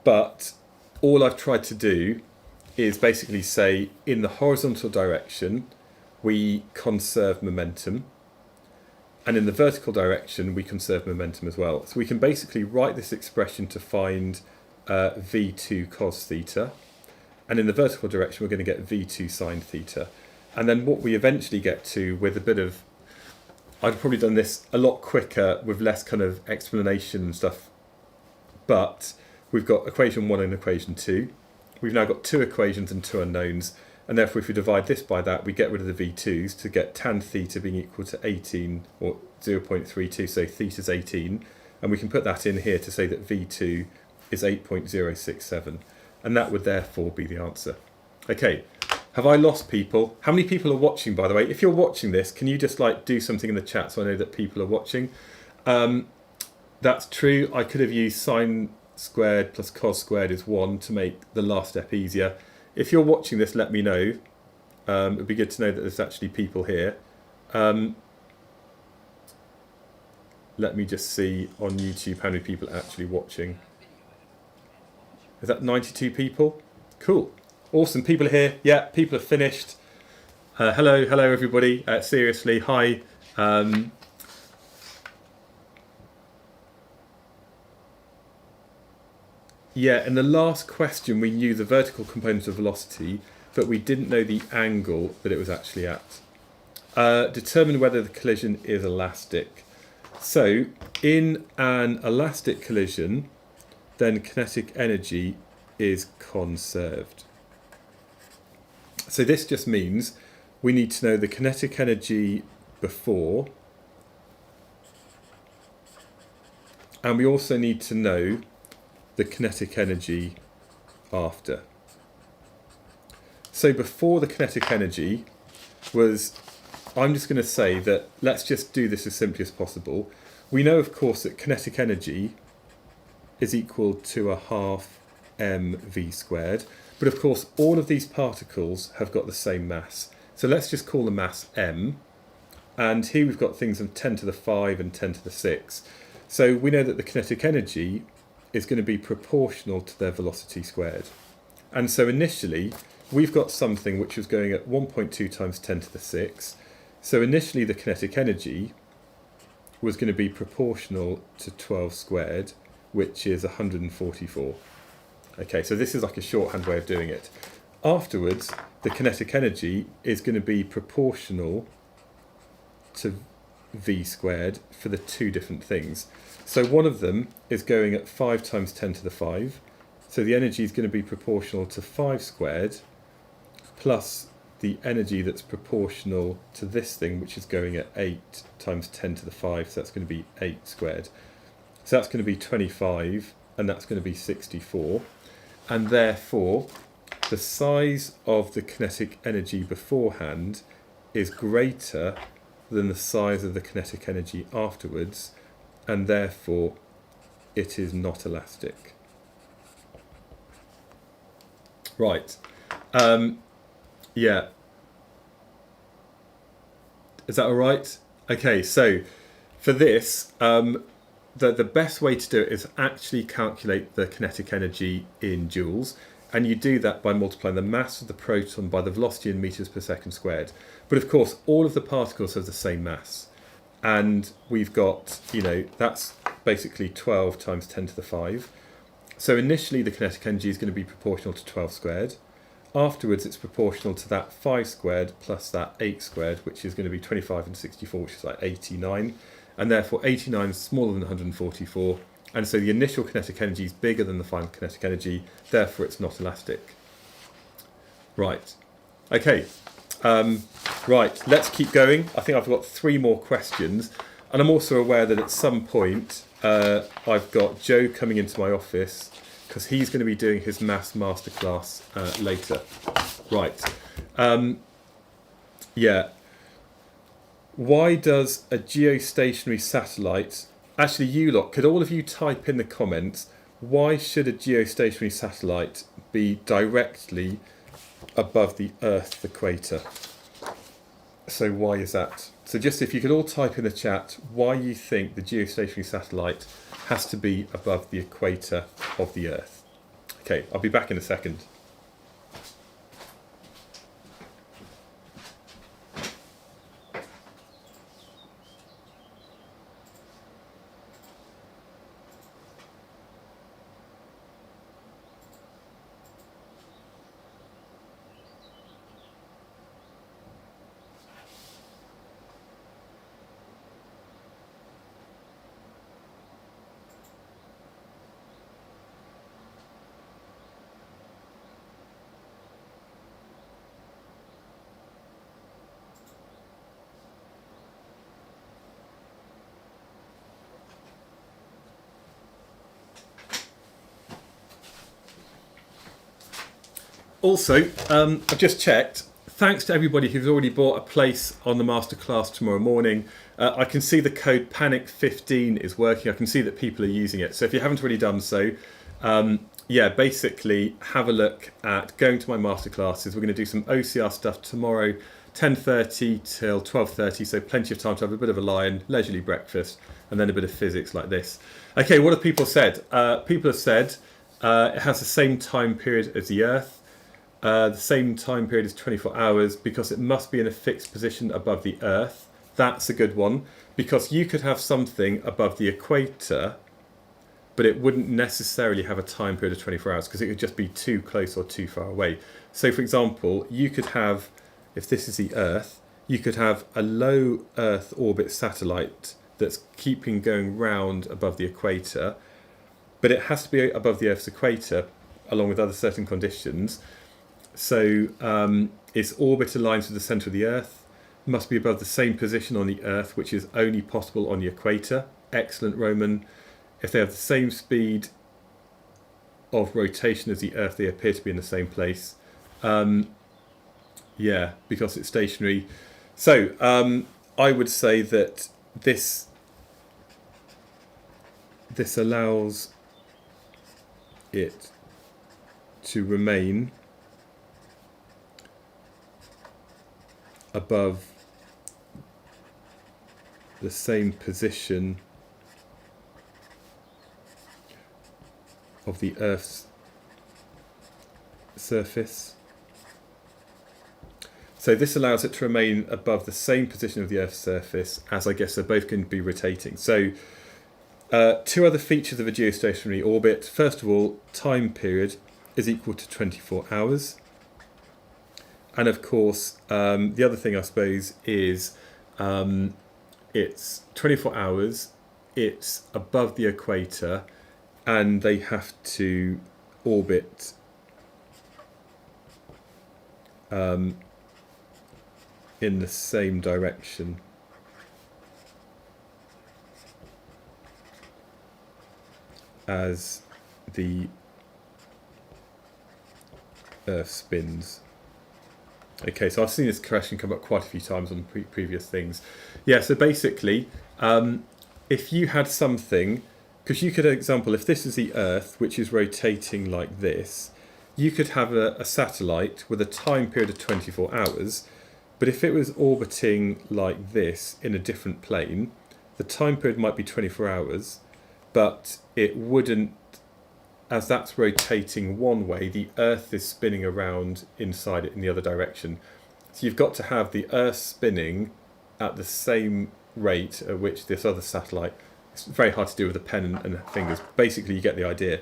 But all I've tried to do is basically say in the horizontal direction, we conserve momentum. And in the vertical direction, we conserve momentum as well. So we can basically write this expression to find V2 cos theta. And in the vertical direction, we're going to get V2 sine theta. And then what we eventually get to with a bit of, I'd probably done this a lot quicker with less kind of explanation and stuff. But we've got equation 1 and equation 2. We've now got two equations and two unknowns. And therefore, if we divide this by that, we get rid of the V2s to get tan theta being equal to 18 or 0.32. So theta's 18. And we can put that in here to say that V2 is 8.067. And that would therefore be the answer. Okay, have I lost people? How many people are watching, by the way? If you're watching this, can you just like do something in the chat so I know that people are watching? That's true. I could have used sine squared plus cos squared is 1 to make the last step easier. If you're watching this, let me know. It would be good to know that there's actually people here. Let me just see on YouTube how many people are actually watching. Is that 92 people? Cool. Awesome. People are here. Yeah, people have finished. Hello everybody. Seriously, hi. Yeah, in the last question we knew the vertical component of velocity, but we didn't know the angle that it was actually at. Determine whether the collision is elastic. So, in an elastic collision, then kinetic energy is conserved. So this just means we need to know the kinetic energy before, and we also need to know the kinetic energy after. So before the kinetic energy was, I'm just going to say that let's just do this as simply as possible. We know, of course, that kinetic energy is equal to a half mv squared. But of course, all of these particles have got the same mass. So let's just call the mass m. And here we've got things of 10 to the 5 and 10 to the 6. So we know that the kinetic energy is going to be proportional to their velocity squared. And so initially, we've got something which was going at 1.2 times 10 to the 6. So initially, the kinetic energy was going to be proportional to 12 squared, which is 144. Okay, so this is like a shorthand way of doing it. Afterwards, the kinetic energy is going to be proportional to v squared for the two different things. So one of them is going at 5 times 10 to the 5. So the energy is going to be proportional to 5 squared plus the energy that's proportional to this thing, which is going at 8 times 10 to the 5. So that's going to be 8 squared. So that's going to be 25, and that's going to be 64. And therefore, the size of the kinetic energy beforehand is greater than the size of the kinetic energy afterwards, and therefore it is not elastic. Right. Yeah. Is that all right? Okay, so for this, the best way to do it is actually calculate the kinetic energy in joules, and you do that by multiplying the mass of the proton by the velocity in meters per second squared. But of course, all of the particles have the same mass, and we've got, that's basically 12 times 10 to the 5. So initially the kinetic energy is going to be proportional to 12 squared. Afterwards it's proportional to that 5 squared plus that 8 squared, which is going to be 25 and 64, which is like 89. And therefore 89 is smaller than 144. And so the initial kinetic energy is bigger than the final kinetic energy, therefore it's not elastic. Right. Okay. Right, let's keep going. I think I've got 3 more questions. And I'm also aware that at some point I've got Joe coming into my office because he's going to be doing his maths masterclass later. Right. Yeah. Why does a geostationary satellite... Actually, you lot, could all of you type in the comments, why should a geostationary satellite be directly above the Earth's equator? So why is that? So just if you could all type in the chat why you think the geostationary satellite has to be above the equator of the Earth. Okay, I'll be back in a second. Also, I've just checked. Thanks to everybody who's already bought a place on the masterclass tomorrow morning. I can see the code PANIC15 is working. I can see that people are using it. So if you haven't already done so, yeah, basically have a look at going to my masterclasses. We're going to do some OCR stuff tomorrow, 10:30 till 12:30. So plenty of time to have a bit of a lie-in, leisurely breakfast, and then a bit of physics like this. Okay, what have people said? People have said it has the same time period as the Earth. The same time period is 24 hours because it must be in a fixed position above the Earth. That's a good one because you could have something above the equator, but it wouldn't necessarily have a time period of 24 hours because it could just be too close or too far away. So for example, you could have, if this is the Earth, you could have a low Earth orbit satellite that's keeping going round above the equator, but it has to be above the Earth's equator along with other certain conditions. So its orbit aligns with the centre of the Earth, must be above the same position on the Earth, which is only possible on the equator. Excellent, Roman. If they have the same speed of rotation as the Earth, they appear to be in the same place. Yeah, because it's stationary. So I would say that this allows it to remain above the same position of the Earth's surface. So this allows it to remain above the same position of the Earth's surface, as I guess they're both going to be rotating. So two other features of a geostationary orbit. First of all, time period is equal to 24 hours. And of course, the other thing I suppose is it's 24 hours, it's above the equator, and they have to orbit in the same direction. As the Earth spins. Okay, so I've seen this question come up quite a few times on previous things. Yeah, so basically, if you had something, because you could, example, if this is the Earth, which is rotating like this, you could have a satellite with a time period of 24 hours, but if it was orbiting like this in a different plane, the time period might be 24 hours, but it wouldn't, as that's rotating one way, the Earth is spinning around inside it in the other direction. So you've got to have the Earth spinning at the same rate at which this other satellite. It's very hard to do with a pen and fingers. Basically, you get the idea.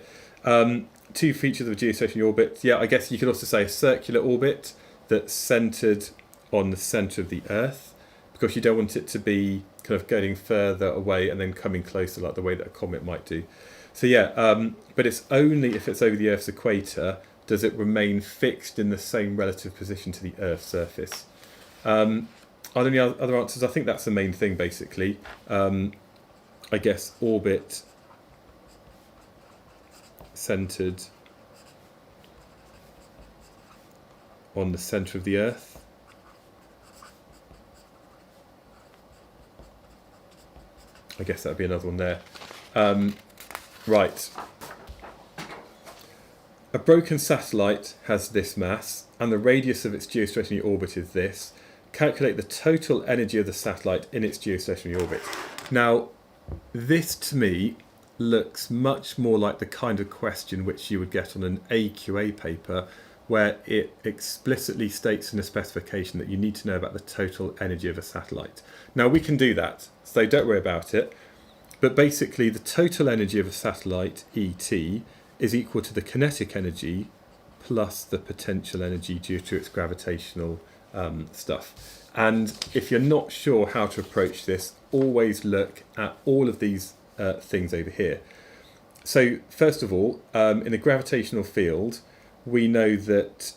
Two features of a geostationary orbit. Yeah, I guess you could also say a circular orbit that's centered on the center of the Earth, because you don't want it to be kind of getting further away and then coming closer like the way that a comet might do. So yeah, but it's only if it's over the Earth's equator does it remain fixed in the same relative position to the Earth's surface. Are there any other answers? I think that's the main thing, basically. I guess orbit centered on the center of the Earth. I guess that would be another one there. Right. A broken satellite has this mass, and the radius of its geostationary orbit is this. Calculate the total energy of the satellite in its geostationary orbit. Now, this to me looks much more like the kind of question which you would get on an AQA paper, where it explicitly states in a specification that you need to know about the total energy of a satellite. Now, we can do that, so don't worry about it. But basically, the total energy of a satellite, ET, is equal to the kinetic energy plus the potential energy due to its gravitational stuff. And if you're not sure how to approach this, always look at all of these things over here. So first of all, in a gravitational field, we know that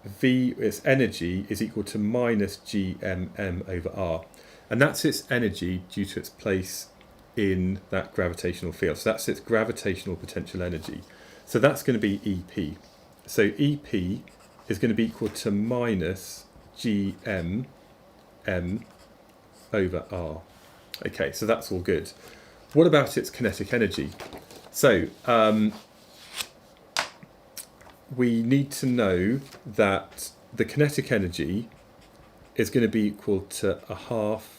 V, its energy, is equal to minus gmm over r. And that's its energy due to its place in that gravitational field. So that's its gravitational potential energy. So that's going to be EP. So EP is going to be equal to minus gmm over r. Okay, so that's all good. What about its kinetic energy? So we need to know that the kinetic energy is going to be equal to a half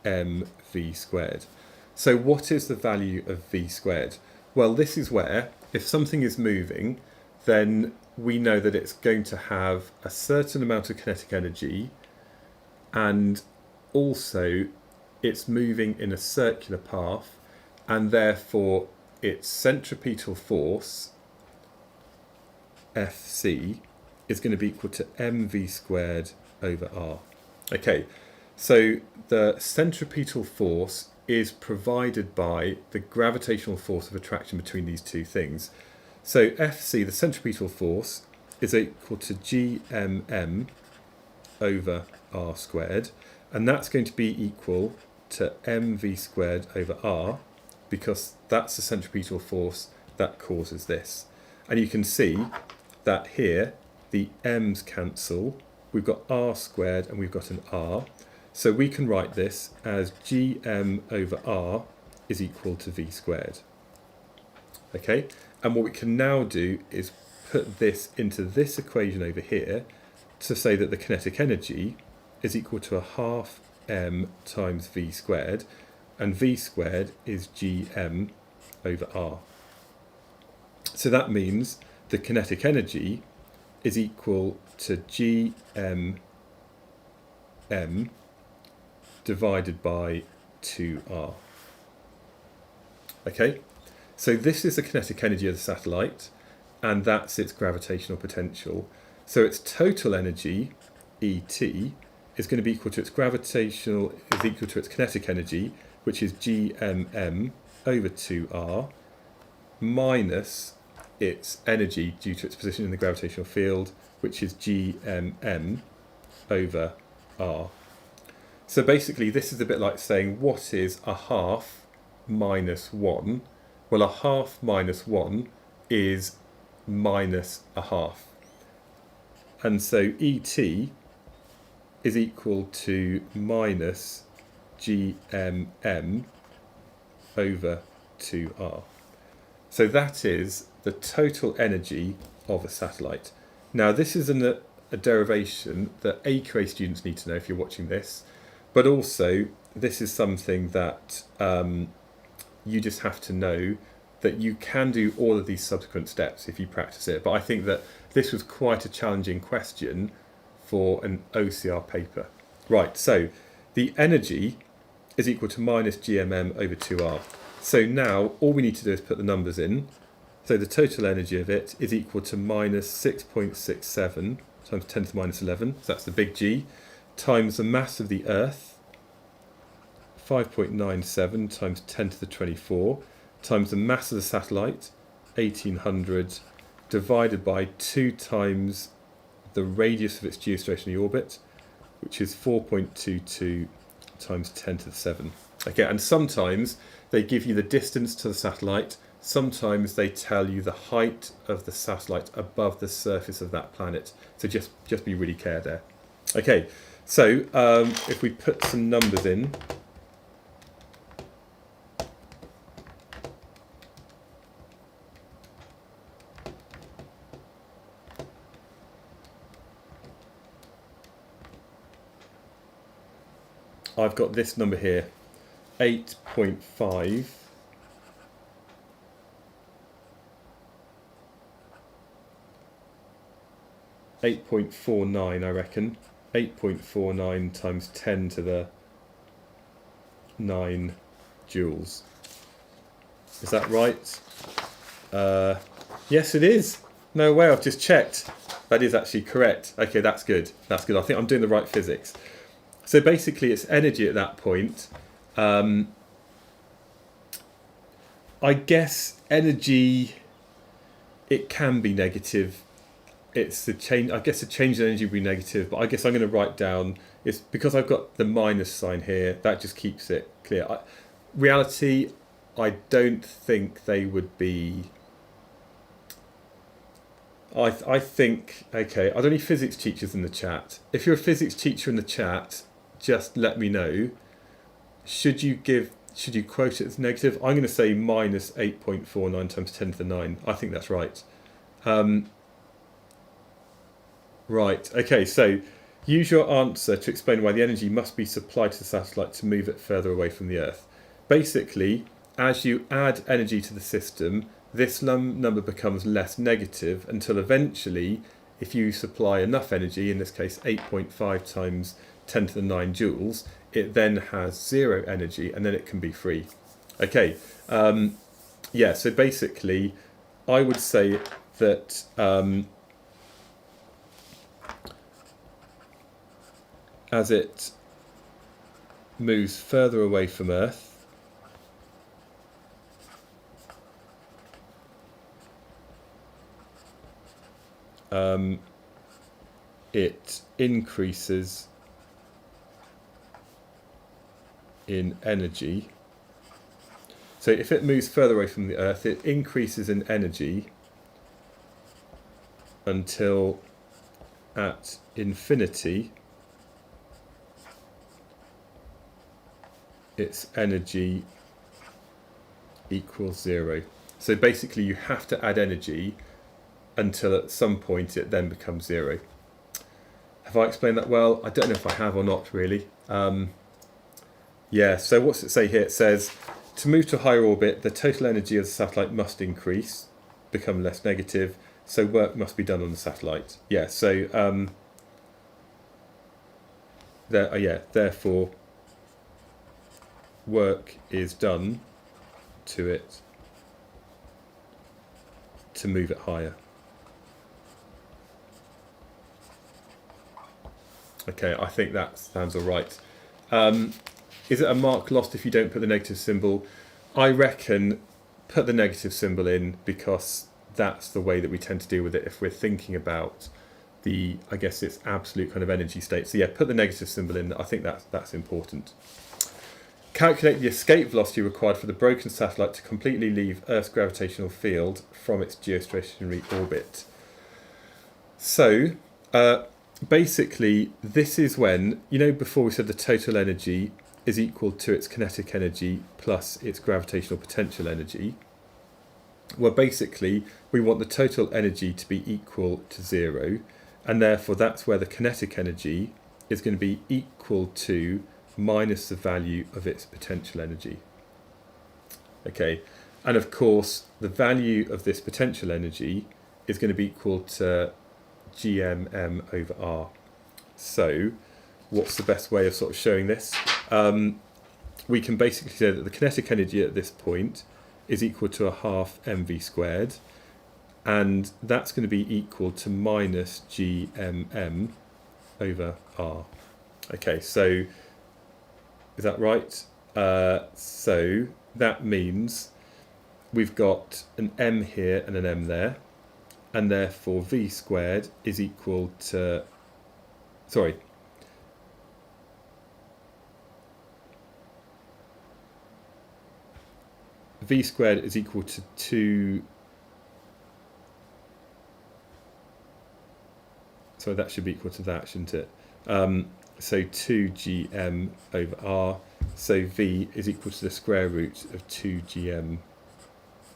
mv squared. So what is the value of v squared? Well, this is where, if something is moving, then we know that it's going to have a certain amount of kinetic energy, and also it's moving in a circular path, and therefore its centripetal force, Fc, is going to be equal to mv squared over r. Okay, so the centripetal force is provided by the gravitational force of attraction between these two things. So Fc, the centripetal force, is equal to gmm over r squared, and that's going to be equal to mv squared over r, because that's the centripetal force that causes this. And you can see that here the m's cancel, we've got r squared and we've got an r, so we can write this as gm over r is equal to v squared. Okay, And what we can now do is put this into this equation over here to say that the kinetic energy is equal to a half m times v squared, and v squared is gm over r. So that means the kinetic energy is equal to gm m divided by 2r. Okay, so this is the kinetic energy of the satellite, and that's its gravitational potential. So its total energy, ET, is going to be equal to its gravitational, is equal to its kinetic energy, which is gmm over 2r, minus its energy due to its position in the gravitational field, which is gmm over r. So basically this is a bit like saying, what is a half minus 1? Well, a half minus 1 is minus a half. And so ET is equal to minus gmm over 2r. So that is the total energy of a satellite. Now this is a derivation that AQA students need to know if you're watching this, but also this is something that you just have to know that you can do all of these subsequent steps if you practice it. But I think that this was quite a challenging question for an OCR paper. Right, so the energy is equal to minus gmm over 2r. So now all we need to do is put the numbers in. So the total energy of it is equal to minus 6.67 times 10 to the minus 11, so that's the big G, times the mass of the Earth, 5.97 times 10 to the 24, times the mass of the satellite, 1800, divided by 2 times the radius of its geostationary orbit, which is 4.22 times 10 to the 7. Okay, and sometimes they give you the distance to the satellite, sometimes they tell you the height of the satellite above the surface of that planet. So just be really careful there. Okay, so if we put some numbers in, I've got this number here, 8.5. 8.49, I reckon. 8.49 times 10 to the 9 joules. Is that right? Yes, it is. No way, I've just checked. That is actually correct. Okay, that's good. That's good. I think I'm doing the right physics. So basically, it's energy at that point. I guess energy, it can be negative. It's the change. I guess the change in energy will be negative, but I guess I'm going to write down. It's because I've got the minus sign here. That just keeps it clear. Reality, I don't think they would be. I think, okay, are there any physics teachers in the chat? If you're a physics teacher in the chat, just let me know. Should you quote it as negative? I'm going to say minus 8.49 times 10 to the 9. I think that's right. Right, okay, so use your answer to explain why the energy must be supplied to the satellite to move it further away from the Earth. Basically, as you add energy to the system, this number becomes less negative until eventually, if you supply enough energy, in this case 8.5 times 10 to the 9 joules, it then has 0 energy and then it can be free. Okay, yeah, so basically I would say that as it moves further away from Earth, it increases in energy. So if it moves further away from the Earth, it increases in energy until at infinity its energy equals 0. So basically you have to add energy until at some point it then becomes 0. Have I explained that well? I don't know if I have or not really. Yeah, so what's it say here? It says, to move to a higher orbit, the total energy of the satellite must increase, become less negative, so work must be done on the satellite. Yeah, so therefore work is done to it to move it higher. Okay, I think that sounds all right. Is it a mark lost if you don't put the negative symbol? I reckon put the negative symbol in, because that's the way that we tend to deal with it if we're thinking about the, I guess it's absolute kind of energy state. So yeah, put the negative symbol in. I think that's important. Calculate the escape velocity required for the broken satellite to completely leave Earth's gravitational field from its geostationary orbit. So basically, this is when, you know, before we said the total energy is equal to its kinetic energy plus its gravitational potential energy. Well, basically, we want the total energy to be equal to 0, and therefore that's where the kinetic energy is going to be equal to minus the value of its potential energy. Okay, and of course, the value of this potential energy is going to be equal to gmm over r. So what's the best way of sort of showing this? We can basically say that the kinetic energy at this point is equal to a half mv squared, and that's going to be equal to minus gmm over r. Okay, so is that right? So that means we've got an m here and an m there, and therefore v squared is equal to, sorry, v squared is equal to 2, so that should be equal to that, shouldn't it? So 2gm over r, so v is equal to the square root of 2gm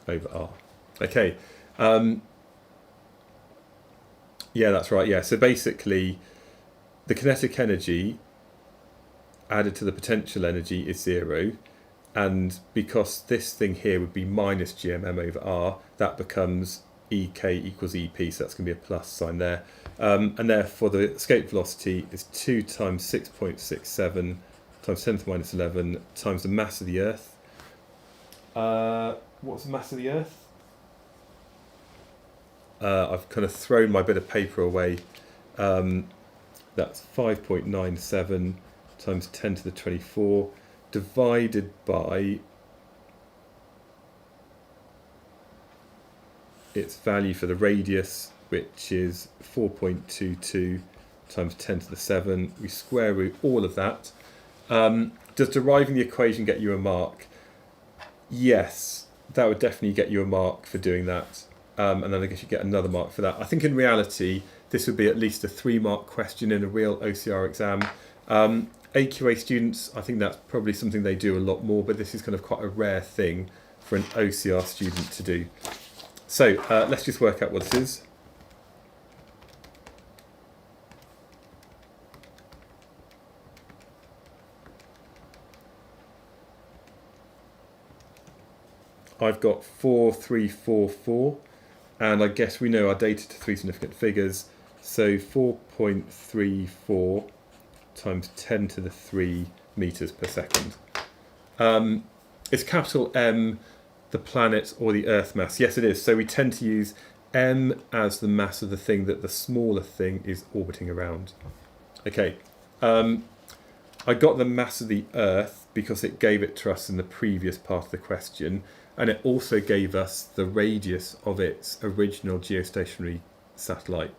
over r. Okay, yeah, that's right, yeah. So basically, the kinetic energy added to the potential energy is 0, and because this thing here would be minus gmm over r, that becomes ek equals ep, so that's going to be a plus sign there. And therefore the escape velocity is 2 times 6.67 times 10 to the minus 11 times the mass of the Earth. What's the mass of the Earth? I've kind of thrown my bit of paper away. That's 5.97 times 10 to the 24 divided by its value for the radius, which is 4.22 times 10 to the 7. We square root all of that. Does deriving the equation get you a mark? Yes, that would definitely get you a mark for doing that. And then I guess you get another mark for that. I think in reality, this would be at least a 3-mark question in a real OCR exam. AQA students, I think that's probably something they do a lot more, but this is kind of quite a rare thing for an OCR student to do. So let's just work out what this is. I've got 4344, and I guess we know our data to 3 significant figures. So 4.34 times 10 to the 3 meters per second. Is capital M the planet or the Earth mass? Yes, it is. So we tend to use m as the mass of the thing that the smaller thing is orbiting around. Okay, I got the mass of the Earth because it gave it to us in the previous part of the question, and it also gave us the radius of its original geostationary satellite.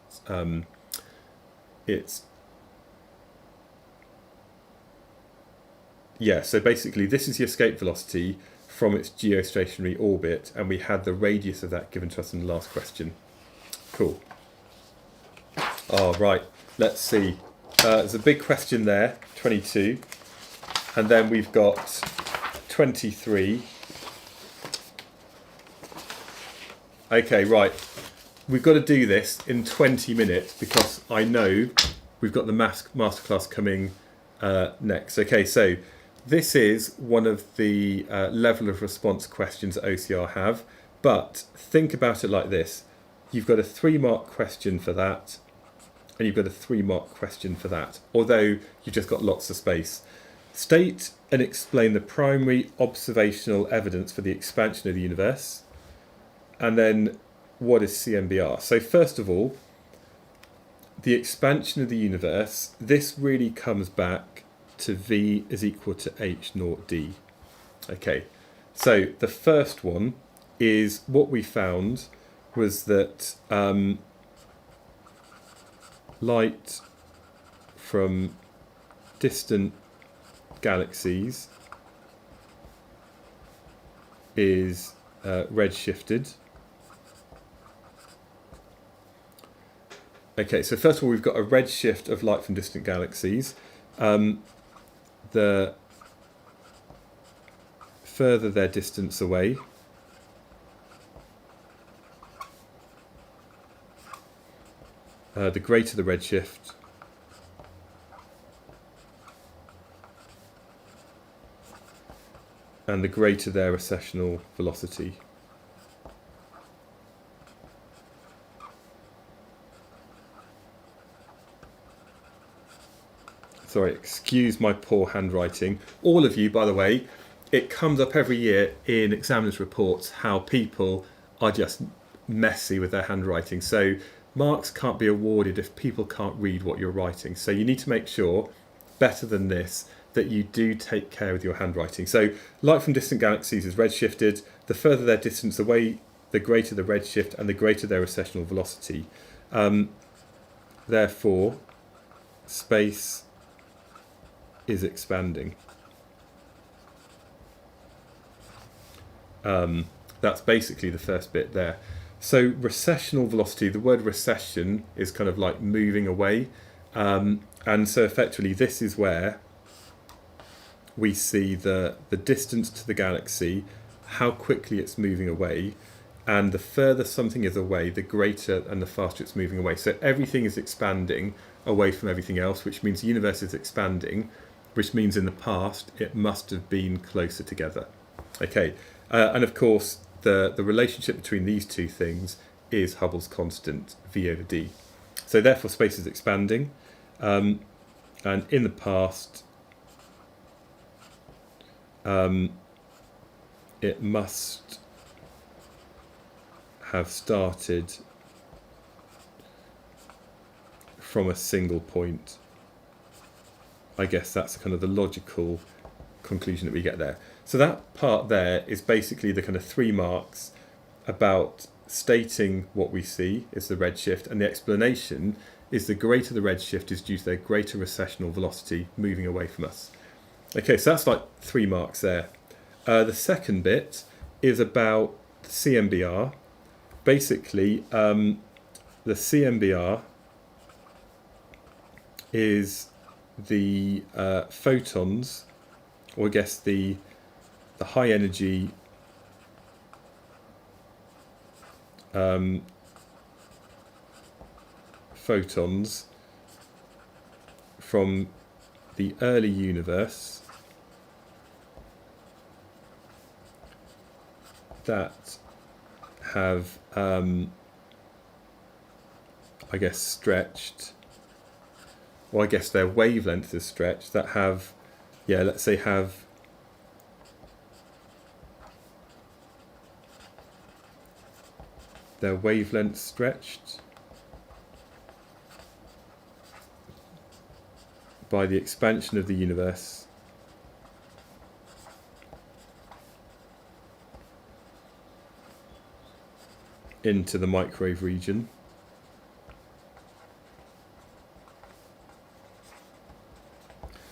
So basically this is the escape velocity from its geostationary orbit, and we had the radius of that given to us in the last question. Cool. Oh, right, let's see. There's a big question there, 22, and then we've got 23, Okay, right. We've got to do this in 20 minutes because I know we've got the masterclass coming next. Okay, so this is one of the level of response questions that OCR have, but think about it like this. You've got a 3-mark question for that, and you've got a 3-mark question for that, although you've just got lots of space. State and explain the primary observational evidence for the expansion of the universe, and then what is CMBR? So first of all, the expansion of the universe, this really comes back to V is equal to H naught D. Okay, so the first one is what we found was that light from distant galaxies is redshifted. Okay, so first of all, we've got a redshift of light from distant galaxies. The further their distance away, the greater the redshift, and the greater their recessional velocity. Sorry, excuse my poor handwriting. All of you, by the way, it comes up every year in examiners' reports how people are just messy with their handwriting. So marks can't be awarded if people can't read what you're writing. So you need to make sure, better than this, that you do take care with your handwriting. So light from distant galaxies is redshifted. The further their distance away, the greater the redshift and the greater their recessional velocity. Therefore, space is expanding. That's basically the first bit there. So recessional velocity, the word recession is kind of like moving away. And so effectively this is where we see the distance to the galaxy, how quickly it's moving away, and the further something is away, the greater and the faster it's moving away. So everything is expanding away from everything else, which means the universe is expanding, which means in the past it must have been closer together. Okay, and of course the relationship between these two things is Hubble's constant, V over D. So therefore space is expanding, and in the past it must have started from a single point. I guess that's kind of the logical conclusion that we get there. So that part there is basically the kind of 3 marks about stating what we see is the redshift, and the explanation is the greater the redshift is due to their greater recessional velocity moving away from us. Okay, so that's like 3 marks there. The second bit is about CMBR. Basically, the CMBR is the photons, or I guess the high energy photons from the early universe that have, I guess, stretched, or I guess their wavelength is stretched, that have, yeah, let's say have their wavelength stretched by the expansion of the universe into the microwave region.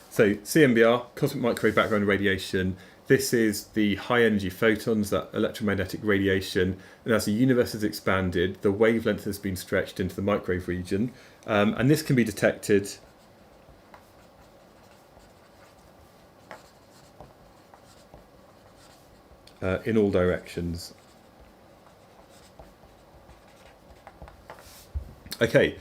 So CMBR, cosmic microwave background radiation, this is the high energy photons, that electromagnetic radiation, and as the universe has expanded, the wavelength has been stretched into the microwave region, and this can be detected in all directions. Okay,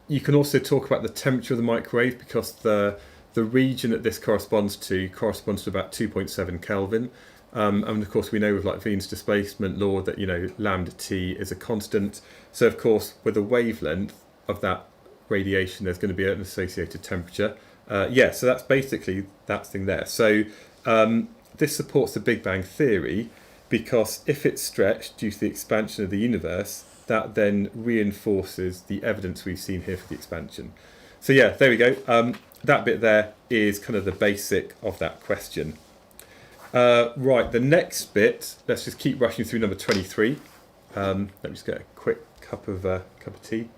you can also talk about the temperature of the microwave, because the region that this corresponds to about 2.7 Kelvin. And of course we know with like Wien's displacement law that, you know, lambda t is a constant. So of course with the wavelength of that radiation there's going to be an associated temperature. So that's basically that thing there. So this supports the Big Bang theory, because if it's stretched due to the expansion of the universe, that then reinforces the evidence we've seen here for the expansion. So yeah, there we go. That bit there is kind of the basic of that question. Right, the next bit, let's just keep rushing through number 23. Let me just get a quick cup of tea.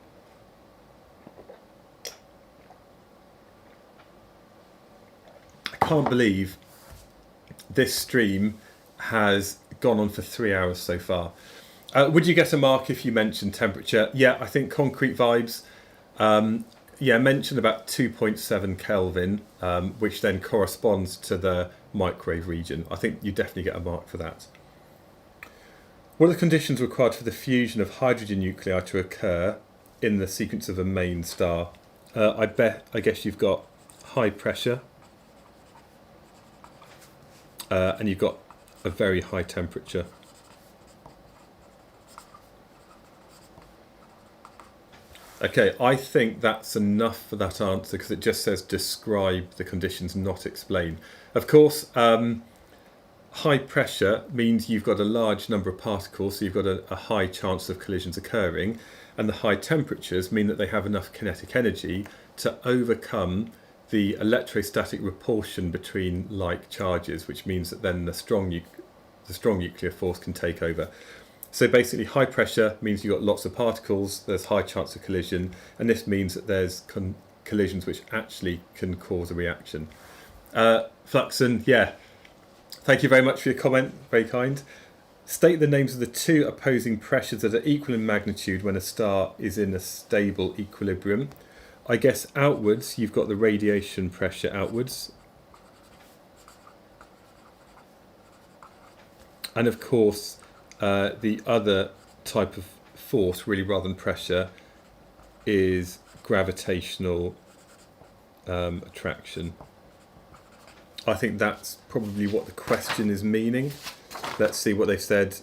I can't believe this stream has gone on for 3 hours so far. Would you get a mark if you mentioned temperature? Yeah, I think concrete vibes. Mention about 2.7 Kelvin, which then corresponds to the microwave region. I think you definitely get a mark for that. What are the conditions required for the fusion of hydrogen nuclei to occur in the sequence of a main star? I guess you've got high pressure, and you've got a very high temperature. Okay, I think that's enough for that answer, because it just says describe the conditions, not explain. Of course, high pressure means you've got a large number of particles, so you've got a high chance of collisions occurring, and the high temperatures mean that they have enough kinetic energy to overcome the electrostatic repulsion between like charges, which means that then the strong nuclear force can take over. So basically high pressure means you've got lots of particles, there's high chance of collision, and this means that there's collisions which actually can cause a reaction. Fluxon, yeah, thank you very much for your comment, very kind. State the names of the two opposing pressures that are equal in magnitude when a star is in a stable equilibrium. I guess outwards, you've got the radiation pressure outwards. And of course, the other type of force, really rather than pressure, is gravitational attraction. I think that's probably what the question is meaning. Let's see what they've said.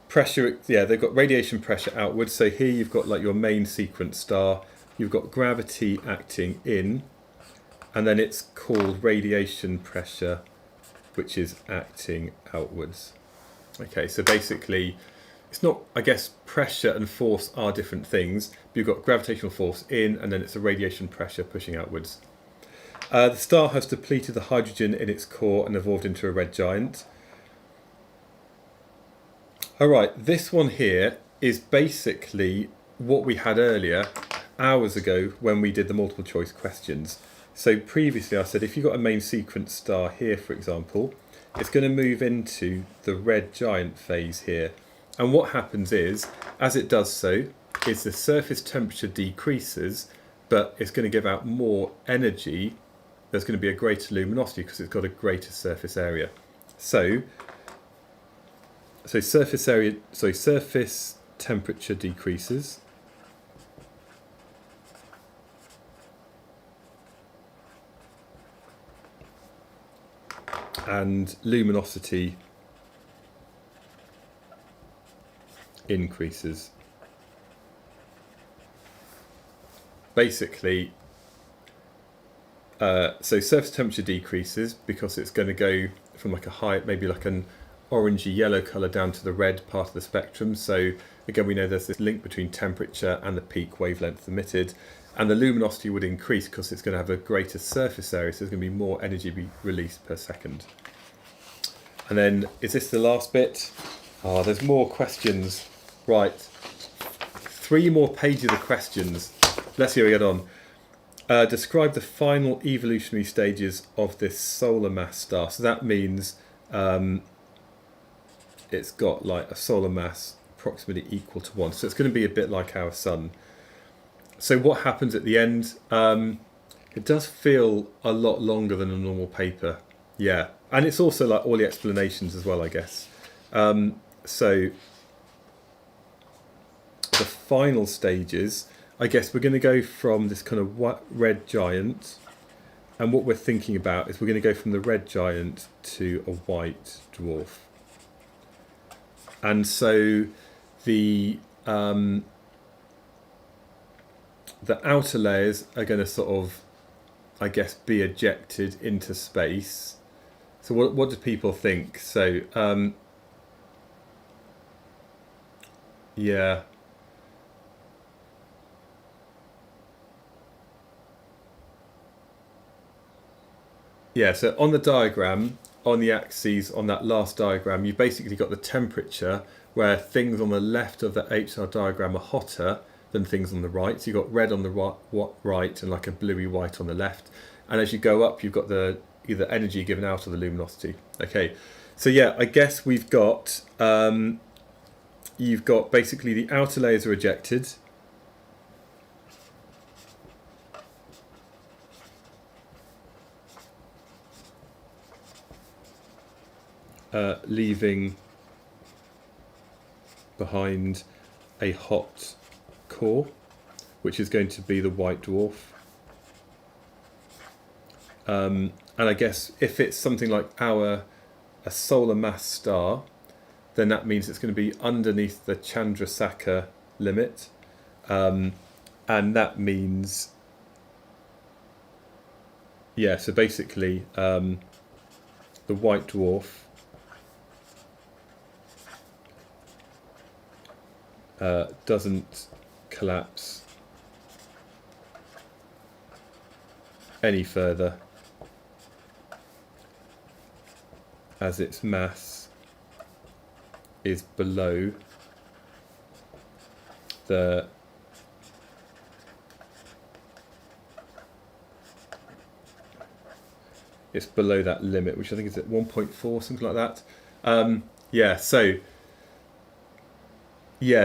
Pressure, yeah, they've got radiation pressure outwards. So here you've got like your main sequence star. You've got gravity acting in, and then it's called radiation pressure, which is acting outwards. Okay, so basically, it's not, I guess, pressure and force are different things, but you've got gravitational force in, and then it's a radiation pressure pushing outwards. The star has depleted the hydrogen in its core and evolved into a red giant. Alright, this one here is basically what we had earlier, hours ago, when we did the multiple choice questions. So previously I said if you've got a main sequence star here, for example, it's going to move into the red giant phase here. And what happens is, as it does so, is the surface temperature decreases, but it's going to give out more energy. There's going to be a greater luminosity because it's got a greater surface area. So surface temperature decreases. And luminosity increases. Basically, so surface temperature decreases because it's going to go from like a high, maybe like an orangey yellow colour down to the red part of the spectrum. So again, we know there's this link between temperature and the peak wavelength emitted. And the luminosity would increase because it's going to have a greater surface area, so there's going to be more energy be released per second. And then, is this the last bit? Oh, there's more questions. Right. 3 more pages of questions. Let's see how we get on. Describe the final evolutionary stages of this solar mass star. So that means it's got like a solar mass approximately equal to 1. So it's going to be a bit like our sun. So what happens at the end? It does feel a lot longer than a normal paper. Yeah. And it's also like all the explanations as well, I guess. So the final stages, I guess we're going to go from this kind of red giant, and what we're thinking about is we're going to go from the red giant to a white dwarf. And so the outer layers are going to sort of, I guess, be ejected into space. So what do people think? So yeah. Yeah, so on the diagram, on the axes, on that last diagram, you've basically got the temperature where things on the left of the HR diagram are hotter than things on the right. So you've got red on the right and like a bluey white on the left. And as you go up, you've got the either energy given out or the luminosity. Okay, so yeah, I guess we've got, you've got basically the outer layers are ejected. Leaving behind a hot core, which is going to be the white dwarf. And I guess if it's something like a solar mass star, then that means it's going to be underneath the Chandrasekhar limit. And that means, yeah, so basically the white dwarf doesn't collapse any further as its mass is below the that limit, which I think is at 1.4, something like that.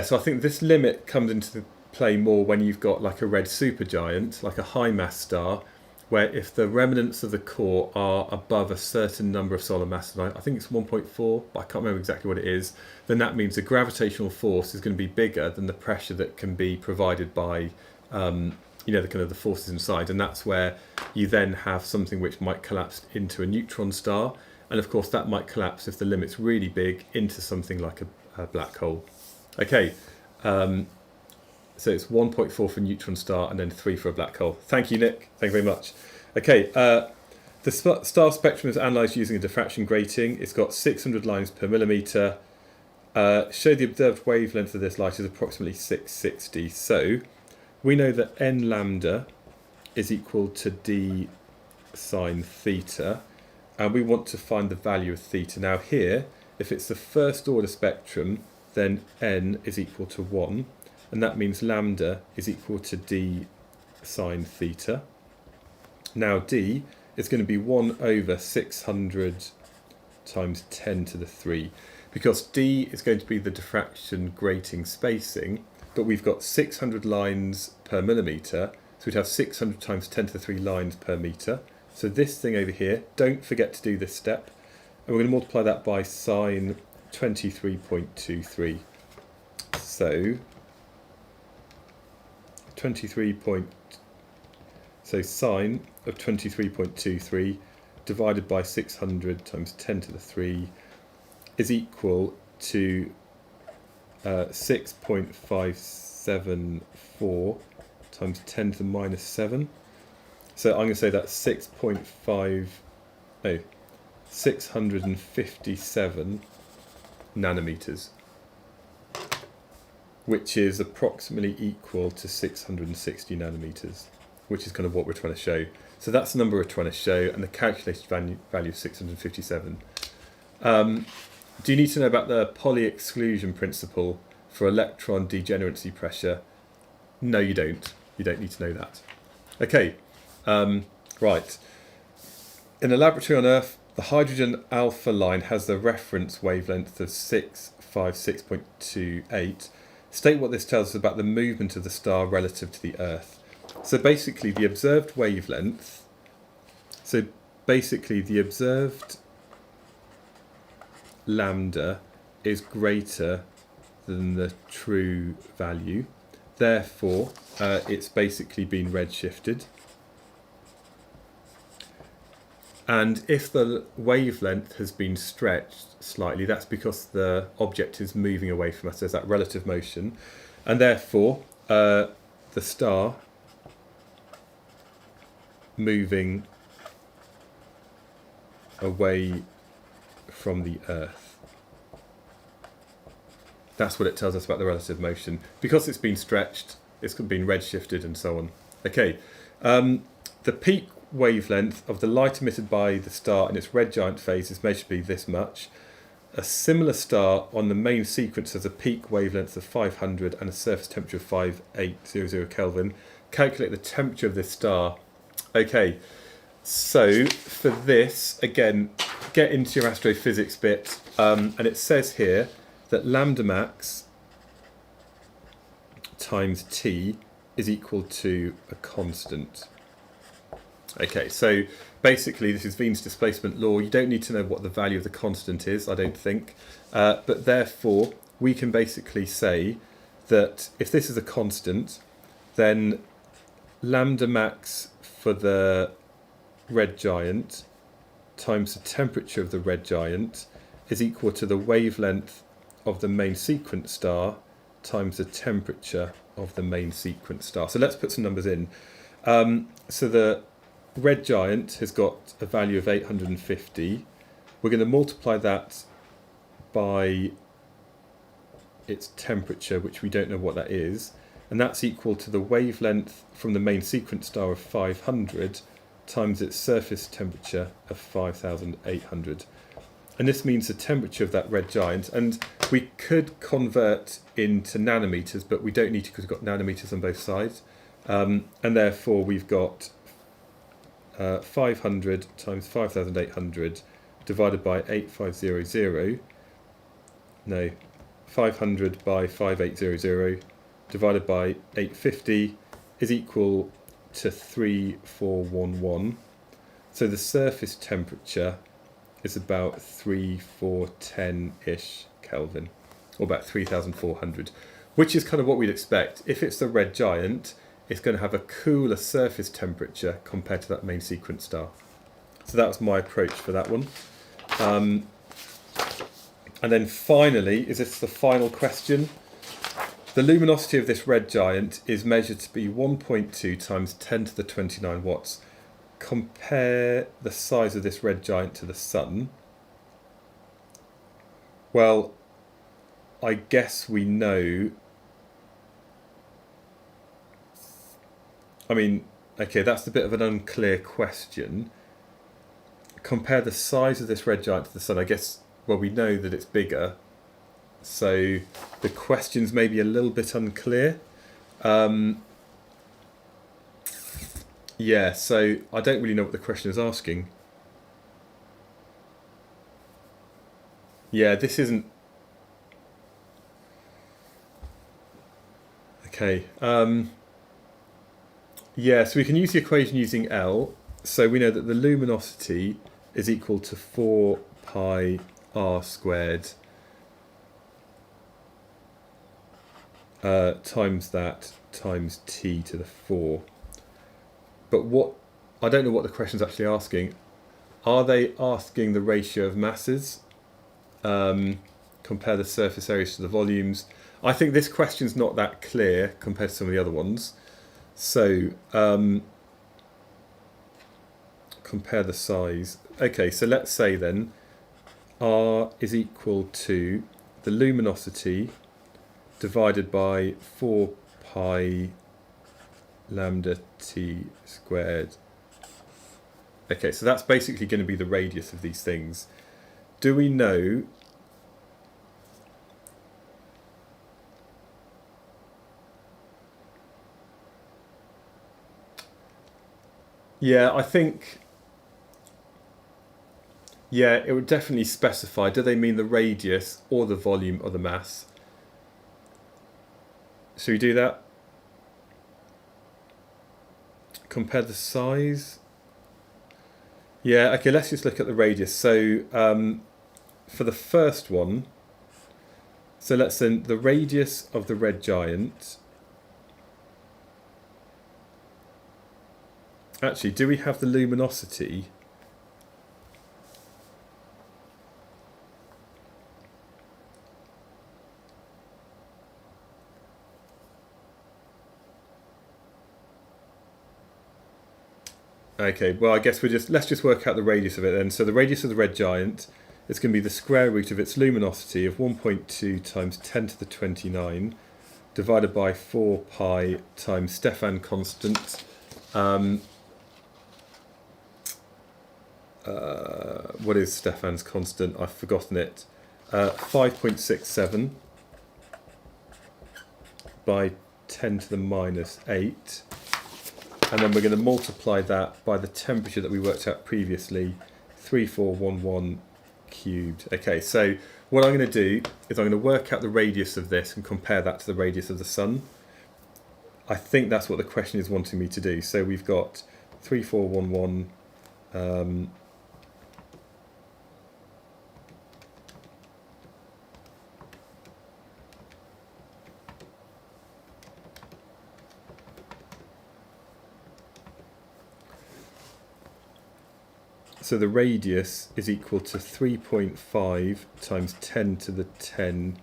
So I think this limit comes into play more when you've got like a red supergiant, like a high mass star, where if the remnants of the core are above a certain number of solar masses, I think it's 1.4, but I can't remember exactly what it is, then that means the gravitational force is going to be bigger than the pressure that can be provided by the kind of the forces inside, and that's where you then have something which might collapse into a neutron star, and of course that might collapse if the limit's really big into something like a black hole. Okay, so it's 1.4 for neutron star and then 3 for a black hole. Thank you, Nick. Thank you very much. Okay, the star spectrum is analysed using a diffraction grating. It's got 600 lines per millimetre. Show the observed wavelength of this light is approximately 660. So we know that n lambda is equal to d sine theta, and we want to find the value of theta. Now here, if it's the first order spectrum, then n is equal to 1, and that means lambda is equal to d sine theta. Now d is going to be 1 over 600 times 10 to the 3, because d is going to be the diffraction grating spacing, but we've got 600 lines per millimetre, so we'd have 600 times 10 to the 3 lines per metre. So this thing over here, don't forget to do this step, and we're going to multiply that by sine 23.23. So sine of 23.23 divided by 600 times 10 to the 3 is equal to 6.574 times 10 to the minus 7. So I'm going to say that's 657 nanometers, which is approximately equal to 660 nanometers, which is kind of what we're trying to show. So that's the number we're trying to show, and the calculated value is 657. Do you need to know about the Pauli exclusion principle for electron degeneracy pressure? No, you don't. You don't need to know that. Okay, right. In a laboratory on Earth, the hydrogen alpha line has the reference wavelength of 656.28. State what this tells us about the movement of the star relative to the Earth. So basically the observed wavelength, lambda is greater than the true value. Therefore, it's basically been redshifted. And if the wavelength has been stretched slightly, that's because the object is moving away from us. There's that relative motion. And therefore, the star moving away from the Earth. That's what it tells us about the relative motion. Because it's been stretched, it's been redshifted and so on. Okay, the peak wavelength of the light emitted by the star in its red giant phase is measured to be this much. A similar star on the main sequence has a peak wavelength of 500 and a surface temperature of 5800 Kelvin. Calculate the temperature of this star. Okay, so for this, again, get into your astrophysics bit, and it says here that lambda max times t is equal to a constant. Okay, so basically this is Wien's displacement law. You don't need to know what the value of the constant is, I don't think. But therefore, we can basically say that if this is a constant, then lambda max for the red giant times the temperature of the red giant is equal to the wavelength of the main sequence star times the temperature of the main sequence star. So let's put some numbers in. So the red giant has got a value of 850. We're going to multiply that by its temperature, which we don't know what that is, and that's equal to the wavelength from the main sequence star of 500 times its surface temperature of 5800. And this means the temperature of that red giant, and we could convert into nanometers, but we don't need to because we've got nanometers on both sides, and therefore we've got 500 times 5800 divided by 8500, no, 500 by 5800 divided by 850 is equal to 3411. So the surface temperature is about 3410-ish Kelvin, or about 3400, which is kind of what we'd expect. If it's the red giant, it's going to have a cooler surface temperature compared to that main sequence star. So that was my approach for that one. And then finally, is this the final question? The luminosity of this red giant is measured to be 1.2 times 10 to the 29 watts. Compare the size of this red giant to the sun. Well, I guess we know. I mean, okay, that's a bit of an unclear question. Compare the size of this red giant to the sun. I guess, well, we know that it's bigger. So the question's maybe a little bit unclear. Yeah, so I don't really know what the question is asking. Yeah, this isn't... Okay. Yeah, so we can use the equation using L. So we know that the luminosity is equal to 4 pi r squared times that times t to the 4. But what, I don't know what the question's actually asking. Are they asking the ratio of masses? Compare the surface areas to the volumes. I think this question's not that clear compared to some of the other ones. So compare the size. Okay, so let's say then R is equal to the luminosity divided by 4 pi lambda t squared. Okay, so that's basically going to be the radius of these things. Do we know Yeah, I think, yeah, it would definitely specify, do they mean the radius or the volume or the mass? Should we do that? Compare the size. Yeah, okay, let's just look at the radius. So for the first one, So let's send the radius of the red giant. Actually, do we have the luminosity? Okay, well, I guess let's just work out the radius of it then. So the radius of the red giant is going to be the square root of its luminosity of 1.2 times 10 to the 29 divided by 4 pi times Stefan constant. What is Stefan's constant? I've forgotten it. 5.67 by 10 to the minus 8. And then we're going to multiply that by the temperature that we worked out previously, 3411 cubed. Okay, so what I'm going to do is I'm going to work out the radius of this and compare that to the radius of the sun. I think that's what the question is wanting me to do. So we've got 3411 so the radius is equal to 3.5 times 10 to the 10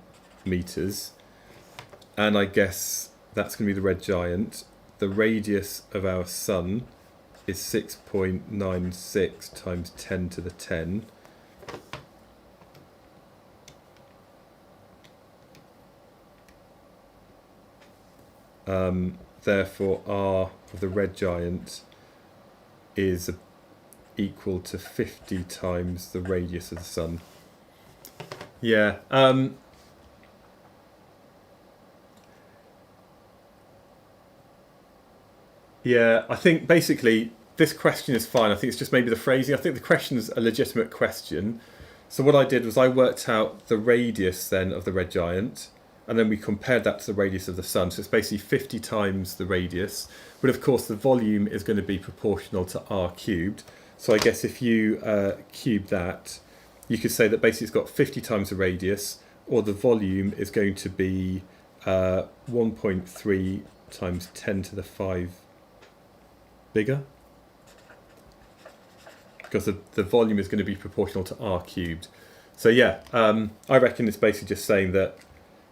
meters. And I guess that's going to be the red giant. The radius of our sun is 6.96 times 10 to the 10. Therefore, R of the red giant is equal to 50 times the radius of the sun. Yeah. Yeah, I think basically this question is fine. I think it's just maybe the phrasing. I think the question is a legitimate question. So what I did was I worked out the radius then of the red giant, and then we compared that to the radius of the sun. So it's basically 50 times the radius. But of course the volume is going to be proportional to r cubed. So I guess if you cube that, you could say that basically it's got 50 times the radius, or the volume is going to be 1.3 times 10 to the 5 bigger. Because the volume is going to be proportional to r cubed. So yeah, I reckon it's basically just saying that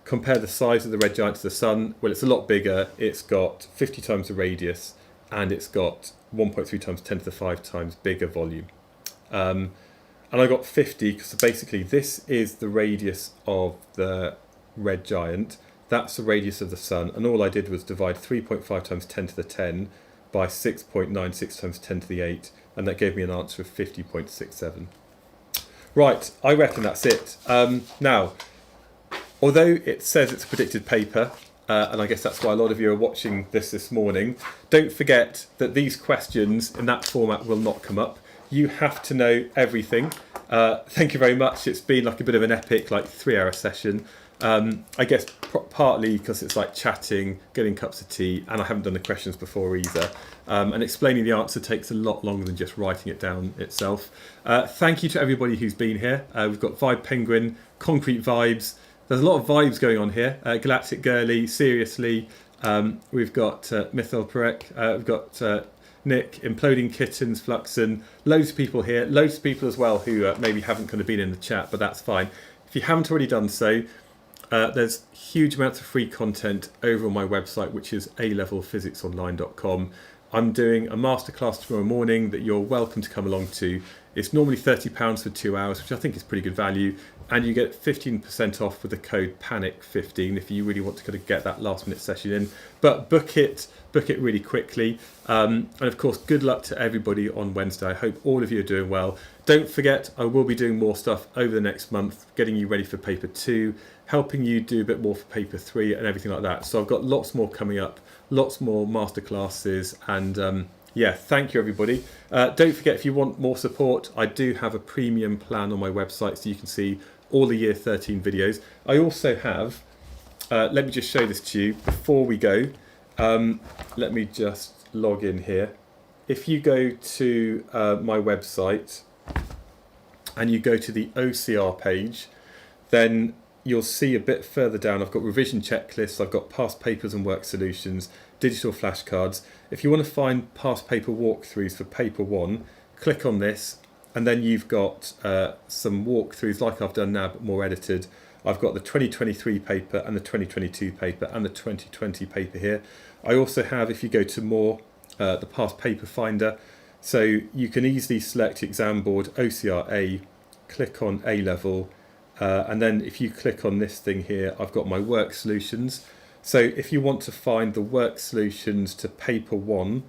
compare the size of the red giant to the sun. Well, it's a lot bigger. It's got 50 times the radius, and it's got 1.3 times 10 to the 5 times bigger volume. And I got 50 because basically this is the radius of the red giant. That's the radius of the sun. And all I did was divide 3.5 times 10 to the 10 by 6.96 times 10 to the 8. And that gave me an answer of 50.67. Right, I reckon that's it. Now, although it says it's a predicted paper, and I guess that's why a lot of you are watching this morning, don't forget that these questions in that format will not come up. You have to know everything. Thank you very much. It's been like a bit of an epic 3-hour session. I guess partly because it's like chatting, getting cups of tea, and I haven't done the questions before either. And explaining the answer takes a lot longer than just writing it down itself. Thank you to everybody who's been here. We've got Vibe Penguin, Concrete Vibes. There's a lot of vibes going on here. Galactic Girly, Seriously. We've got Mithil Parek. We've got Nick, Imploding Kittens, Fluxon. Loads of people here. Loads of people as well who maybe haven't kind of been in the chat, but that's fine. If you haven't already done so, there's huge amounts of free content over on my website, which is alevelphysicsonline.com. I'm doing a masterclass tomorrow morning that you're welcome to come along to. It's normally £30 for 2 hours, which I think is pretty good value. And you get 15% off with the code PANIC15 if you really want to kind of get that last minute session in. But book it really quickly. And of course, good luck to everybody on Wednesday. I hope all of you are doing well. Don't forget, I will be doing more stuff over the next month, getting you ready for paper 2, helping you do a bit more for paper 3 and everything like that. So I've got lots more coming up, lots more masterclasses, and yeah, thank you everybody. Don't forget, if you want more support, I do have a premium plan on my website so you can see all the year 13 videos. I also have, let me just show this to you before we go. Let me just log in here. If you go to my website and you go to the OCR page, then you'll see a bit further down, I've got revision checklists, I've got past papers and work solutions, digital flashcards. If you want to find past paper walkthroughs for paper 1, click on this, and then you've got some walkthroughs like I've done now, but more edited. I've got the 2023 paper and the 2022 paper and the 2020 paper here. I also have, if you go to more, the past paper finder, so you can easily select exam board OCR A, click on A level, and then if you click on this thing here, I've got my work solutions. So if you want to find the work solutions to paper 1,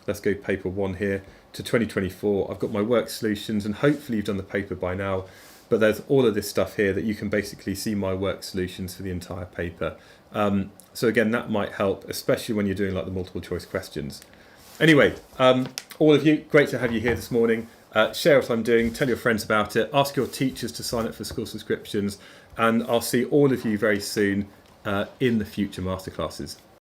let's go paper 1 here, to 2024, I've got my work solutions, and hopefully you've done the paper by now, but there's all of this stuff here that you can basically see my work solutions for the entire paper. So again, that might help, especially when you're doing like the multiple choice questions. Anyway, all of you, great to have you here this morning. Share what I'm doing, tell your friends about it, ask your teachers to sign up for school subscriptions, and I'll see all of you very soon in the future masterclasses.